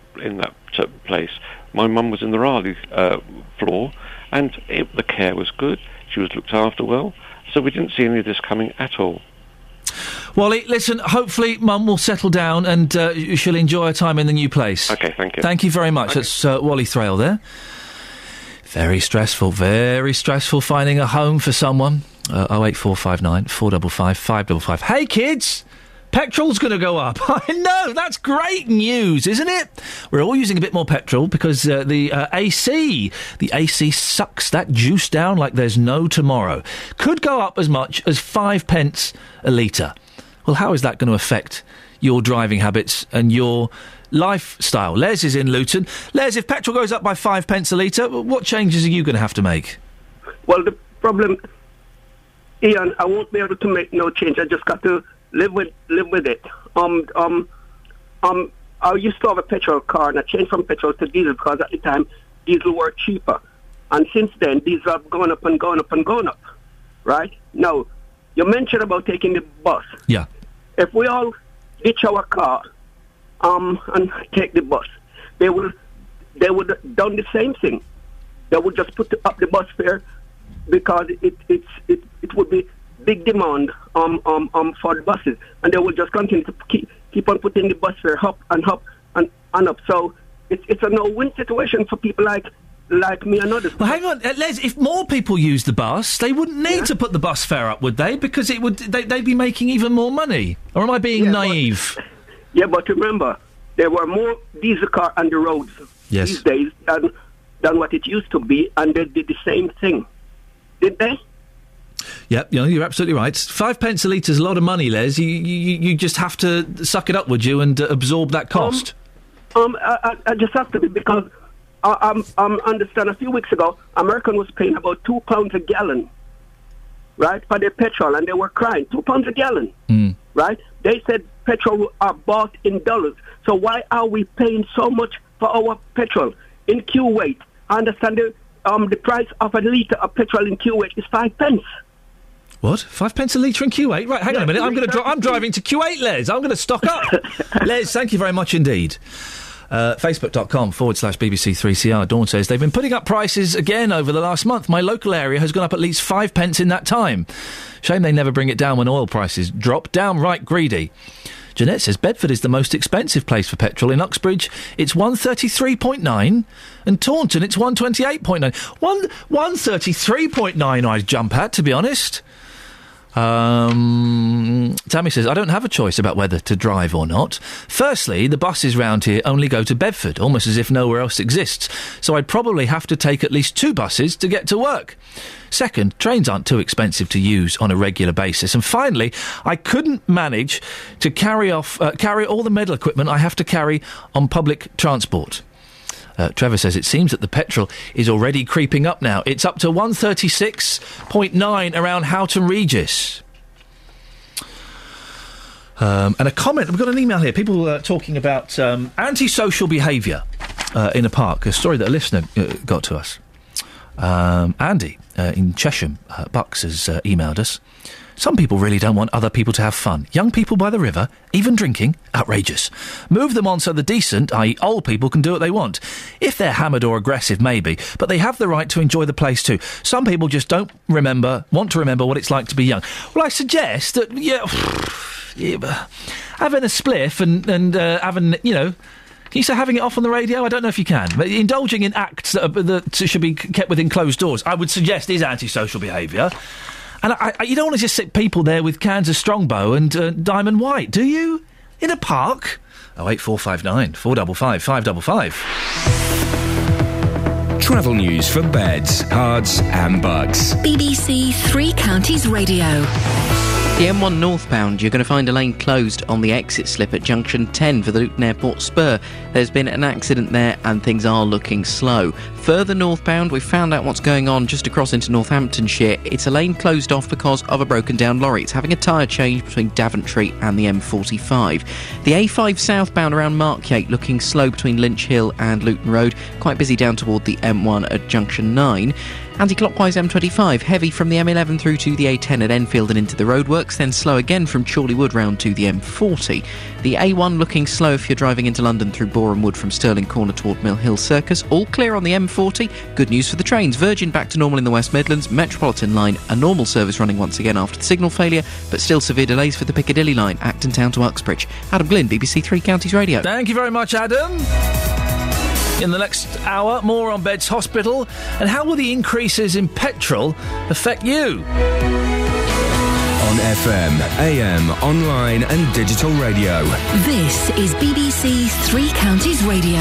place. My mum was in the Raleigh floor, and the care was good. She was looked after well, so we didn't see any of this coming at all. Wally, listen, hopefully Mum will settle down and she'll enjoy her time in the new place. OK, thank you. Thank you very much. Okay. That's Wally Thrale there. Very stressful finding a home for someone. 08459 455 555. Hey, kids! Petrol's going to go up. I know, that's great news, isn't it? We're all using a bit more petrol because the AC sucks that juice down like there's no tomorrow. Could go up as much as 5 pence a litre. Well, how is that going to affect your driving habits and your lifestyle? Les is in Luton. Les, if petrol goes up by 5 pence a litre, what changes are you going to have to make? Well, the problem, Iain, I won't be able to make no change. I just got to live with it. I used to have a petrol car, and I changed from petrol to diesel because at the time diesel were cheaper, and since then diesel have gone up and gone up and gone up. Right now, you mentioned about taking the bus. Yeah. If we all ditch our car, and take the bus, they would have done the same thing. They would just put up the bus fare because it would be big demand for the buses, and they will just continue to keep on putting the bus fare up and up and up. So it's a no-win situation for people like me and others. Well, hang on, Les. If more people use the bus, they wouldn't need to put the bus fare up, would they? Because they'd be making even more money. Or am I being naive? But remember, there were more diesel cars on the roads these days than what it used to be, and they did the same thing, did they? Yep, you're absolutely right. 5 pence a litre is a lot of money, Les. You just have to suck it up, would you, and absorb that cost? I just have to, because I understand a few weeks ago, American was paying about £2 a gallon, right, for their petrol, and they were crying, £2 a gallon, right? They said petrol are bought in dollars, so why are we paying so much for our petrol? In Kuwait, I understand the price of a litre of petrol in Kuwait is 5 pence. What? 5 pence a litre in Kuwait? Right, hang on a minute. I'm driving to Kuwait, Les. I'm going to stock up. Les, thank you very much indeed. Facebook.com/BBC3CR. Dawn says, they've been putting up prices again over the last month. My local area has gone up at least 5 pence in that time. Shame they never bring it down when oil prices drop. Downright greedy. Jeanette says, Bedford is the most expensive place for petrol. In Uxbridge, it's 133.9, and Taunton, it's 128.9. 133.9 I'd jump at, to be honest. Tammy says, I don't have a choice about whether to drive or not. Firstly, the buses round here only go to Bedford, almost as if nowhere else exists. So I'd probably have to take at least 2 buses to get to work. Second, trains aren't too expensive to use on a regular basis. And finally, I couldn't manage to carry all the medical equipment I have to carry on public transport. Trevor says, it seems that the petrol is already creeping up now. It's up to 136.9 around Houghton Regis. And a comment, we've got an email here, people talking about antisocial behaviour in a park, a story that a listener got to us. Andy in Chesham, Bucks, has emailed us. Some people really don't want other people to have fun. Young people by the river, even drinking, outrageous. Move them on so the decent, i.e. old people, can do what they want. If they're hammered or aggressive, maybe, but they have the right to enjoy the place too. Some people just don't want to remember what it's like to be young. Well, I suggest that, having a spliff and having, can you say having it off on the radio? I don't know if you can. But indulging in acts that should be kept within closed doors, I would suggest is antisocial behaviour. And you don't want to just sit people there with cans of Strongbow and Diamond White, do you? In a park? 08459 455 555. Travel news for beds, cards and bugs. BBC Three Counties Radio. The M1 northbound, you're going to find a lane closed on the exit slip at junction 10 for the Luton Airport spur. There's been an accident there and things are looking slow. Further northbound, we've found out what's going on just across into Northamptonshire. It's a lane closed off because of a broken down lorry. It's having a tyre change between Daventry and the M45. The A5 southbound around Markyate looking slow between Lynch Hill and Luton Road. Quite busy down toward the M1 at junction 9. Anti-clockwise M25, heavy from the M11 through to the A10 at Enfield and into the roadworks, then slow again from Chorley Wood round to the M40. The A1 looking slow if you're driving into London through Boreham Wood from Stirling Corner toward Mill Hill Circus. All clear on the M40. Good news for the trains. Virgin back to normal in the West Midlands. Metropolitan line, a normal service running once again after the signal failure, but still severe delays for the Piccadilly line, Acton Town to Uxbridge. Adam Glynn, BBC Three Counties Radio. Thank you very much, Adam. In the next hour, more on Beds Hospital and how will the increases in petrol affect you? On FM, AM, online and digital radio. This is BBC Three Counties Radio.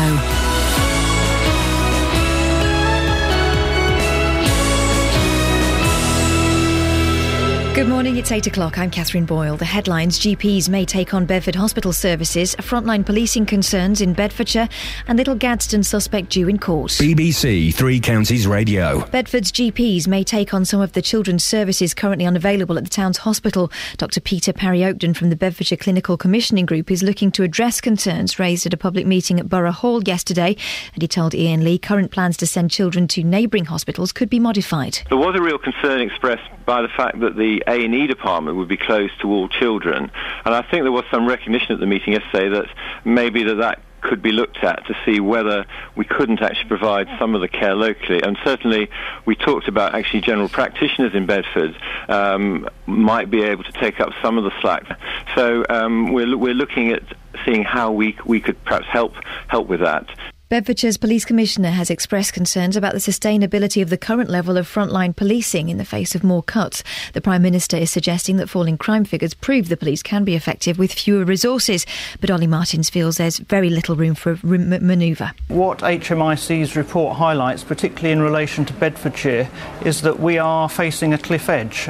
Good morning, it's 8 o'clock. I'm Catherine Boyle. The headlines: GPs may take on Bedford hospital services, frontline policing concerns in Bedfordshire, and Little Gadsden suspect due in court. BBC Three Counties Radio. Bedford's GPs may take on some of the children's services currently unavailable at the town's hospital. Dr Peter Parry-Oakden from the Bedfordshire Clinical Commissioning Group is looking to address concerns raised at a public meeting at Borough Hall yesterday, and he told Iain Lee current plans to send children to neighbouring hospitals could be modified. There was a real concern expressed by the fact that the A&E department would be closed to all children, and I think there was some recognition at the meeting yesterday that maybe that could be looked at to see whether we couldn't actually provide some of the care locally. And certainly we talked about actually general practitioners in Bedford might be able to take up some of the slack. So we're looking at seeing how we could perhaps help with that. Bedfordshire's Police Commissioner has expressed concerns about the sustainability of the current level of frontline policing in the face of more cuts. The Prime Minister is suggesting that falling crime figures prove the police can be effective with fewer resources. But Ollie Martins feels there's very little room for manoeuvre. What HMIC's report highlights, particularly in relation to Bedfordshire, is that we are facing a cliff edge.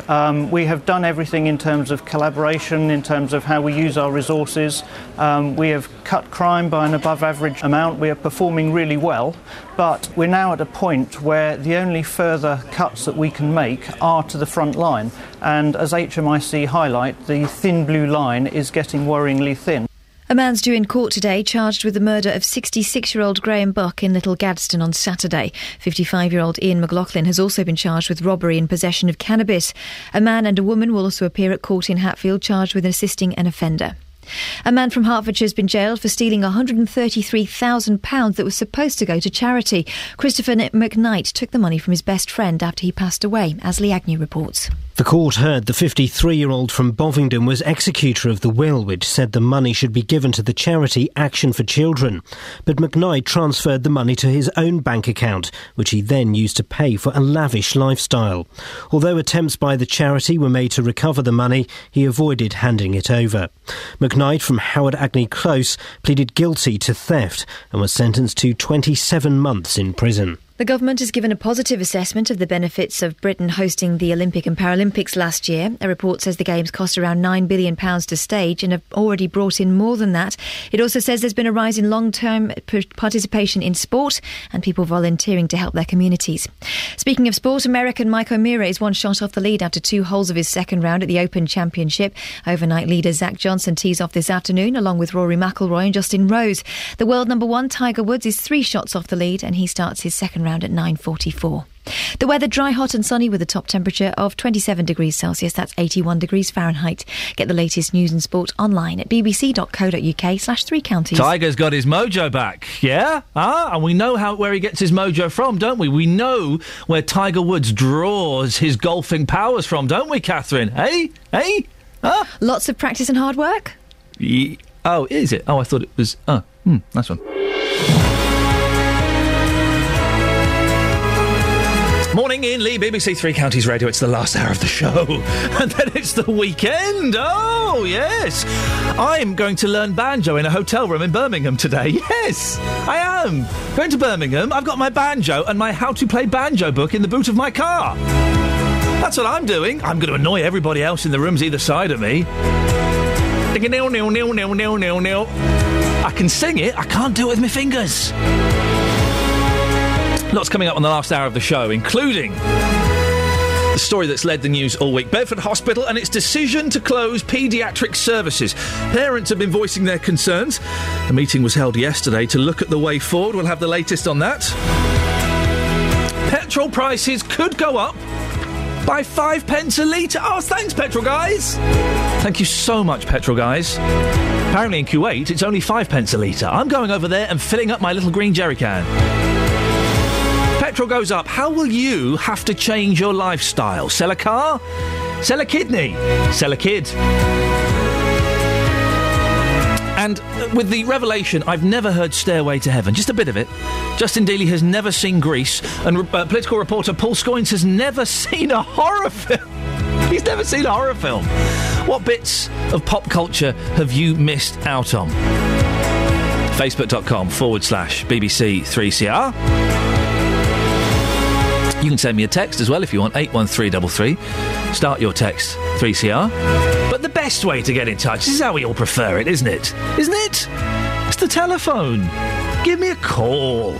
We have done everything in terms of collaboration, in terms of how we use our resources. We have cut crime by an above average amount. We are performing really well, but we're now at a point where the only further cuts that we can make are to the front line, and as HMIC highlight, the thin blue line is getting worryingly thin. A man's due in court today charged with the murder of 66-year-old Graham Buck in Little Gadsden on Saturday. 55-year-old Iain McLaughlin has also been charged with robbery and possession of cannabis. A man and a woman will also appear at court in Hatfield charged with assisting an offender. A man from Hertfordshire has been jailed for stealing £133,000 that was supposed to go to charity. Christopher McKnight took the money from his best friend after he passed away, as Lee Agnew reports. The court heard the 53-year-old from Bovingdon was executor of the will, which said the money should be given to the charity Action for Children. But McKnight transferred the money to his own bank account, which he then used to pay for a lavish lifestyle. Although attempts by the charity were made to recover the money, he avoided handing it over. McKnight from Howard Agney Close pleaded guilty to theft and was sentenced to 27 months in prison. The government has given a positive assessment of the benefits of Britain hosting the Olympic and Paralympics last year. A report says the Games cost around £9 billion to stage and have already brought in more than that. It also says there's been a rise in long-term participation in sport and people volunteering to help their communities. Speaking of sport, American Mike O'Meara is one shot off the lead after 2 holes of his second round at the Open Championship. Overnight leader Zach Johnson tees off this afternoon along with Rory McIlroy and Justin Rose. The world number 1 Tiger Woods is 3 shots off the lead and he starts his second round around at 9:44. The weather dry, hot and sunny with a top temperature of 27 degrees Celsius. That's 81 degrees Fahrenheit. Get the latest news and sport online at bbc.co.uk/3 counties. Tiger's got his mojo back, yeah? And we know where he gets his mojo from, don't we? We know where Tiger Woods draws his golfing powers from, don't we, Catherine? Hey? Lots of practice and hard work? Oh, is it? Oh, I thought it was... nice one. Morning, Iain Lee, BBC Three Counties Radio. It's the last hour of the show. And then it's the weekend. Oh, yes. I'm going to learn banjo in a hotel room in Birmingham today. Yes, I am. Going to Birmingham. I've got my banjo and my how to play banjo book in the boot of my car. That's what I'm doing. I'm going to annoy everybody else in the rooms either side of me. I can sing it. I can't do it with my fingers. Lots coming up on the last hour of the show, including the story that's led the news all week. Bedford Hospital and its decision to close paediatric services. Parents have been voicing their concerns. A meeting was held yesterday to look at the way forward. We'll have the latest on that. Petrol prices could go up by 5 pence a litre. Oh, thanks, petrol guys. Thank you so much, petrol guys. Apparently in Kuwait, it's only 5 pence a litre. I'm going over there and filling up my little green jerry can. Petrol goes up. How will you have to change your lifestyle? Sell a car? Sell a kidney? Sell a kid? And with the revelation, I've never heard Stairway to Heaven. Just a bit of it. Justin Dealey has never seen Grease. And political reporter Paul Scoins has never seen a horror film. He's never seen a horror film. What bits of pop culture have you missed out on? Facebook.com/BBC3CR. You can send me a text as well if you want, 81333. Start your text, 3CR. But the best way to get in touch, this is how we all prefer it, isn't it? Isn't it? It's the telephone. Give me a call.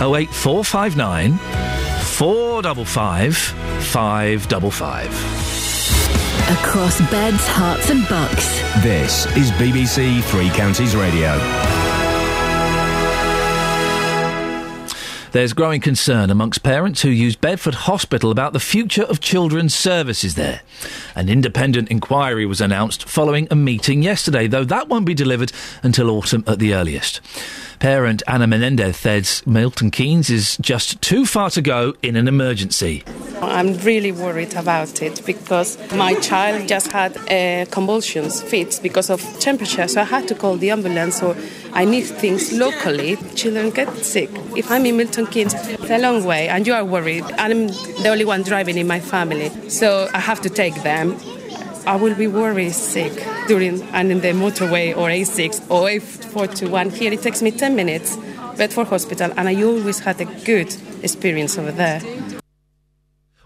08459 455 555. Across beds, hearts and bucks. This is BBC Three Counties Radio. There's growing concern amongst parents who use Bedford Hospital about the future of children's services there. An independent inquiry was announced following a meeting yesterday, though that won't be delivered until autumn at the earliest. Parent Anna Menendez says Milton Keynes is just too far to go in an emergency. I'm really worried about it because my child just had convulsions, fits because of temperature, so I had to call the ambulance, or I need things locally. Children get sick. If I'm in Milton Keynes, it's a long way and you are worried. I'm the only one driving in my family, so I have to take them. I will be worried sick in the motorway or A6 or A421. Here it takes me 10 minutes, Bedford Hospital, and I always had a good experience over there.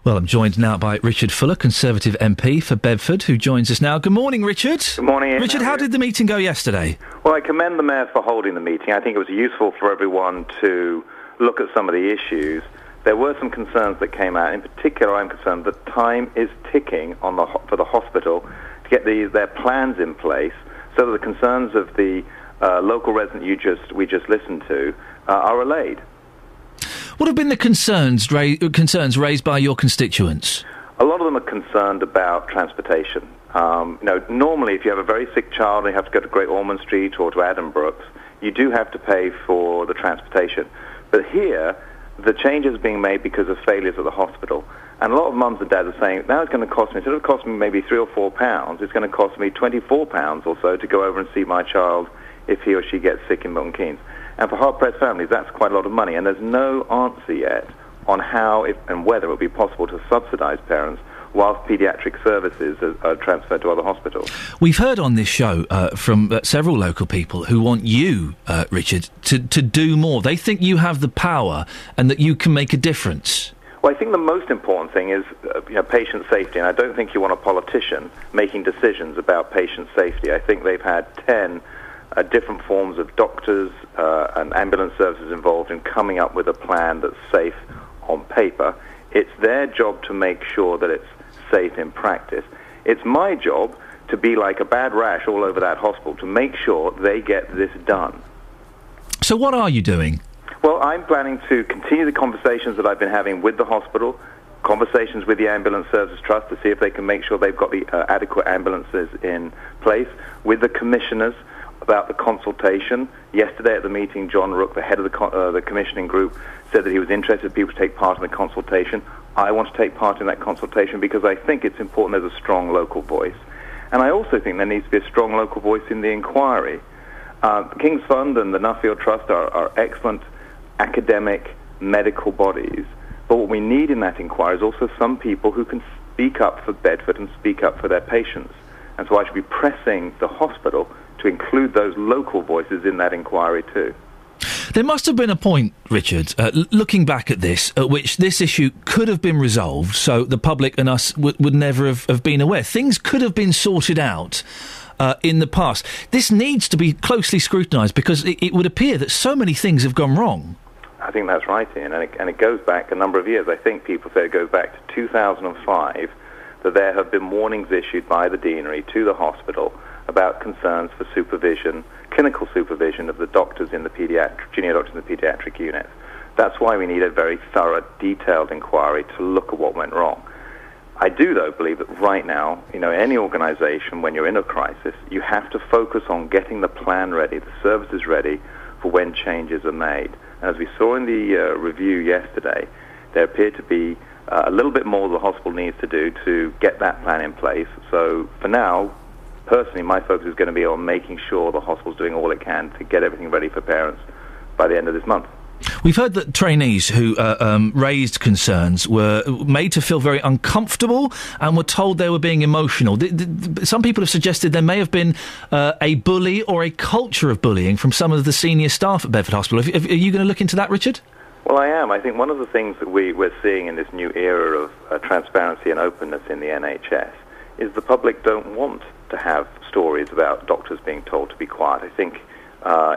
Well, I'm joined now by Richard Fuller, Conservative MP for Bedford, who joins us now. Good morning, Richard. Good morning, Iain. Richard, how did the meeting go yesterday? Well, I commend the Mayor for holding the meeting. I think it was useful for everyone to look at some of the issues. There were some concerns that came out. In particular, I'm concerned that time is ticking for the hospital to get their plans in place so that the concerns of the local resident we just listened to are allayed. What have been the concerns raised by your constituents? A lot of them are concerned about transportation. Normally, if you have a very sick child and you have to go to Great Ormond Street or to Addenbrooke's, you do have to pay for the transportation. But here, the change is being made because of failures at the hospital. And a lot of mums and dads are saying, now it's going to cost me, instead of costing me maybe £3 or £4, it's going to cost me £24 or so to go over and see my child if he or she gets sick in Milton Keynes. And for hard-pressed families, that's quite a lot of money. And there's no answer yet on how and whether it will be possible to subsidise parents whilst paediatric services are transferred to other hospitals. We've heard on this show from several local people who want you, Richard, to do more. They think you have the power and that you can make a difference. Well, I think the most important thing is patient safety, and I don't think you want a politician making decisions about patient safety. I think they've had 10 different forms of doctors and ambulance services involved in coming up with a plan that's safe on paper. It's their job to make sure that it's safe in practice. It's my job to be like a bad rash all over that hospital to make sure they get this done. So what are you doing? Well, I'm planning to continue the conversations that I've been having with the hospital, conversations with the Ambulance Services Trust to see if they can make sure they've got the adequate ambulances in place, with the commissioners about the consultation. Yesterday at the meeting, John Rook, the head of the commissioning group, said that he was interested in people to take part in the consultation. I want to take part in that consultation because I think it's important there's a strong local voice. And I also think there needs to be a strong local voice in the inquiry. The King's Fund and the Nuffield Trust are excellent academic medical bodies, but what we need in that inquiry is also some people who can speak up for Bedford and speak up for their patients. And so I should be pressing the hospital to include those local voices in that inquiry too. There must have been a point, Richard, looking back at this, at which this issue could have been resolved so the public and us would never have been aware. Things could have been sorted out in the past. This needs to be closely scrutinised because it would appear that so many things have gone wrong. I think that's right, Ian, and it goes back a number of years. I think people say it goes back to 2005 that there have been warnings issued by the deanery to the hospital about concerns for supervision, clinical supervision of the doctors in the junior doctors in the paediatric unit. That's why we need a very thorough, detailed inquiry to look at what went wrong. I do, though, believe that right now, any organisation, when you're in a crisis, you have to focus on getting the plan ready, the services ready for when changes are made. And as we saw in the review yesterday, there appeared to be a little bit more the hospital needs to do to get that plan in place. So for now, personally, my focus is going to be on making sure the hospital's doing all it can to get everything ready for parents by the end of this month. We've heard that trainees who raised concerns were made to feel very uncomfortable and were told they were being emotional. Some people have suggested there may have been a bully or a culture of bullying from some of the senior staff at Bedford Hospital. Are you going to look into that, Richard? Well, I am. I think one of the things that we're seeing in this new era of transparency and openness in the NHS is the public don't want to have stories about doctors being told to be quiet. I think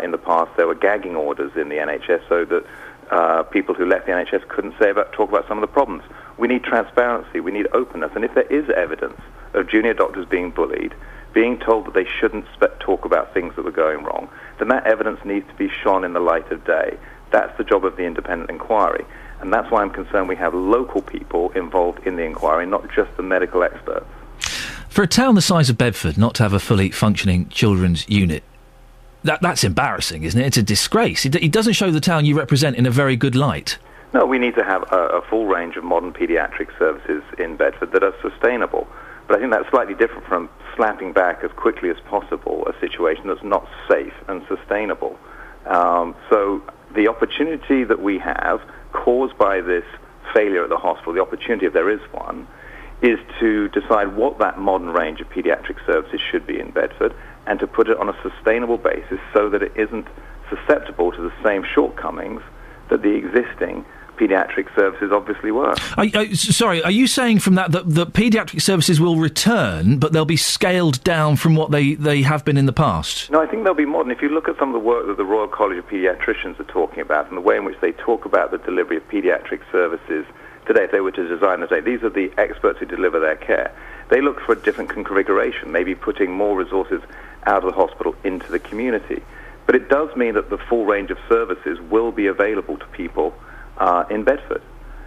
in the past there were gagging orders in the NHS so that people who left the NHS couldn't talk about some of the problems. We need transparency, we need openness, and if there is evidence of junior doctors being bullied, being told that they shouldn't talk about things that were going wrong, then that evidence needs to be shone in the light of day. That's the job of the independent inquiry, and that's why I'm concerned we have local people involved in the inquiry, not just the medical experts. For a town the size of Bedford not to have a fully functioning children's unit, that's embarrassing, isn't it? It's a disgrace. It doesn't show the town you represent in a very good light. No, we need to have a full range of modern paediatric services in Bedford that are sustainable. But I think that's slightly different from slapping back as quickly as possible a situation that's not safe and sustainable. So the opportunity that we have caused by this failure at the hospital, the opportunity, if there is one, is to decide what that modern range of paediatric services should be in Bedford and to put it on a sustainable basis so that it isn't susceptible to the same shortcomings that the existing paediatric services obviously were. Sorry, are you saying from that the paediatric services will return, but they'll be scaled down from what they have been in the past? No, I think they'll be modern. If you look at some of the work that the Royal College of Paediatricians are talking about and the way in which they talk about the delivery of paediatric services today, if they were to design it today, these are the experts who deliver their care. They look for a different configuration, maybe putting more resources out of the hospital into the community. But it does mean that the full range of services will be available to people in Bedford.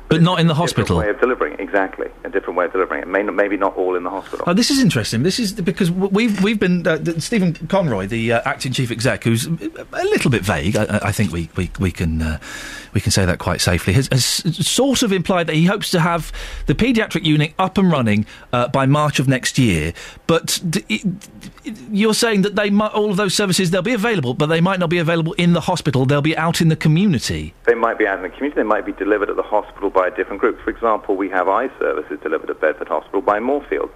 But not in the hospital? A different way of delivering, exactly. A different way of delivering it. Maybe not all in the hospital. Oh, this is interesting. This is because we've been... Stephen Conroy, the acting chief exec, who's a little bit vague, I think we can say that quite safely, has sort of implied that he hopes to have the paediatric unit up and running by March of next year. But you're saying that all of those services, they'll be available, but they might not be available in the hospital. They'll be out in the community. They might be out in the community. They might be delivered at the hospital by a different group. For example, we have eye services delivered at Bedford Hospital by Moorfields.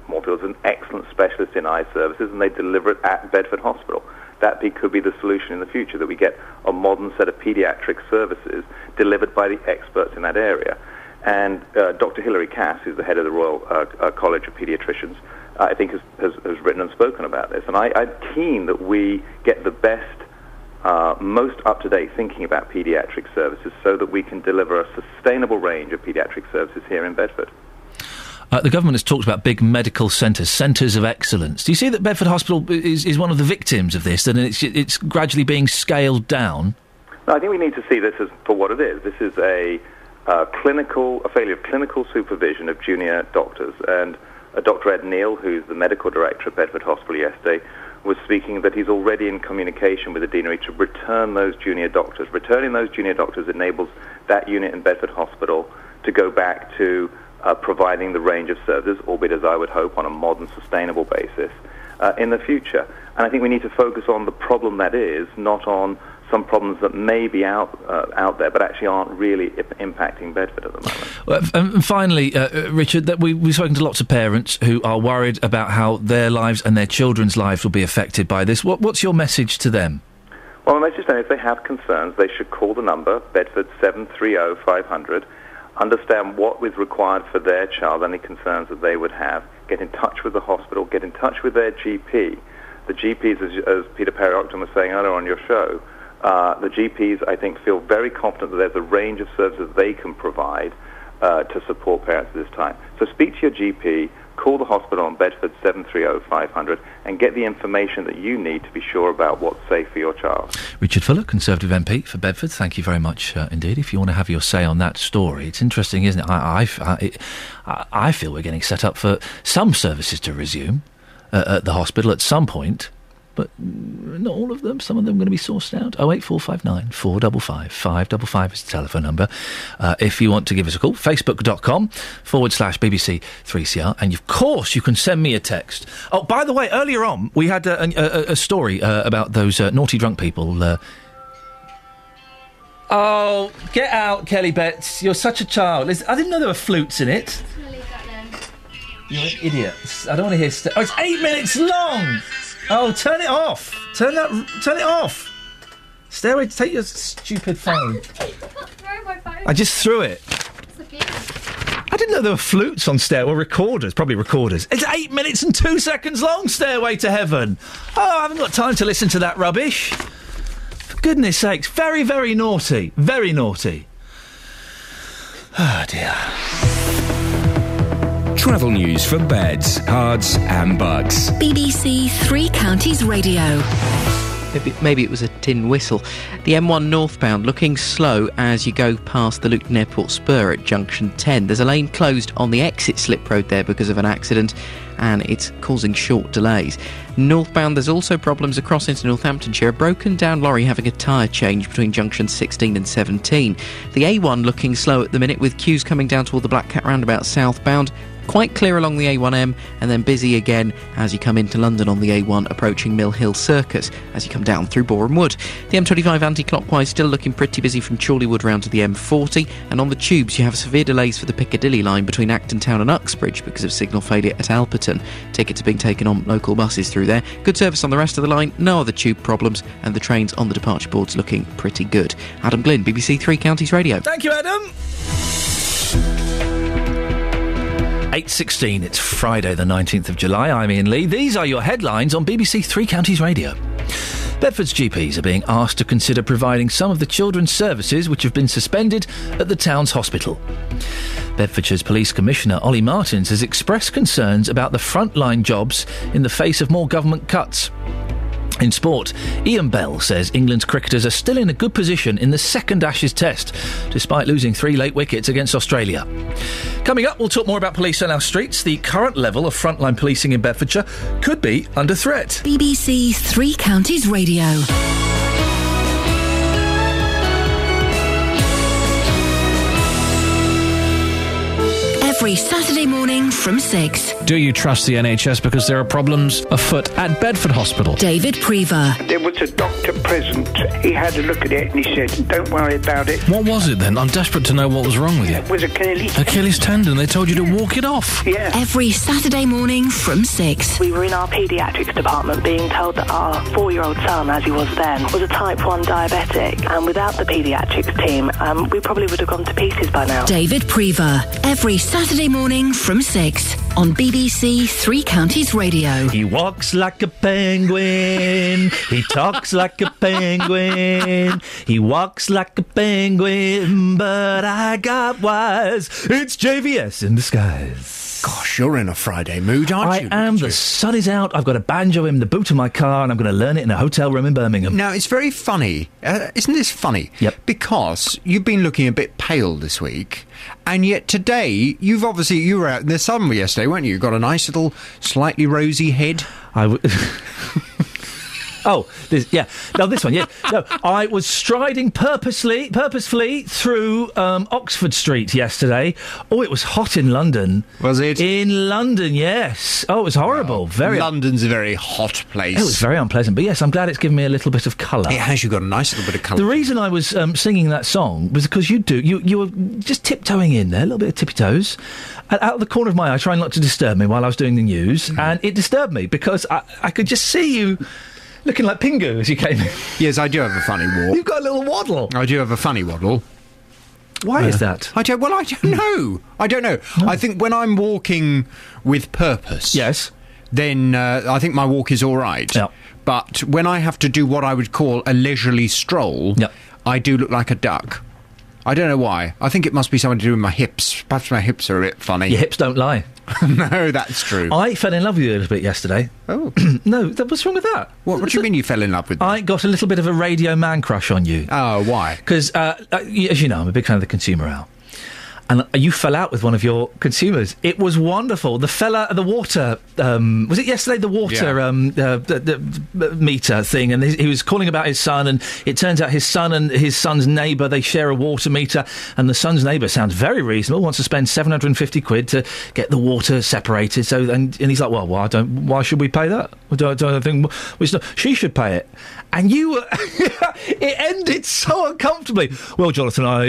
Moorfields is an excellent specialist in eye services, and they deliver it at Bedford Hospital. That could be the solution in the future, that we get a modern set of paediatric services delivered by the experts in that area. And Dr. Hilary Cass, who's the head of the Royal College of Paediatricians, I think has written and spoken about this. And I'm keen that we get the best, most up-to-date thinking about paediatric services so that we can deliver a sustainable range of paediatric services here in Bedford. The government has talked about big medical centres of excellence. Do you see that Bedford Hospital is one of the victims of this, and it's gradually being scaled down? No, I think we need to see this as for what it is. This is a failure of clinical supervision of junior doctors. And Dr. Ed Neal, who's the medical director at Bedford Hospital yesterday, was speaking that he's already in communication with the deanery to return those junior doctors. Returning those junior doctors enables that unit in Bedford Hospital to go back to providing the range of services, albeit as I would hope on a modern, sustainable basis, in the future. And I think we need to focus on the problem that is, not on some problems that may be out there, but actually aren't really impacting Bedford at the moment. Well, and finally, Richard, that we've spoken to lots of parents who are worried about how their lives and their children's lives will be affected by this. What's your message to them? Well, my message to them, if they have concerns, they should call the number, Bedford 730-500, understand what is required for their child, any concerns that they would have, get in touch with the hospital, get in touch with their GP. The GPs, as Peter Perry-Octon was saying earlier on your show, the GPs, I think, feel very confident that there's a range of services they can provide to support parents at this time. So speak to your GP, call the hospital on Bedford 730-500 and get the information that you need to be sure about what's safe for your child. Richard Fuller, Conservative MP for Bedford, thank you very much indeed. If you want to have your say on that story, it's interesting, isn't it? I feel we're getting set up for some services to resume at the hospital at some point, but not all of them. Some of them are going to be sourced out. 08459 455 555 is the telephone number. If you want to give us a call, facebook.com/BBC3CR. And of course, you can send me a text. Oh, by the way, earlier on, we had a story about those naughty drunk people. Oh, get out, Kelly Betts. You're such a child. I didn't know there were flutes in it. You're an idiot. I don't want to hear... it's 8 minutes long! Oh, turn it off! Turn it off! Stairway, take your stupid phone. I just threw it. I didn't know there were flutes on Stairway. Well, recorders, probably recorders. It's 8 minutes and 2 seconds long, Stairway to Heaven. Oh, I haven't got time to listen to that rubbish. For goodness sakes, very, very naughty. Very naughty. Oh, dear. Travel news for beds, cards and bugs. BBC Three Counties Radio. Maybe it was a tin whistle. The M1 northbound looking slow as you go past the Luton Airport Spur at junction 10. There's a lane closed on the exit slip road there because of an accident, and it's causing short delays. Northbound, there's also problems across into Northamptonshire. A broken down lorry having a tyre change between junction 16 and 17. The A1 looking slow at the minute with queues coming down toward the Black Cat roundabout southbound. Quite clear along the A1M, and then busy again as you come into London on the A1 approaching Mill Hill Circus as you come down through Boreham Wood. The M25 anti-clockwise still looking pretty busy from Chorleywood round to the M40, and on the tubes you have severe delays for the Piccadilly line between Acton Town and Uxbridge because of signal failure at Alperton. Tickets are being taken on local buses through there. Good service on the rest of the line, no other tube problems, and the trains on the departure boards looking pretty good. Adam Glynn, BBC Three Counties Radio. Thank you, Adam. 8:16, it's Friday the 19th of July. I'm Iain Lee. These are your headlines on BBC Three Counties Radio. Bedford's GPs are being asked to consider providing some of the children's services which have been suspended at the town's hospital. Bedfordshire's Police Commissioner Ollie Martins has expressed concerns about the frontline jobs in the face of more government cuts. In sport, Iain Bell says England's cricketers are still in a good position in the second Ashes test, despite losing 3 late wickets against Australia. Coming up, we'll talk more about police on our streets. The current level of frontline policing in Bedfordshire could be under threat. BBC Three Counties Radio. Every Saturday morning from 6. Do you trust the NHS because there are problems afoot at Bedford Hospital? David Prever. There was a doctor present. He had a look at it and he said, don't worry about it. What was it then? I'm desperate to know what was wrong with you. It was Achilles. Achilles tendon. They told you to walk it off. Yeah. Every Saturday morning from 6. We were in our paediatrics department being told that our 4-year-old son, as he was then, was a type 1 diabetic. And without the paediatrics team, we probably would have gone to pieces by now. David Prever. Every Saturday morning from 6 on BBC Three Counties Radio. He walks like a penguin. He talks like a penguin. He walks like a penguin, but I got wise. It's JVS in disguise. Gosh, you're in a Friday mood, aren't you? I am. The sun is out. I've got a banjo in the boot of my car, and I'm going to learn it in a hotel room in Birmingham. Now, it's very funny. Isn't this funny? Yep. Because you've been looking a bit pale this week, and yet today, you were out in the sun yesterday, weren't you? You got a nice little, slightly rosy head. Oh, this one, yeah. No, I was striding purposefully through Oxford Street yesterday. Oh, it was hot in London. Was it? In London, yes. Oh, it was horrible. London's a very hot place. It was very unpleasant, but yes, I'm glad it's given me a little bit of colour. It has. You got a nice little bit of colour. The reason I was singing that song was because you were just tiptoeing in there, a little bit of tippy toes, and out of the corner of my eye, trying not to disturb me while I was doing the news, and it disturbed me because I could just see you looking like Pingu as you came in. Yes, I do have a funny walk. You've got a little waddle. I do have a funny waddle. Why is that? I don't know. I don't know. No. I think when I'm walking with purpose... Yes. Then I think my walk is all right. Yep. But when I have to do what I would call a leisurely stroll, yep. I do look like a duck. I don't know why. I think it must be something to do with my hips. Perhaps my hips are a bit funny. Your hips don't lie. No, that's true. I fell in love with you a little bit yesterday. Oh. No, what's wrong with that? What do you mean you fell in love with me? I got a little bit of a radio man crush on you. Oh, why? Because, as you know, I'm a big fan of the Consumer Hour. And you fell out with one of your consumers. It was wonderful. The water, was it yesterday, the water the meter thing, and he was calling about his son, and it turns out his son and his son's neighbour, they share a water meter, and the son's neighbour sounds very reasonable, wants to spend 750 quid to get the water separated, so, and he's like, well, why should we pay that? I don't think she should pay it. And you were... it ended so uncomfortably. Well, Jonathan, I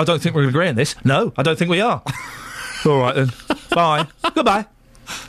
don't think we're going to agree on this. No, I don't think we are. All right, then. Bye. Goodbye.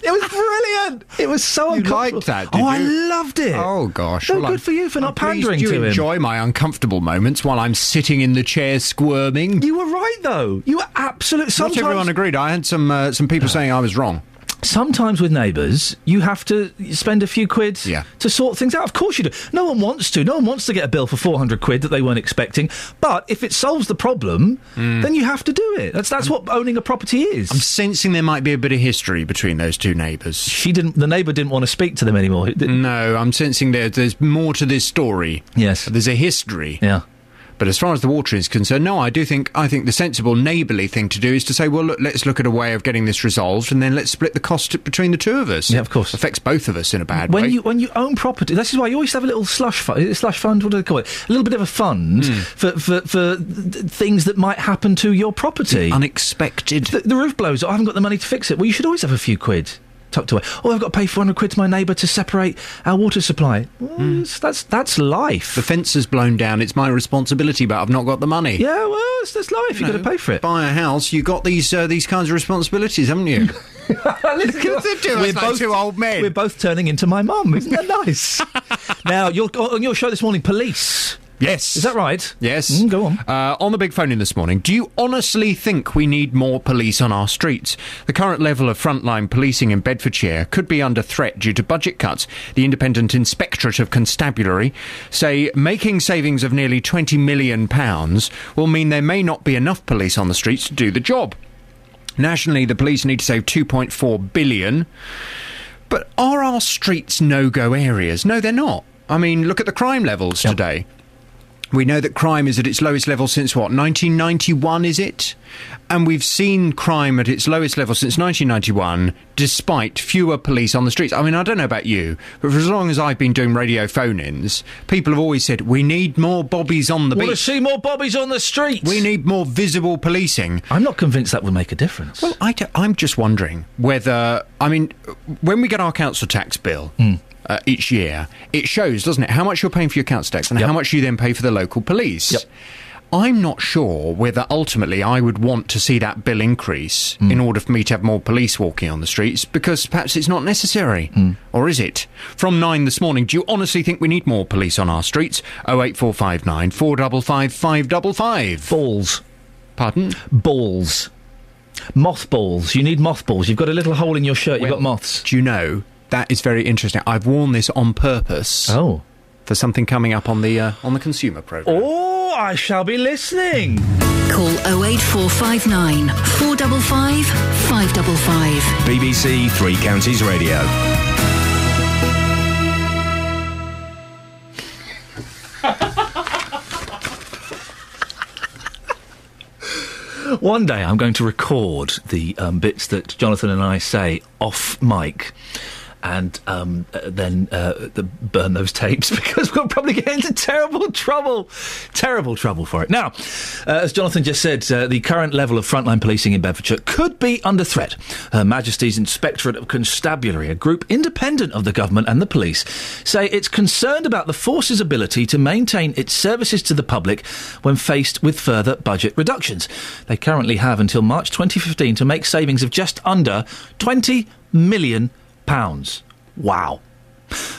It was brilliant. It was so uncomfortable. You liked that, did you? I loved it. Oh, gosh. No, good for you for not pandering to him. You enjoy my uncomfortable moments while I'm sitting in the chair squirming. You were right, though. You were absolutely... Not everyone agreed. I had some people saying I was wrong. Sometimes with neighbours, you have to spend a few quid to sort things out. Of course you do. No one wants to. No one wants to get a bill for 400 quid that they weren't expecting. But if it solves the problem, then you have to do it. That's what owning a property is. I'm sensing there might be a bit of history between those two neighbours. The neighbour didn't want to speak to them anymore. No, I'm sensing there's more to this story. Yes. There's a history. Yeah. But as far as the water is concerned, no, I think the sensible neighbourly thing to do is to say, well, look, let's look at a way of getting this resolved, and then let's split the cost between the two of us. Yeah, of course. It affects both of us in a bad way. When you own property, this is why you always have a little slush fund, what do they call it? A little bit of a fund for things that might happen to your property. The unexpected. The roof blows. I haven't got the money to fix it. Well, you should always have a few quid tucked away. Oh, I've got to pay 400 quid to my neighbour to separate our water supply. Well, that's life. The fence has blown down. It's my responsibility, but I've not got the money. Yeah, well, that's life. You've got to pay for it. Buy a house. You've got these kinds of responsibilities, haven't you? We're both two old men. We're both turning into my mum. Isn't that nice? Now, on your show this morning, police. Yes. Is that right? Yes. Go on. On the big phone in this morning, do you honestly think we need more police on our streets? The current level of frontline policing in Bedfordshire could be under threat due to budget cuts. The Independent Inspectorate of Constabulary say making savings of nearly £20 million will mean there may not be enough police on the streets to do the job. Nationally, the police need to save £2.4 billion. But are our streets no-go areas? No, they're not. I mean, look at the crime levels today. We know that crime is at its lowest level since, 1991, is it? And we've seen crime at its lowest level since 1991, despite fewer police on the streets. I mean, I don't know about you, but for as long as I've been doing radio phone-ins, people have always said, we need more bobbies on the beat. Want to see more bobbies on the streets? We need more visible policing. I'm not convinced that would make a difference. Well, I'm just wondering whether... I mean, when we get our council tax bill... each year, it shows, doesn't it, how much you're paying for your council tax and how much you then pay for the local police. Yep. I'm not sure whether ultimately I would want to see that bill increase in order for me to have more police walking on the streets, because perhaps it's not necessary. Or is it? From 9 this morning, do you honestly think we need more police on our streets? 08459 455 555. Balls. Pardon? Balls. Mothballs. You need mothballs. You've got a little hole in your shirt, you've got moths. Do you know... That is very interesting. I've worn this on purpose. Oh. For something coming up on the consumer programme. Oh! Oh, I shall be listening. Call 08459 455 555. BBC Three Counties Radio. One day I'm going to record the bits that Jonathan and I say off mic and then burn those tapes because we'll probably get into terrible trouble for it. Now, as Jonathan just said, the current level of frontline policing in Bedfordshire could be under threat. Her Majesty's Inspectorate of Constabulary, a group independent of the government and the police, say it's concerned about the force's ability to maintain its services to the public when faced with further budget reductions. They currently have until March 2015 to make savings of just under £20 million. Wow.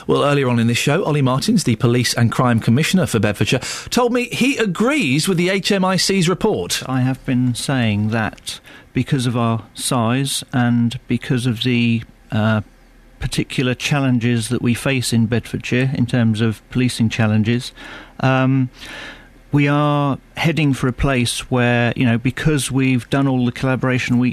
Well, earlier on in this show, Ollie Martins, the Police and Crime Commissioner for Bedfordshire, told me he agrees with the HMIC's report. I have been saying that because of our size and because of the particular challenges that we face in Bedfordshire in terms of policing challenges, we are heading for a place where, because we've done all the collaboration, we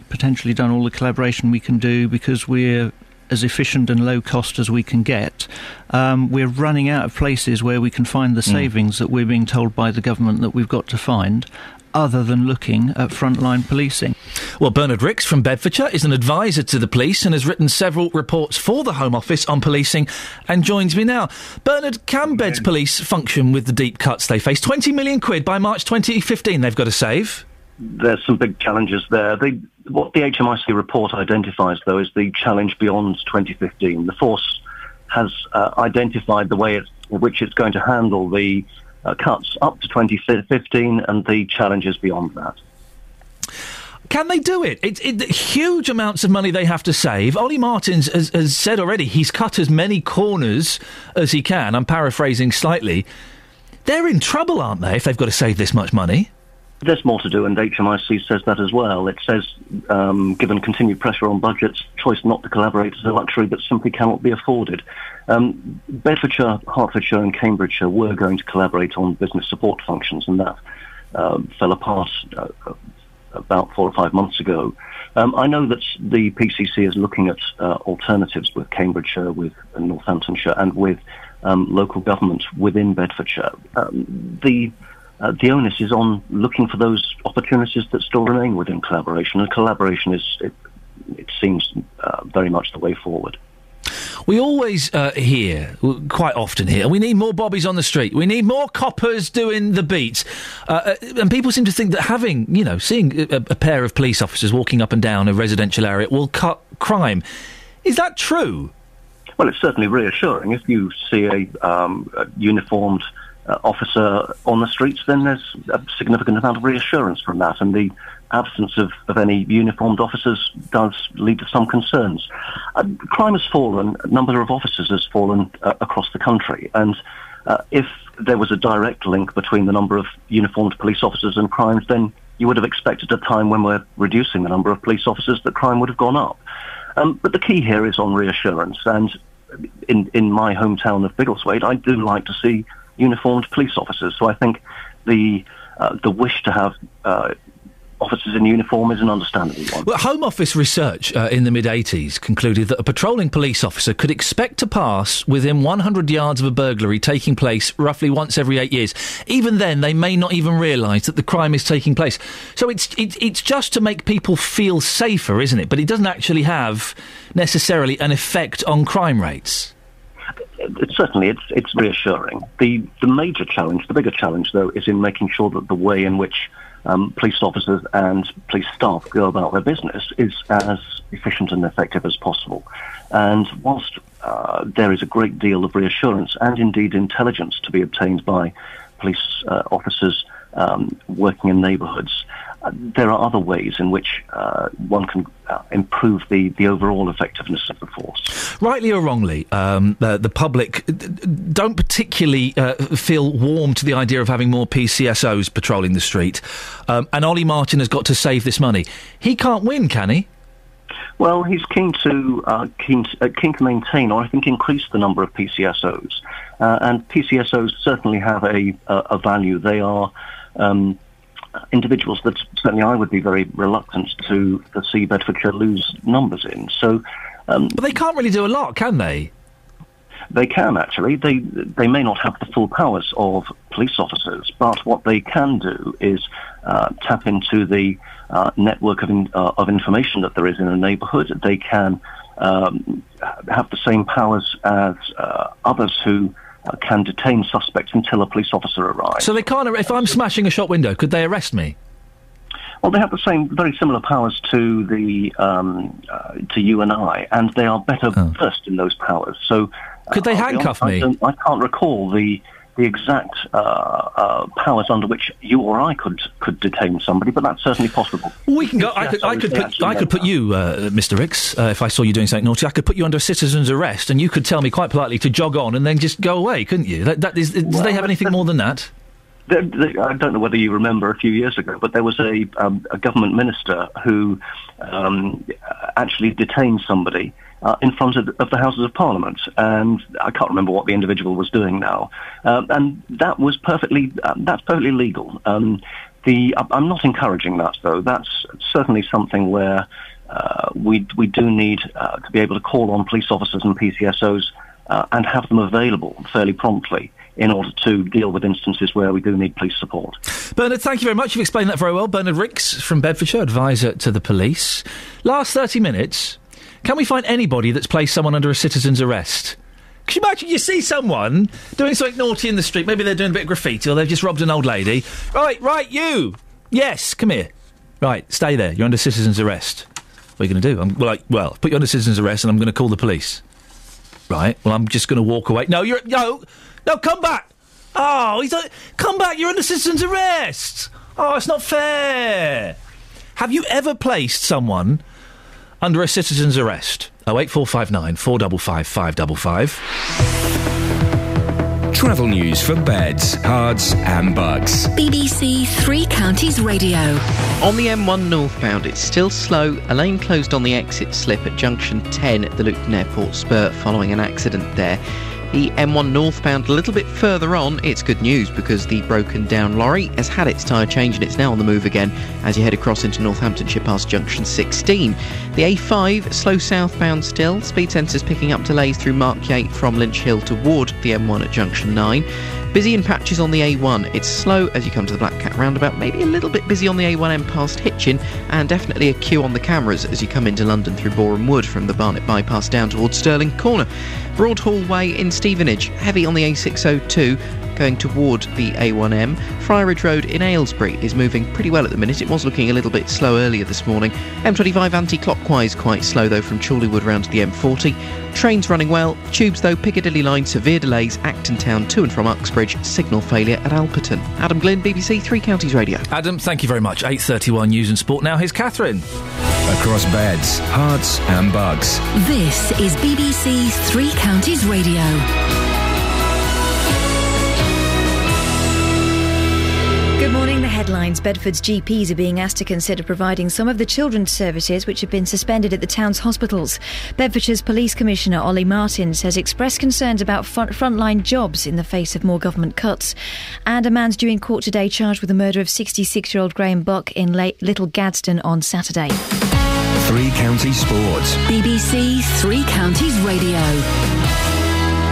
can do, because we're as efficient and low cost as we can get, we're running out of places where we can find the savings that we're being told by the government that we've got to find, other than looking at frontline policing. Well, Bernard Ricks from Bedfordshire is an advisor to the police and has written several reports for the Home Office on policing and joins me now. Bernard, can Bed's police function with the deep cuts they face? £20 million by March 2015 they've got to save? There's some big challenges there. What the HMIC report identifies, though, is the challenge beyond 2015. The force has identified the way in which it's going to handle the cuts up to 2015 and the challenges beyond that. Can they do it? It's huge amounts of money they have to save. Ollie Martins has said already he's cut as many corners as he can. I'm paraphrasing slightly. They're in trouble, aren't they, if they've got to save this much money? There's more to do, and HMIC says that as well. It says, given continued pressure on budgets, choice not to collaborate is a luxury that simply cannot be afforded. Bedfordshire, Hertfordshire and Cambridgeshire were going to collaborate on business support functions, and that fell apart about 4 or 5 months ago. I know that the PCC is looking at alternatives with Cambridgeshire, with Northamptonshire, and with local government within Bedfordshire. The onus is on looking for those opportunities that still remain within collaboration, and collaboration it seems very much the way forward. We always hear, quite often hear, we need more bobbies on the street, we need more coppers doing the beat. And people seem to think that seeing a pair of police officers walking up and down a residential area will cut crime. Is that true? Well, it's certainly reassuring. If you see a uniformed officer on the streets, then there's a significant amount of reassurance from that, and the absence of any uniformed officers does lead to some concerns. Crime has fallen, a number of officers has fallen across the country, and if there was a direct link between the number of uniformed police officers and crimes, then you would have expected at a time when we're reducing the number of police officers that crime would have gone up. But the key here is on reassurance, and in my hometown of Biggleswade, I do like to see uniformed police officers. So I think the wish to have officers in uniform is an understandable one. Well, Home Office research in the mid-80s concluded that a patrolling police officer could expect to pass within 100 yards of a burglary taking place roughly once every 8 years. Even then, they may not even realise that the crime is taking place. So it's just to make people feel safer, isn't it? But it doesn't actually have necessarily an effect on crime rates. Certainly, it's reassuring. The major challenge, the bigger challenge, though, is in making sure that the way in which police officers and police staff go about their business is as efficient and effective as possible. And whilst there is a great deal of reassurance and indeed intelligence to be obtained by police officers working in neighbourhoods, there are other ways in which one can improve the overall effectiveness of the force. Rightly or wrongly, the public don't particularly feel warm to the idea of having more PCSOs patrolling the street. And Ollie Martin has got to save this money. He can't win, can he? Well, he's keen to maintain, or I think increase the number of PCSOs, and PCSOs certainly have a value. They are individuals that certainly I would be very reluctant to see Bedfordshire lose numbers in. So, but they can't really do a lot, can they? They can actually. They may not have the full powers of police officers, but what they can do is tap into the network of information that there is in a neighbourhood. They can have the same powers as others who can detain suspects until a police officer arrives. So they can't. If I'm smashing a shop window, could they arrest me? Well, they have the same, very similar powers to to you and I, and they are better versed in those powers. So, could they handcuff me? I can't recall the exact powers under which you or I could detain somebody, but that's certainly possible. We can go. I could put you, Mr. Ricks, if I saw you doing something naughty, I could put you under citizen's arrest, and you could tell me quite politely to jog on and then just go away, couldn't you? Do they have anything more than that? I don't know whether you remember a few years ago, but there was a government minister who actually detained somebody in front of the Houses of Parliament, and I can't remember what the individual was doing now. And that was perfectly legal. I'm not encouraging that, though. That's certainly something where we do need to be able to call on police officers and PCSOs and have them available fairly promptly in order to deal with instances where we do need police support. Bernard, thank you very much. You've explained that very well. Bernard Ricks from Bedfordshire, advisor to the police. Last 30 minutes, can we find anybody that's placed someone under a citizen's arrest? Could you imagine you see someone doing something naughty in the street, maybe they're doing a bit of graffiti or they've just robbed an old lady. Right, you! Yes, come here. Right, stay there. You're under citizen's arrest. What are you going to do? Well, put you under citizen's arrest and I'm going to call the police. Right, well, I'm just going to walk away. No, come back! Oh, come back, you're under citizen's arrest! Oh, it's not fair! Have you ever placed someone under a citizen's arrest? 08459 455 555. Travel news for beds, cards and bugs. BBC Three Counties Radio. On the M1 northbound, it's still slow. A lane closed on the exit slip at junction 10 at the Luton Airport Spur following an accident there. The M1 northbound a little bit further on, it's good news because the broken down lorry has had its tyre change and it's now on the move again as you head across into Northamptonshire past junction 16. The A5, slow southbound still, speed sensors picking up delays through Markyate from Lynch Hill toward the M1 at junction 9. Busy in patches on the A1. It's slow as you come to the Black Cat roundabout, maybe a little bit busy on the A1M past Hitchin, and definitely a queue on the cameras as you come into London through Boreham Wood from the Barnet bypass down towards Stirling Corner. Broadhall Way in Stevenage, heavy on the A602 going toward the A1M. Friarage Road in Aylesbury is moving pretty well at the minute. It was looking a little bit slow earlier this morning. M25 anti-clockwise quite slow though from Chorleywood round to the M40. Trains running well. Tubes though, Piccadilly line severe delays. Acton Town to and from Uxbridge. Signal failure at Alperton. Adam Glynn, BBC Three Counties Radio. Adam, thank you very much. 8:31 News and Sport. Now here's Catherine. Across beds, hearts and bugs. This is BBC Three Counties Radio. Good morning. The headlines. Bedford's GPs are being asked to consider providing some of the children's services which have been suspended at the town's hospitals. Bedfordshire's Police Commissioner Ollie Martins has expressed concerns about frontline jobs in the face of more government cuts. And a man's due in court today charged with the murder of 66-year-old Graham Buck in Little Gadsden on Saturday. Three Counties Sports. BBC Three Counties Radio.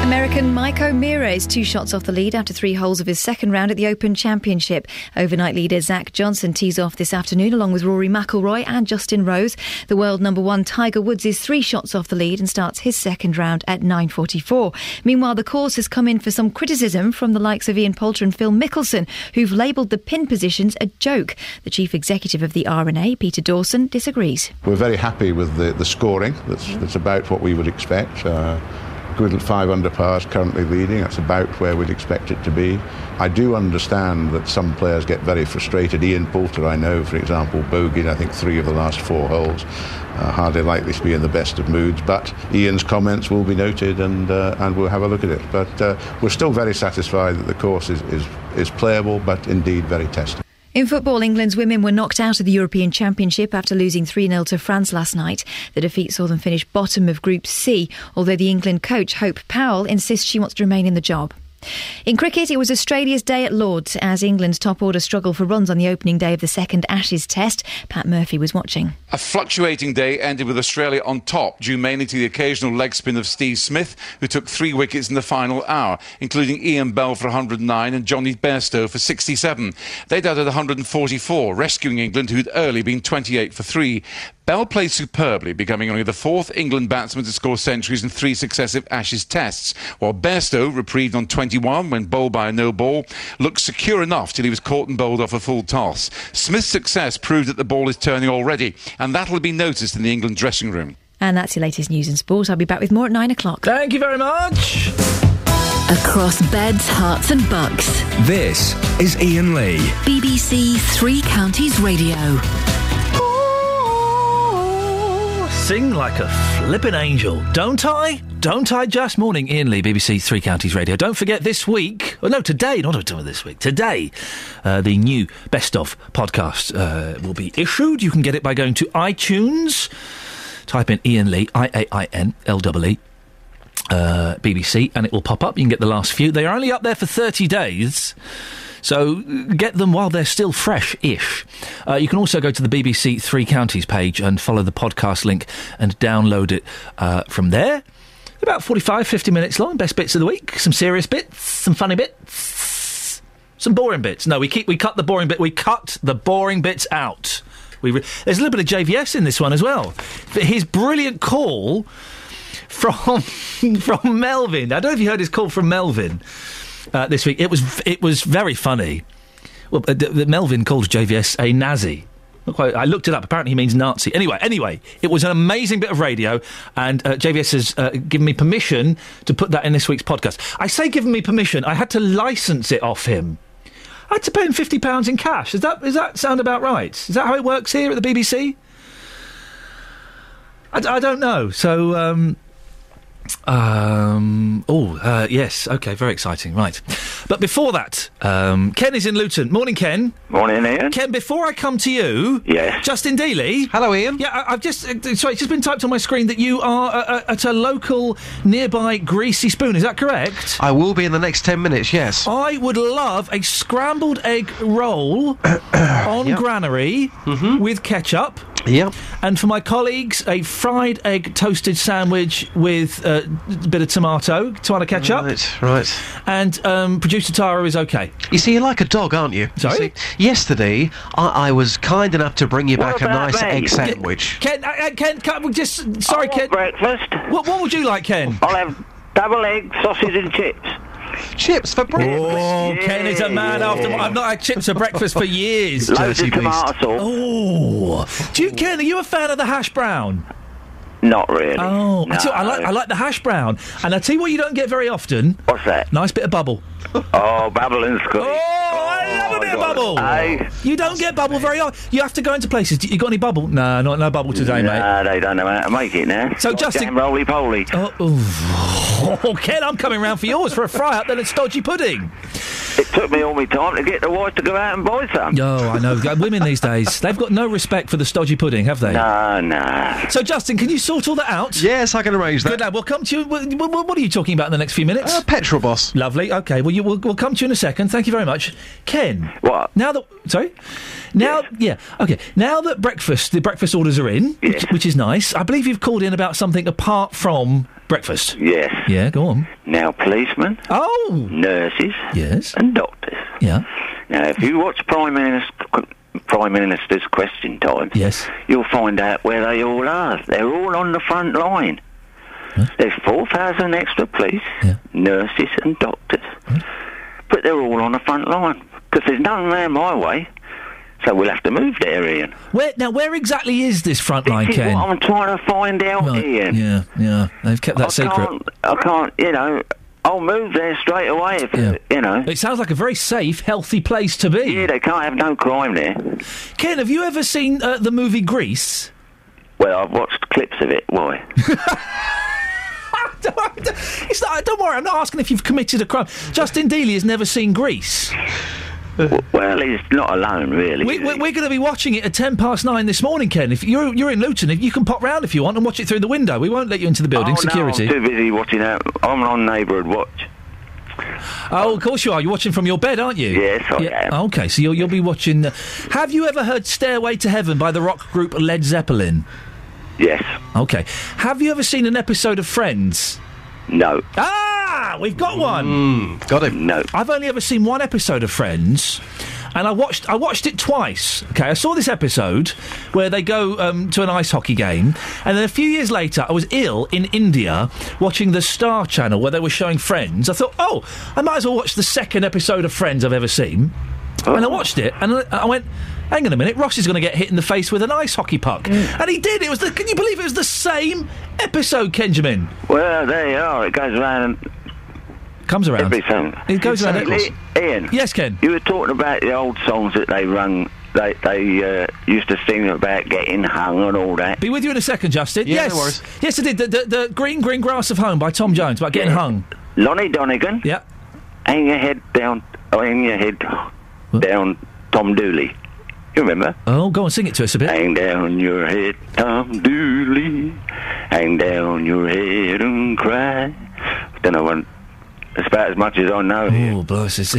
American Mike O'Meara is 2 shots off the lead after 3 holes of his second round at the Open Championship. Overnight leader Zach Johnson tees off this afternoon along with Rory McIlroy and Justin Rose. The world number 1 Tiger Woods is 3 shots off the lead and starts his second round at 9:44. Meanwhile, the course has come in for some criticism from the likes of Ian Poulter and Phil Mickelson, who've labelled the pin positions a joke. The chief executive of the R&A, Peter Dawson, disagrees. We're very happy with the scoring. That's about what we would expect. Equivalent 5 under par is currently leading. That's about where we'd expect it to be. I do understand that some players get very frustrated. Ian Poulter, I know, for example, bogeyed, I think, 3 of the last 4 holes. Hardly likely to be in the best of moods, but Ian's comments will be noted and we'll have a look at it. But we're still very satisfied that the course is playable, but indeed very tested. In football, England's women were knocked out of the European Championship after losing 3-0 to France last night. The defeat saw them finish bottom of Group C, although the England coach, Hope Powell, insists she wants to remain in the job. In cricket, it was Australia's day at Lords as England's top order struggled for runs on the opening day of the second Ashes Test. Pat Murphy was watching. A fluctuating day ended with Australia on top, due mainly to the occasional leg spin of Steve Smith, who took 3 wickets in the final hour, including Iain Bell for 109 and Johnny Bairstow for 67. They'd added 144, rescuing England, who'd early been 28 for 3. Bell played superbly, becoming only the fourth England batsman to score centuries in 3 successive Ashes Tests, while Bairstow, reprieved on 21 when bowled by a no-ball, looked secure enough till he was caught and bowled off a full toss. Smith's success proved that the ball is turning already, and that'll be noticed in the England dressing room. And that's your latest news and sport. I'll be back with more at 9 o'clock. Thank you very much. Across beds, hearts and bucks. This is Iain Lee. BBC Three Counties Radio. Sing like a flippin' angel, don't I? Don't I just? Morning, Iain Lee, BBC Three Counties Radio. Don't forget this week, today, not this week, today, the new Best Of podcast will be issued. You can get it by going to iTunes, type in Iain Lee, IAINLEE, BBC, and it will pop up. You can get the last few. They are only up there for 30 days. So get them while they're still fresh-ish. You can also go to the BBC Three Counties page and follow the podcast link and download it from there. About 45, 50 minutes long, best bits of the week. Some serious bits, some funny bits, some boring bits. No, we cut the boring bit. We cut the boring bits out. There's a little bit of JVS in this one as well. His brilliant call from Melvin. I don't know if you heard his call from Melvin. This week. It was very funny. Well, Melvin called JVS a Nazi. I looked it up. Apparently he means Nazi. Anyway, it was an amazing bit of radio, and JVS has given me permission to put that in this week's podcast. I say given me permission. I had to licence it off him. I had to pay him £50 in cash. Does that sound about right? Is that how it works here at the BBC? I don't know. So... yes, okay, very exciting, right. But before that, Ken is in Luton. Morning, Ken. Morning, Ian. Ken, before I come to you... Yes. Justin Dealey. Hello, Ian. Yeah, I've just... sorry, it's just been typed on my screen that you are at a local nearby Greasy Spoon, is that correct? I will be in the next 10 minutes, yes. I would love a scrambled egg roll on granary with ketchup. Yep. And for my colleagues, a fried egg toasted sandwich with a bit of tomato ketchup. Right. And producer Tara is okay. You see, you're like a dog, aren't you? Sorry? See, yesterday, I was kind enough to bring you back a nice egg sandwich. Ken, sorry, Ken. Breakfast. What would you like, Ken? I'll have double egg, sausage and chips. Chips for breakfast? Oh, yeah. Ken is a man after... I've not had chips for breakfast for years. Loads of tomato sauce. Oh. Ken, are you a fan of the hash brown? Not really. Oh, no. I like the hash brown. And I tell you what you don't get very often. What's that? Nice bit of bubble. Oh, bubble and scotch. I love a bit of bubble. Hey. You don't get bubble very often. You have to go into places. You got any bubble? No, no bubble today, mate. No, they don't know how to make it now. So, Justin... Damn roly-poly. Oh, Ken, I'm coming round for yours for a fry-up, then a stodgy pudding. It took me all my time to get the wife to go out and buy some. Oh, I know. Women these days, they've got no respect for the stodgy pudding, have they? No. So, Justin, can you sort all that out? Yes, I can arrange that. Good lad. We'll come to you. What are you talking about in the next few minutes? Petrol Boss. Lovely. OK, well, we'll come to you in a second. Thank you very much. Ken. What? Now that... Sorry? Now... Yeah. OK. Now that the breakfast orders are in, which is nice, I believe you've called in about something apart from... breakfast. Yes. Yeah, go on. Now, policemen. Oh. Nurses. Yes. And doctors. Yeah. Now, if you watch Prime Minister's Question Time, yes, you'll find out where they all are. They're all on the front line. Huh? There's 4,000 extra police, nurses and doctors. Huh? But they're all on the front line, because there's none around my way. So we'll have to move there, Ian. Where exactly is this front line, Ken? This is what I'm trying to find out, right. Ian. Yeah. They've kept that secret. I can't, I'll move there straight away if, It sounds like a very safe, healthy place to be. Yeah, they can't have no crime there. Ken, have you ever seen the movie Grease? Well, I've watched clips of it. Why? Don't worry, I'm not asking if you've committed a crime. Justin Dealey has never seen Grease. Well, he's not alone, really. We're going to be watching it at 9:10 this morning, Ken. If you're in Luton, if you can pop round if you want and watch it through the window. We won't let you into the building. Security. No, I'm too busy watching that. I'm on Neighbourhood Watch. Oh, of course you are. You're watching from your bed, aren't you? Yes, I am. Okay, so you'll be watching... Have you ever heard Stairway to Heaven by the rock group Led Zeppelin? Yes. Okay. Have you ever seen an episode of Friends? No. Ah! We've got one! Got him. No. I've only ever seen one episode of Friends... And I watched it twice. Okay, I saw this episode where they go to an ice hockey game, and then a few years later, I was ill in India watching the Star Channel where they were showing Friends. I thought, I might as well watch the second episode of Friends I've ever seen. Oh. And I watched it, and I went, hang on a minute, Ross is going to get hit in the face with an ice hockey puck, and he did. Can you believe it was the same episode, Kenjamin? Well, there you are. It goes around and. Comes around. Everything. It goes around. Ian. Yes, Ken. You were talking about the old songs that they rung. They used to sing about getting hung and all that. Be with you in a second, Justin. Yeah, yes, no worries. Yes, I did. The Green Grass of Home by Tom Jones about getting hung. Lonnie Donegan. Yeah. Hang your head down. Hang your head down, Tom Dooley. You remember? Oh, go on, sing it to us a bit. Hang down your head, Tom Dooley. Hang down your head and cry. Don't know what. It's about as much as I know. Oh, bless us.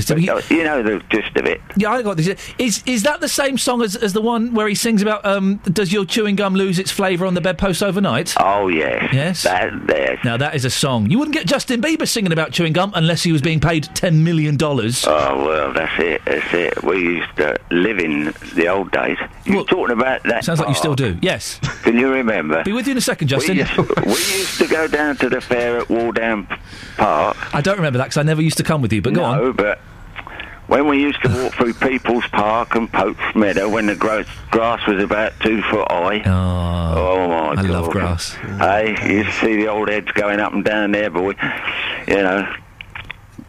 You know the gist of it. Yeah, I got this. Is that the same song as the one where he sings about does your chewing gum lose its flavour on the bedpost overnight? Oh, yes. Yes? That there. Now, that is a song. You wouldn't get Justin Bieber singing about chewing gum unless he was being paid $10 million. Oh, well, that's it. We used to live in the old days. You were talking about that. Sounds like you still do. Yes. Can you remember? Be with you in a second, Justin. We used to go down to the fair at Waldown Park. I don't remember that because I never used to come with you, but go on. No, but when we used to walk through People's Park and Pope's Meadow when the grass was about 2 foot high. Oh my God. I love grass. Hey, you see the old heads going up and down there, boy. You know,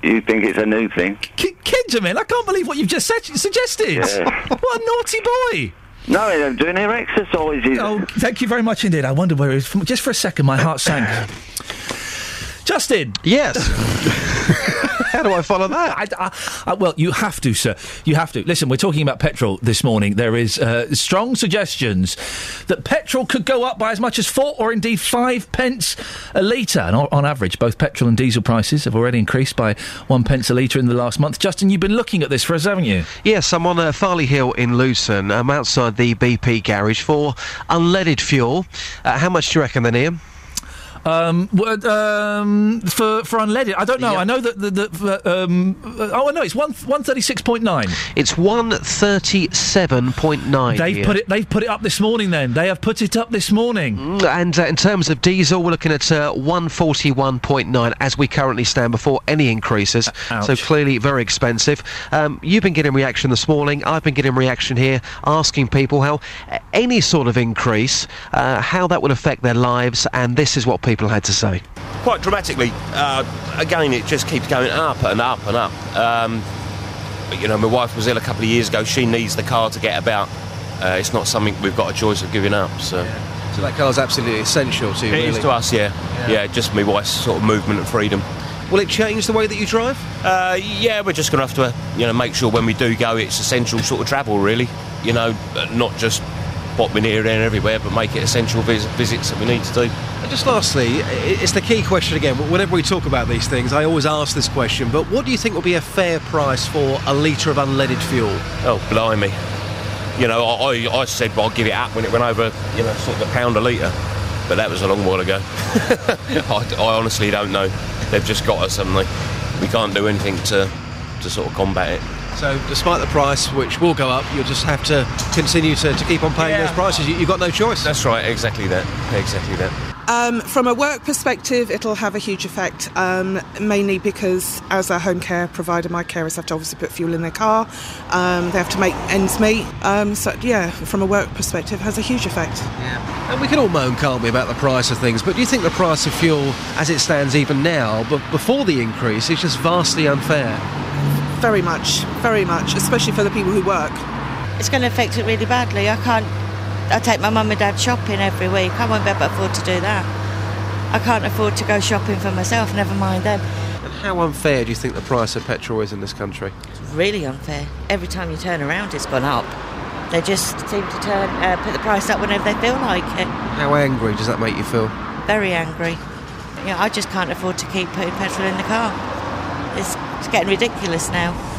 you think it's a new thing. Kenjamin, I can't believe what you've just suggested. Yeah. What a naughty boy. No, they're doing their exercises. Oh, thank you very much indeed. I wondered where it was. Just for a second, my heart sank. Justin! Yes! How do I follow that? Well, you have to, sir. You have to. Listen, we're talking about petrol this morning. There is strong suggestions that petrol could go up by as much as 4 or indeed 5 pence a litre. And on average, both petrol and diesel prices have already increased by 1 pence a litre in the last month. Justin, you've been looking at this for us, haven't you? Yes, I'm on Farley Hill in Luton. I'm outside the BP garage for unleaded fuel. How much do you reckon then, Ian? For unleaded, I don't know. Yep. I know that I know it's 136.9. It's 137.9. They've put it up this morning. Then they have put it up this morning. And in terms of diesel, we're looking at 141.9 as we currently stand before any increases. Ouch. So clearly very expensive. You've been getting reaction this morning. I've been getting reaction here, asking people how any sort of increase, how that would affect their lives, and this is what people had to say. Quite dramatically. Again, it just keeps going up and up and up. You know, my wife was ill a couple of years ago. She needs the car to get about. It's not something we've got a choice of giving up. So that car's absolutely essential to you, It is to us, yeah. Just my wife's sort of movement and freedom. Will it change the way that you drive? Yeah, we're just going to have to, make sure when we do go, it's essential sort of travel, really. Not just popping here, there and everywhere, but make it essential visits that we need to do. And just lastly, it's the key question again. Whenever we talk about these things, I always ask this question, but what do you think will be a fair price for a litre of unleaded fuel? Oh, blimey. I said I'll give it up when it went over, sort of £1 a litre, but that was a long while ago. I honestly don't know. They've just got us, haven't they? We can't do anything to sort of combat it. So, despite the price, which will go up, you'll just have to continue to keep on paying those prices. You've got no choice. That's right, exactly that. From a work perspective, it'll have a huge effect, mainly because as a home care provider, my carers have to obviously put fuel in their car. They have to make ends meet. From a work perspective, it has a huge effect. Yeah. And we can all moan, can't we, about the price of things, but do you think the price of fuel, as it stands even now, but before the increase, is just vastly unfair? Very much, especially for the people who work. It's going to affect it really badly. I take my mum and dad shopping every week. I won't be able to afford to do that. I can't afford to go shopping for myself, never mind them. How unfair do you think the price of petrol is in this country? It's really unfair. Every time you turn around, it's gone up. They just seem to put the price up whenever they feel like it. How angry does that make you feel? Very angry. Yeah, I just can't afford to keep putting petrol in the car. It's getting ridiculous now.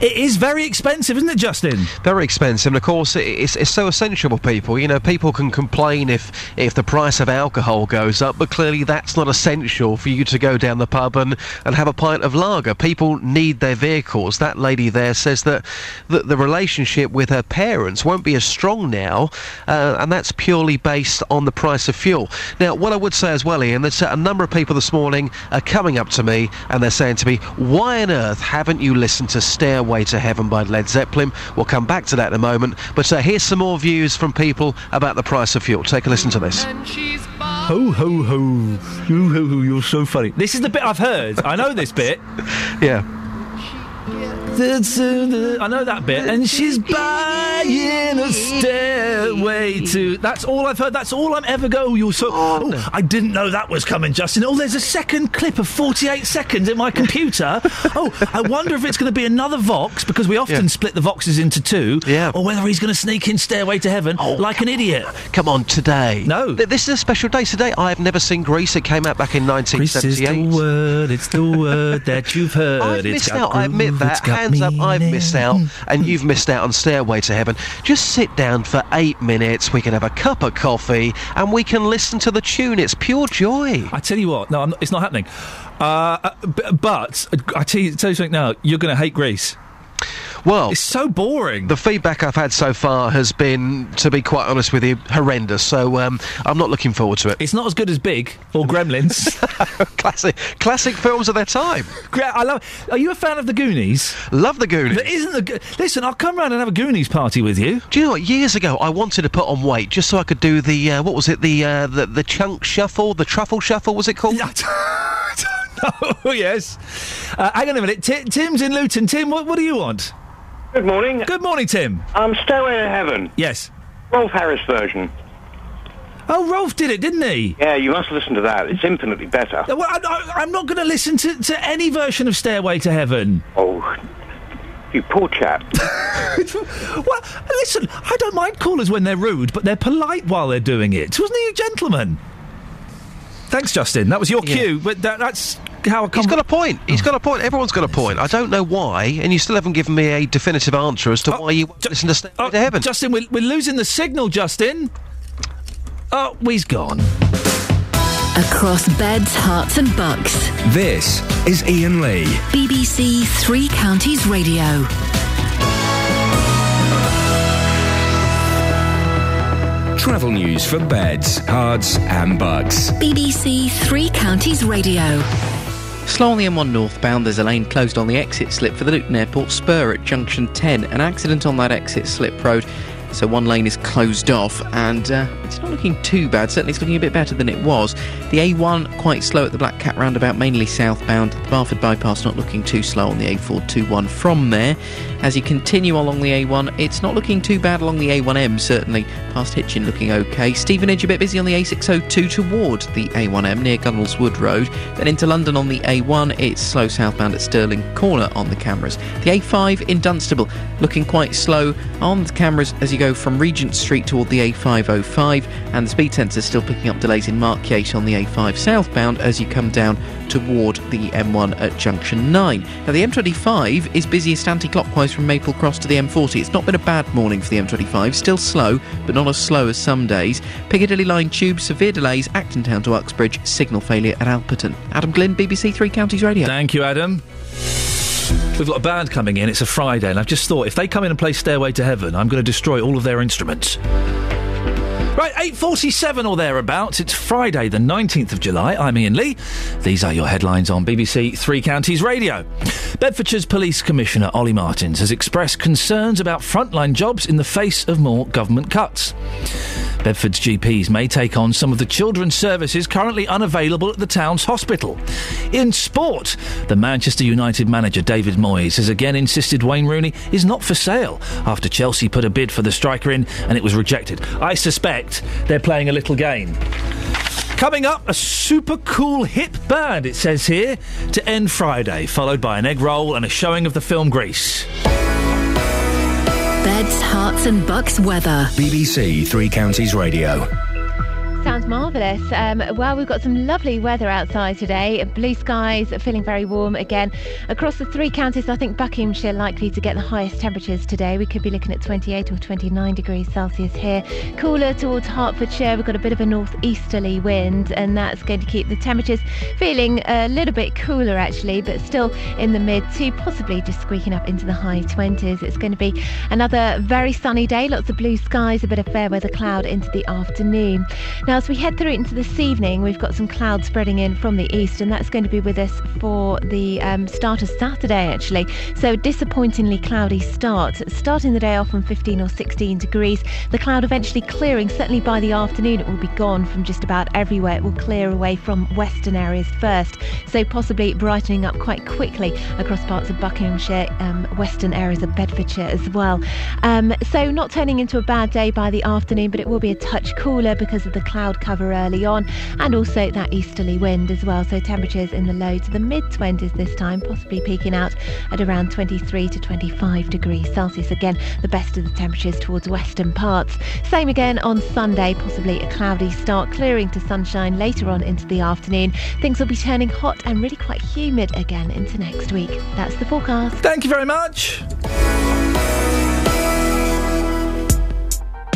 It is very expensive, isn't it, Justin? Very expensive, and of course it's so essential for people. You know, people can complain if the price of alcohol goes up, but clearly that's not essential for you to go down the pub and have a pint of lager. People need their vehicles. That lady there says that the relationship with her parents won't be as strong now, and that's purely based on the price of fuel. Now, what I would say as well, Ian, that a number of people this morning are coming up to me and they're saying to me, why on earth haven't you listened to Stairway to Heaven by Led Zeppelin? We'll come back to that in a moment, but here's some more views from people about the price of fuel. Take a listen to this. Ho, ho, ho. Ho, ho, ho, you're so funny. This is the bit I've heard. I know this bit. Yeah. I know that bit. And she's buying a stairway to... That's all I've heard. That's all I'm ever going. You're so... Oh, I didn't know that was coming, Justin. Oh, there's a second clip of 48 seconds in my computer. Oh, I wonder if it's going to be another Vox, because we often split the Voxes into two. Yeah. Or whether he's going to sneak in Stairway to Heaven like an idiot. Come on, today. No. This is a special day today. I've never seen Grease. It came out back in 1978. Grease is the word. It's the word that you've heard. I've missed out. I admit that. Hands up, I've missed out, and you've missed out on Stairway to Heaven. Just sit down for 8 minutes, we can have a cup of coffee, and we can listen to the tune. It's pure joy. I tell you what, no, it's not happening. But I tell you something now, you're going to hate Grease. Well, it's so boring. The feedback I've had so far has been, to be quite honest with you, horrendous. So I'm not looking forward to it. It's not as good as Big or Gremlins. classic films of their time. I love. Are you a fan of the Goonies? Love the Goonies. Listen, I'll come round and have a Goonies party with you. Do you know what? Years ago, I wanted to put on weight just so I could do the what was it? The chunk shuffle, the truffle shuffle. Was it called? Oh yes. Hang on a minute. Tim's in Luton. Tim, what do you want? Good morning. Good morning, Tim. Stairway to Heaven. Yes. Rolf Harris version. Oh, Rolf did it, didn't he? Yeah, you must listen to that. It's infinitely better. Well, I'm not going to listen to any version of Stairway to Heaven. Oh, you poor chap. Well, listen, I don't mind callers when they're rude, but they're polite while they're doing it. Wasn't he a gentleman? Thanks, Justin. That was your cue, but that's how I come... He's got a point. He's got a point. Everyone's got a point. I don't know why, and you still haven't given me a definitive answer as to why you won't listen to Stairway to Heaven. Justin, we're losing the signal, Justin. Oh, he's gone. Across beds, hearts and bucks. This is Iain Lee. BBC Three Counties Radio. Travel news for beds, cards and bugs. BBC Three Counties Radio. Slow on the M1 northbound, there's a lane closed on the exit slip for the Luton Airport spur at junction 10. An accident on that exit slip road, so one lane is closed off, and it's not looking too bad. Certainly it's looking a bit better than it was. The A1 quite slow at the Black Cat roundabout, mainly southbound. The Barford bypass not looking too slow on the A421 from there. As you continue along the A1, it's not looking too bad along the A1M, certainly. Past Hitchin looking okay. Stevenage a bit busy on the A602 toward the A1M near Gunnells Wood Road. Then into London on the A1, it's slow southbound at Stirling Corner on the cameras. The A5 in Dunstable looking quite slow on the cameras as you go from Regent Street toward the A505, and the speed sensor still picking up delays in Markyate on the A5 southbound as you come down toward the M1 at junction 9. Now the M25 is busiest anti-clockwise from Maple Cross to the M40. It's not been a bad morning for the M25, still slow, but not as slow as some days. Piccadilly Line tube, severe delays, Acton Town to Uxbridge, signal failure at Alperton. Adam Glynn, BBC Three Counties Radio. Thank you, Adam. We've got a band coming in, it's a Friday, and I've just thought, if they come in and play Stairway to Heaven, I'm going to destroy all of their instruments. Right, 8:47 or thereabouts. It's Friday, the 19th of July. I'm Iain Lee. These are your headlines on BBC Three Counties Radio. Bedfordshire's Police Commissioner Ollie Martins has expressed concerns about frontline jobs in the face of more government cuts. Bedford's GPs may take on some of the children's services currently unavailable at the town's hospital. In sport, the Manchester United manager David Moyes has again insisted Wayne Rooney is not for sale after Chelsea put a bid for the striker in and it was rejected. I suspect they're playing a little game. Coming up, a super cool hip band, it says here, to end Friday, followed by an egg roll and a showing of the film Grease. Beds, hearts and bucks weather. BBC Three Counties Radio. Sounds marvellous. Well, we've got some lovely weather outside today. Blue skies, feeling very warm again. Across the three counties, I think Buckinghamshire likely to get the highest temperatures today. We could be looking at 28 or 29 degrees Celsius here. Cooler towards Hertfordshire. We've got a bit of a northeasterly wind, and that's going to keep the temperatures feeling a little bit cooler, actually, but still in the mid to possibly just squeaking up into the high 20s. It's going to be another very sunny day. Lots of blue skies, a bit of fair weather cloud into the afternoon. Now, as we head through into this evening, we've got some clouds spreading in from the east, and that's going to be with us for the start of Saturday, actually. So, disappointingly cloudy start. Starting the day off from 15 or 16 degrees. The cloud eventually clearing. Certainly by the afternoon, it will be gone from just about everywhere. It will clear away from western areas first. So, possibly brightening up quite quickly across parts of Buckinghamshire, western areas of Bedfordshire as well. So, not turning into a bad day by the afternoon, but it will be a touch cooler because of the cloud cover early on, and also that easterly wind as well. So temperatures in the low to the mid-20s this time, possibly peaking out at around 23 to 25 degrees Celsius. Again, the best of the temperatures towards western parts. Same again on Sunday, possibly a cloudy start, clearing to sunshine later on into the afternoon. Things will be turning hot and really quite humid again into next week. That's the forecast. Thank you very much.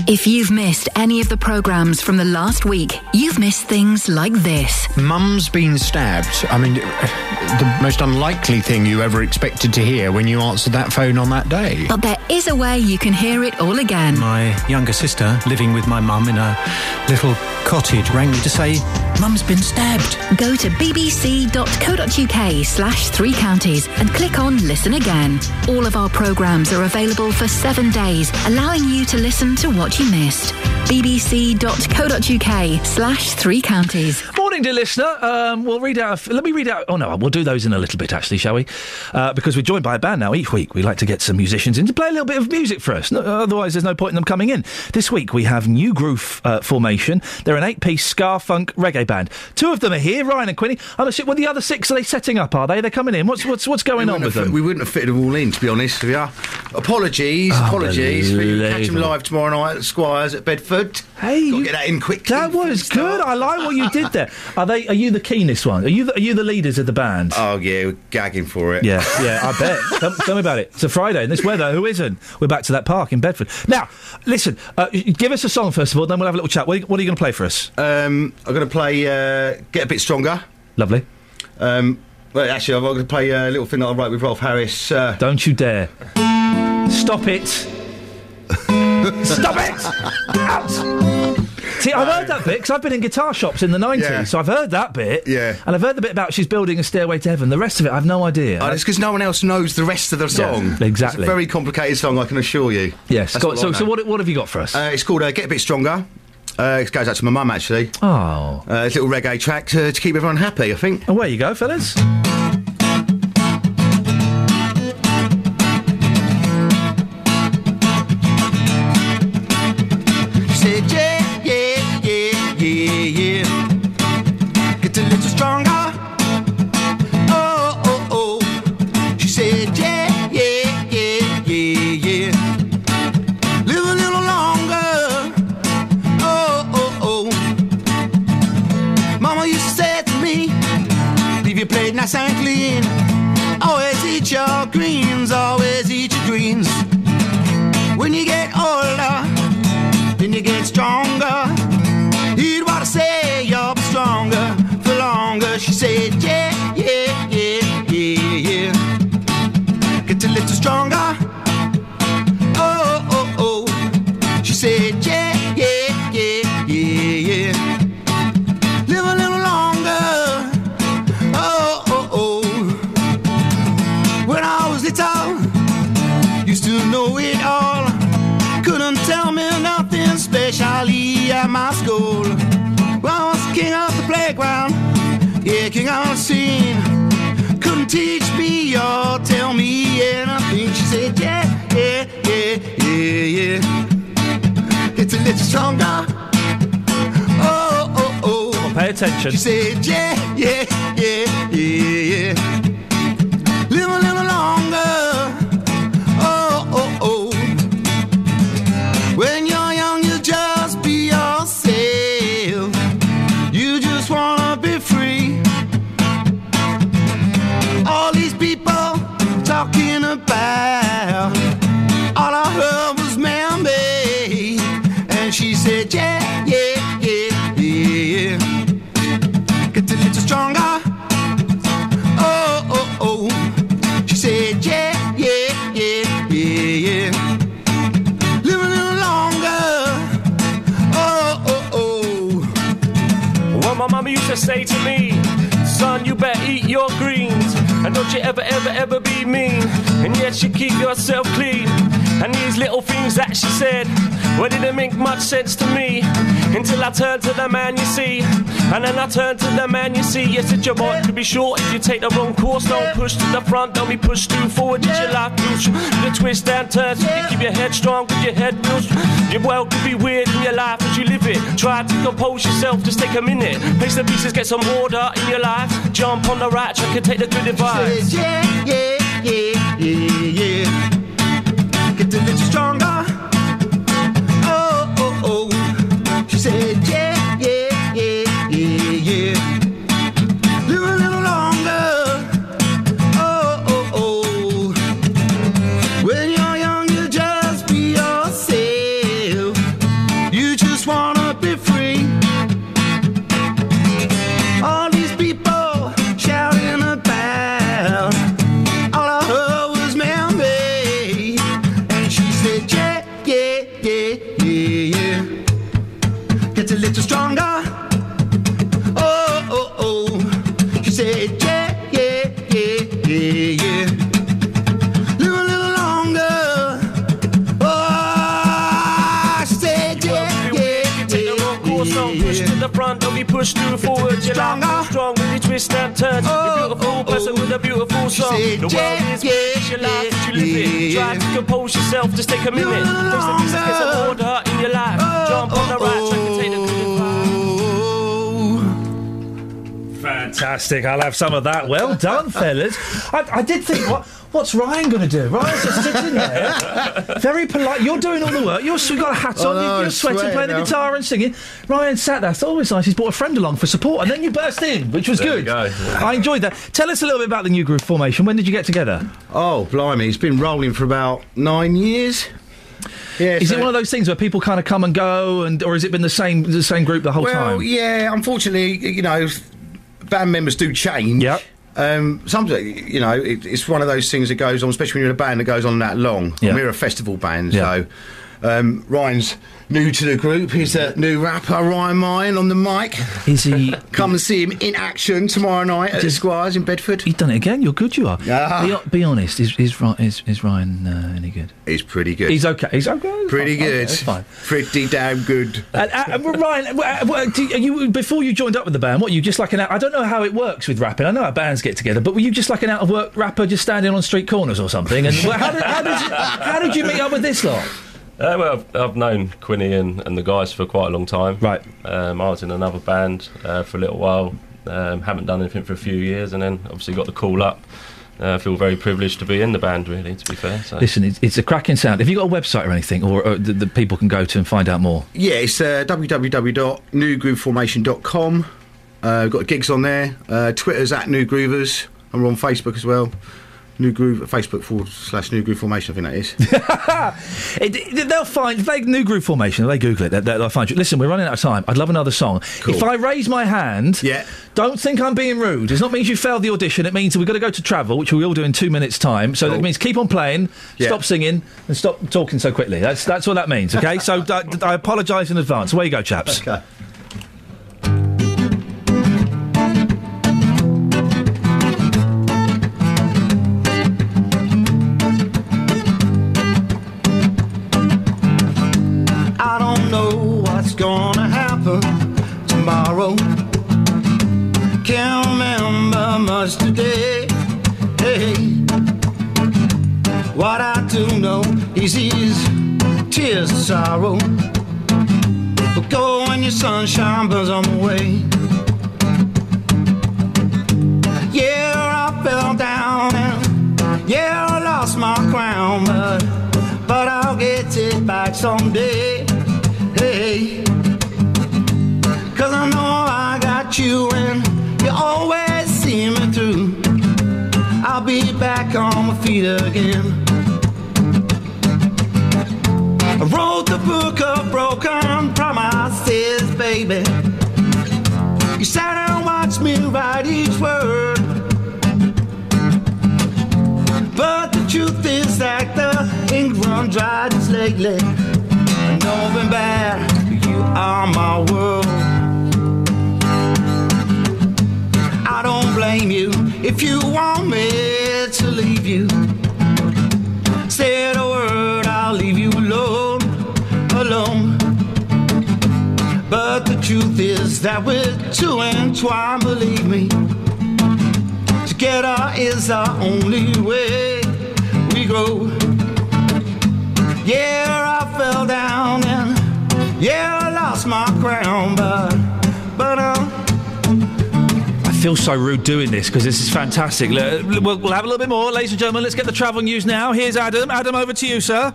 If you've missed any of the programmes from the last week, you've missed things like this. Mum's been stabbed. I mean, the most unlikely thing you ever expected to hear when you answered that phone on that day. But there is a way you can hear it all again. My younger sister, living with my mum in a little cottage, rang me to say, Mum's been stabbed. Go to bbc.co.uk/Three Counties and click on Listen Again. All of our programmes are available for 7 days, allowing you to listen to what you missed. bbc.co.uk/Three Counties. Morning, dear listener. We'll read out. Let me read out. Oh no, we'll do those in a little bit, actually, shall we? Because we're joined by a band now each week. We like to get some musicians in to play a little bit of music for us. No, otherwise, there's no point in them coming in. This week we have New Groove Formation. They're an 8-piece ska funk reggae band. 2 of them are here, Ryan and Quinny. Well, the other 6, are they setting up? Are they? They're coming in. What's going on with them? We wouldn't have fitted them all in, to be honest with you. Apologies. We catch them live tomorrow night at Squires at Bedford. Hey, got to get that in quickly. That was good. I like what you did there. Are you the keenest one? Are you the leaders of the band? Oh yeah, we're gagging for it. Yeah, I bet. Tell me about it. It's a Friday in this weather. Who isn't? We're back to that park in Bedford. Now, listen. Give us a song first of all, then we'll have a little chat. What are you going to play for us? I'm going to play Get a Bit Stronger. Lovely. Well, actually, I'm going to play a little thing that I wrote with Rolf Harris. Don't you dare! Stop it! Stop it! Out! See, I've heard that bit because I've been in guitar shops in the 90s, so I've heard that bit. Yeah. And I've heard the bit about she's building a stairway to heaven. The rest of it, I've no idea. It's because no one else knows the rest of the song. Yeah, exactly. It's a very complicated song, I can assure you. Yes. So what have you got for us? It's called Get a Bit Stronger. It goes out to my mum, actually. Oh. It's a little reggae track to keep everyone happy, I think. Away you go, fellas. Nice and clean. Always eat your greens, always eat your greens. When you get older, then you get stronger. Heed what I say, you'll be stronger for longer. She said, yeah. Get a little stronger. Oh. She said, yeah. Live a little longer. Used to know it all. Couldn't tell me nothing specially at my school. Well, I was king of the playground, yeah, king on the scene. Couldn't teach me or tell me anything. She said, yeah. It's a little stronger. Oh. Pay attention. She said, yeah, yeah, yeah, yeah, yeah. Live a little longer. Oh, oh, oh. When you're young, you just be yourself. You just wanna be free. All these people talking about, all I heard was man-made. And she said, yeah, yeah, yeah, yeah. Get a little stronger. Oh, oh, oh. She said, yeah, yeah, yeah, yeah, yeah. Live a little longer. Oh, oh, oh. Well, my mama used to say to me, son, you better eat your greens, and don't you ever, ever, ever be mean, and yet you keep yourself clean. And these little things that she said, well, didn't make much sense to me, until I turned to the man you see. And then I turned to the man you see. Yes, that your boy could be short if you take the wrong course. Don't push to the front, don't be pushed too forward. Did your life do the twist and turns? So you keep your head strong with your head real strong. Your world could be weird in your life as you live it. Try to compose yourself, just take a minute. Place the pieces, get some order in your life. Jump on the right track and take the good advice. Yeah, yeah, yeah, yeah, yeah. Get a little stronger. Oh, oh, oh. She said, yeah, yeah, yeah, yeah, yeah. Live a little longer. Oh, oh, oh. When you're young, you just be yourself. You just wanna be free. All these people shouting about, all I heard was man-made. And she said, yeah, yeah, yeah, yeah, yeah. Get a little stronger. Oh, oh, oh. She said, yeah, yeah, yeah, yeah, yeah. Live a little longer. Oh, she said, yeah, yeah, yeah, Push to the front, don't be pushed too forward. Your life is strong when you twist and turn. You're a beautiful person with a beautiful song. The world is big, your life that you live it. Try to compose yourself, just take a minute. Place the pieces, get some order in your life. Jump on the right track and take the good advice. Fantastic. I'll have some of that. Well done, fellas. I did think, what's Ryan going to do? Ryan's just sitting there, very polite. You're doing all the work. You've got a hat on. no, You're sweating, playing the guitar and singing. Ryan sat there. It's always nice. He's brought a friend along for support, and then you burst in, which was There good. we go. I enjoyed that. Tell us a little bit about the New Groove formation. When did you get together? Oh, blimey, it's been rolling for about 9 years. Yeah, Is it one of those things where people kind of come and go, or has it been the same group the whole time? Well, yeah, unfortunately, you know, band members do change. Yep. Sometimes, you know, it's one of those things that goes on, especially when you're in a band that goes on that long. Yeah. We're a festival band, Yeah. so Ryan's new to the group. He's a new rapper, Ryan Mine, on the mic. Is he? Come and see him in action tomorrow night at the Squires in Bedford. You've done it again. You're good. You are. Be honest. Is Ryan any good? He's pretty good. He's okay. He's okay. Pretty Okay, good. that's fine. Pretty damn good. Ryan, before you joined up with the band, what, you just like I don't know how it works with rapping. I know how bands get together, but were you just like an out-of-work rapper just standing on street corners or something? And how did you meet up with this lot? Well, I've known Quinny and the guys for quite a long time. Right. I was in another band for a little while. Haven't done anything for a few years, and then obviously got the call up. I feel very privileged to be in the band, really, to be fair. So. Listen, it's a cracking sound. Have you got a website or anything, or that people can go to and find out more? Yeah, it's www.newgrooveformation.com. We've got gigs on there. Twitter's @NewGroovers, and we're on Facebook as well. New Groove, Facebook.com/New Groove Formation, I think that is. They'll find, if they New Groove Formation, if they Google it, they'll find you. Listen, we're running out of time. I'd love another song. Cool. If I raise my hand, don't think I'm being rude. It not means you failed the audition. It means that we've got to go to travel, which we will do in 2 minutes' time. So that means keep on playing, stop singing, and stop talking so quickly. That's what that means, okay? So I apologise in advance. Away you go, chaps. Okay. Gonna happen tomorrow. Can't remember much today. Hey, what I do know is these tears of sorrow will go when your sunshine burns on the way. lost my crown, but I'll get it back someday. Hey, 'cause I know I got you and you always see me through. I'll be back on my feet again. I wrote the book of broken promises, baby. You sat and watched me write each word. But the truth is that the ink run dry just lately. I know I've been bad, but you are my world. I don't blame you if you want me to leave you. Say the word, I'll leave you alone, alone. But the truth is that we're too entwined, believe me. Together is the only way we grow. Yeah, I fell down and yeah, I lost my crown, but I feel so rude doing this because this is fantastic. We'll have a little bit more, ladies and gentlemen. Let's get the travel news now. Here's Adam. Adam, over to you, sir.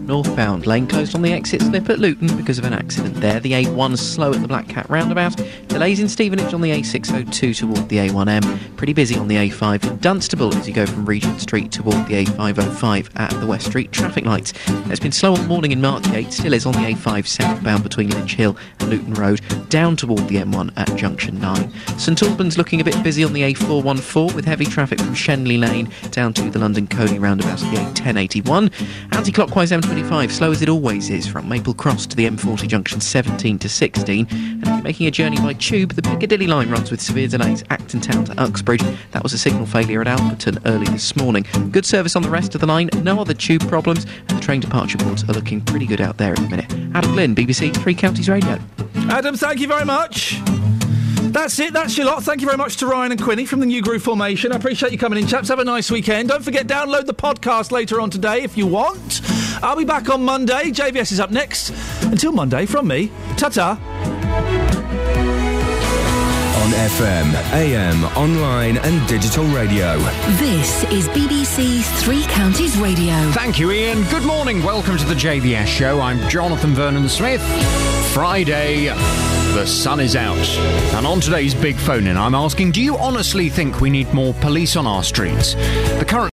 Northbound lane closed on the exit slip at Luton because of an accident there. The A1 slow at the Black Cat roundabout. Delays in Stevenage on the A602 toward the A1M. Pretty busy on the A5 in Dunstable as you go from Regent Street toward the A505 at the West Street traffic lights. It's been slow all morning in Markgate. Still is on the A5 southbound between Lynch Hill and Luton Road. Down toward the M1 at Junction 9. St Albans looking a bit busy on the A414 with heavy traffic from Shenley Lane down to the London Colney roundabout at the A1081. Anti-clockwise M25 slow as it always is from Maple Cross to the M40 junction 17 to 16. And if you're making a journey by tube, the Piccadilly line runs with severe delays Acton Town to Uxbridge. That was a signal failure at Alperton early this morning. Good service on the rest of the line, no other tube problems, and the train departure boards are looking pretty good out there at the minute. Adam Glynn, BBC Three Counties Radio. Adam, thank you very much. That's it, that's your lot. Thank you very much to Ryan and Quinny from the New Groove Formation. I appreciate you coming in, chaps. Have a nice weekend. Don't forget, download the podcast later on today if you want. I'll be back on Monday. JVS is up next. Until Monday, from me, ta-ta. On FM, AM, online and digital radio. This is BBC Three Counties Radio. Thank you, Ian. Good morning. Welcome to the JVS show. I'm Jonathan Vernon Smith. Friday, the sun is out. And on today's Big Phone-In, I'm asking, do you honestly think we need more police on our streets? The current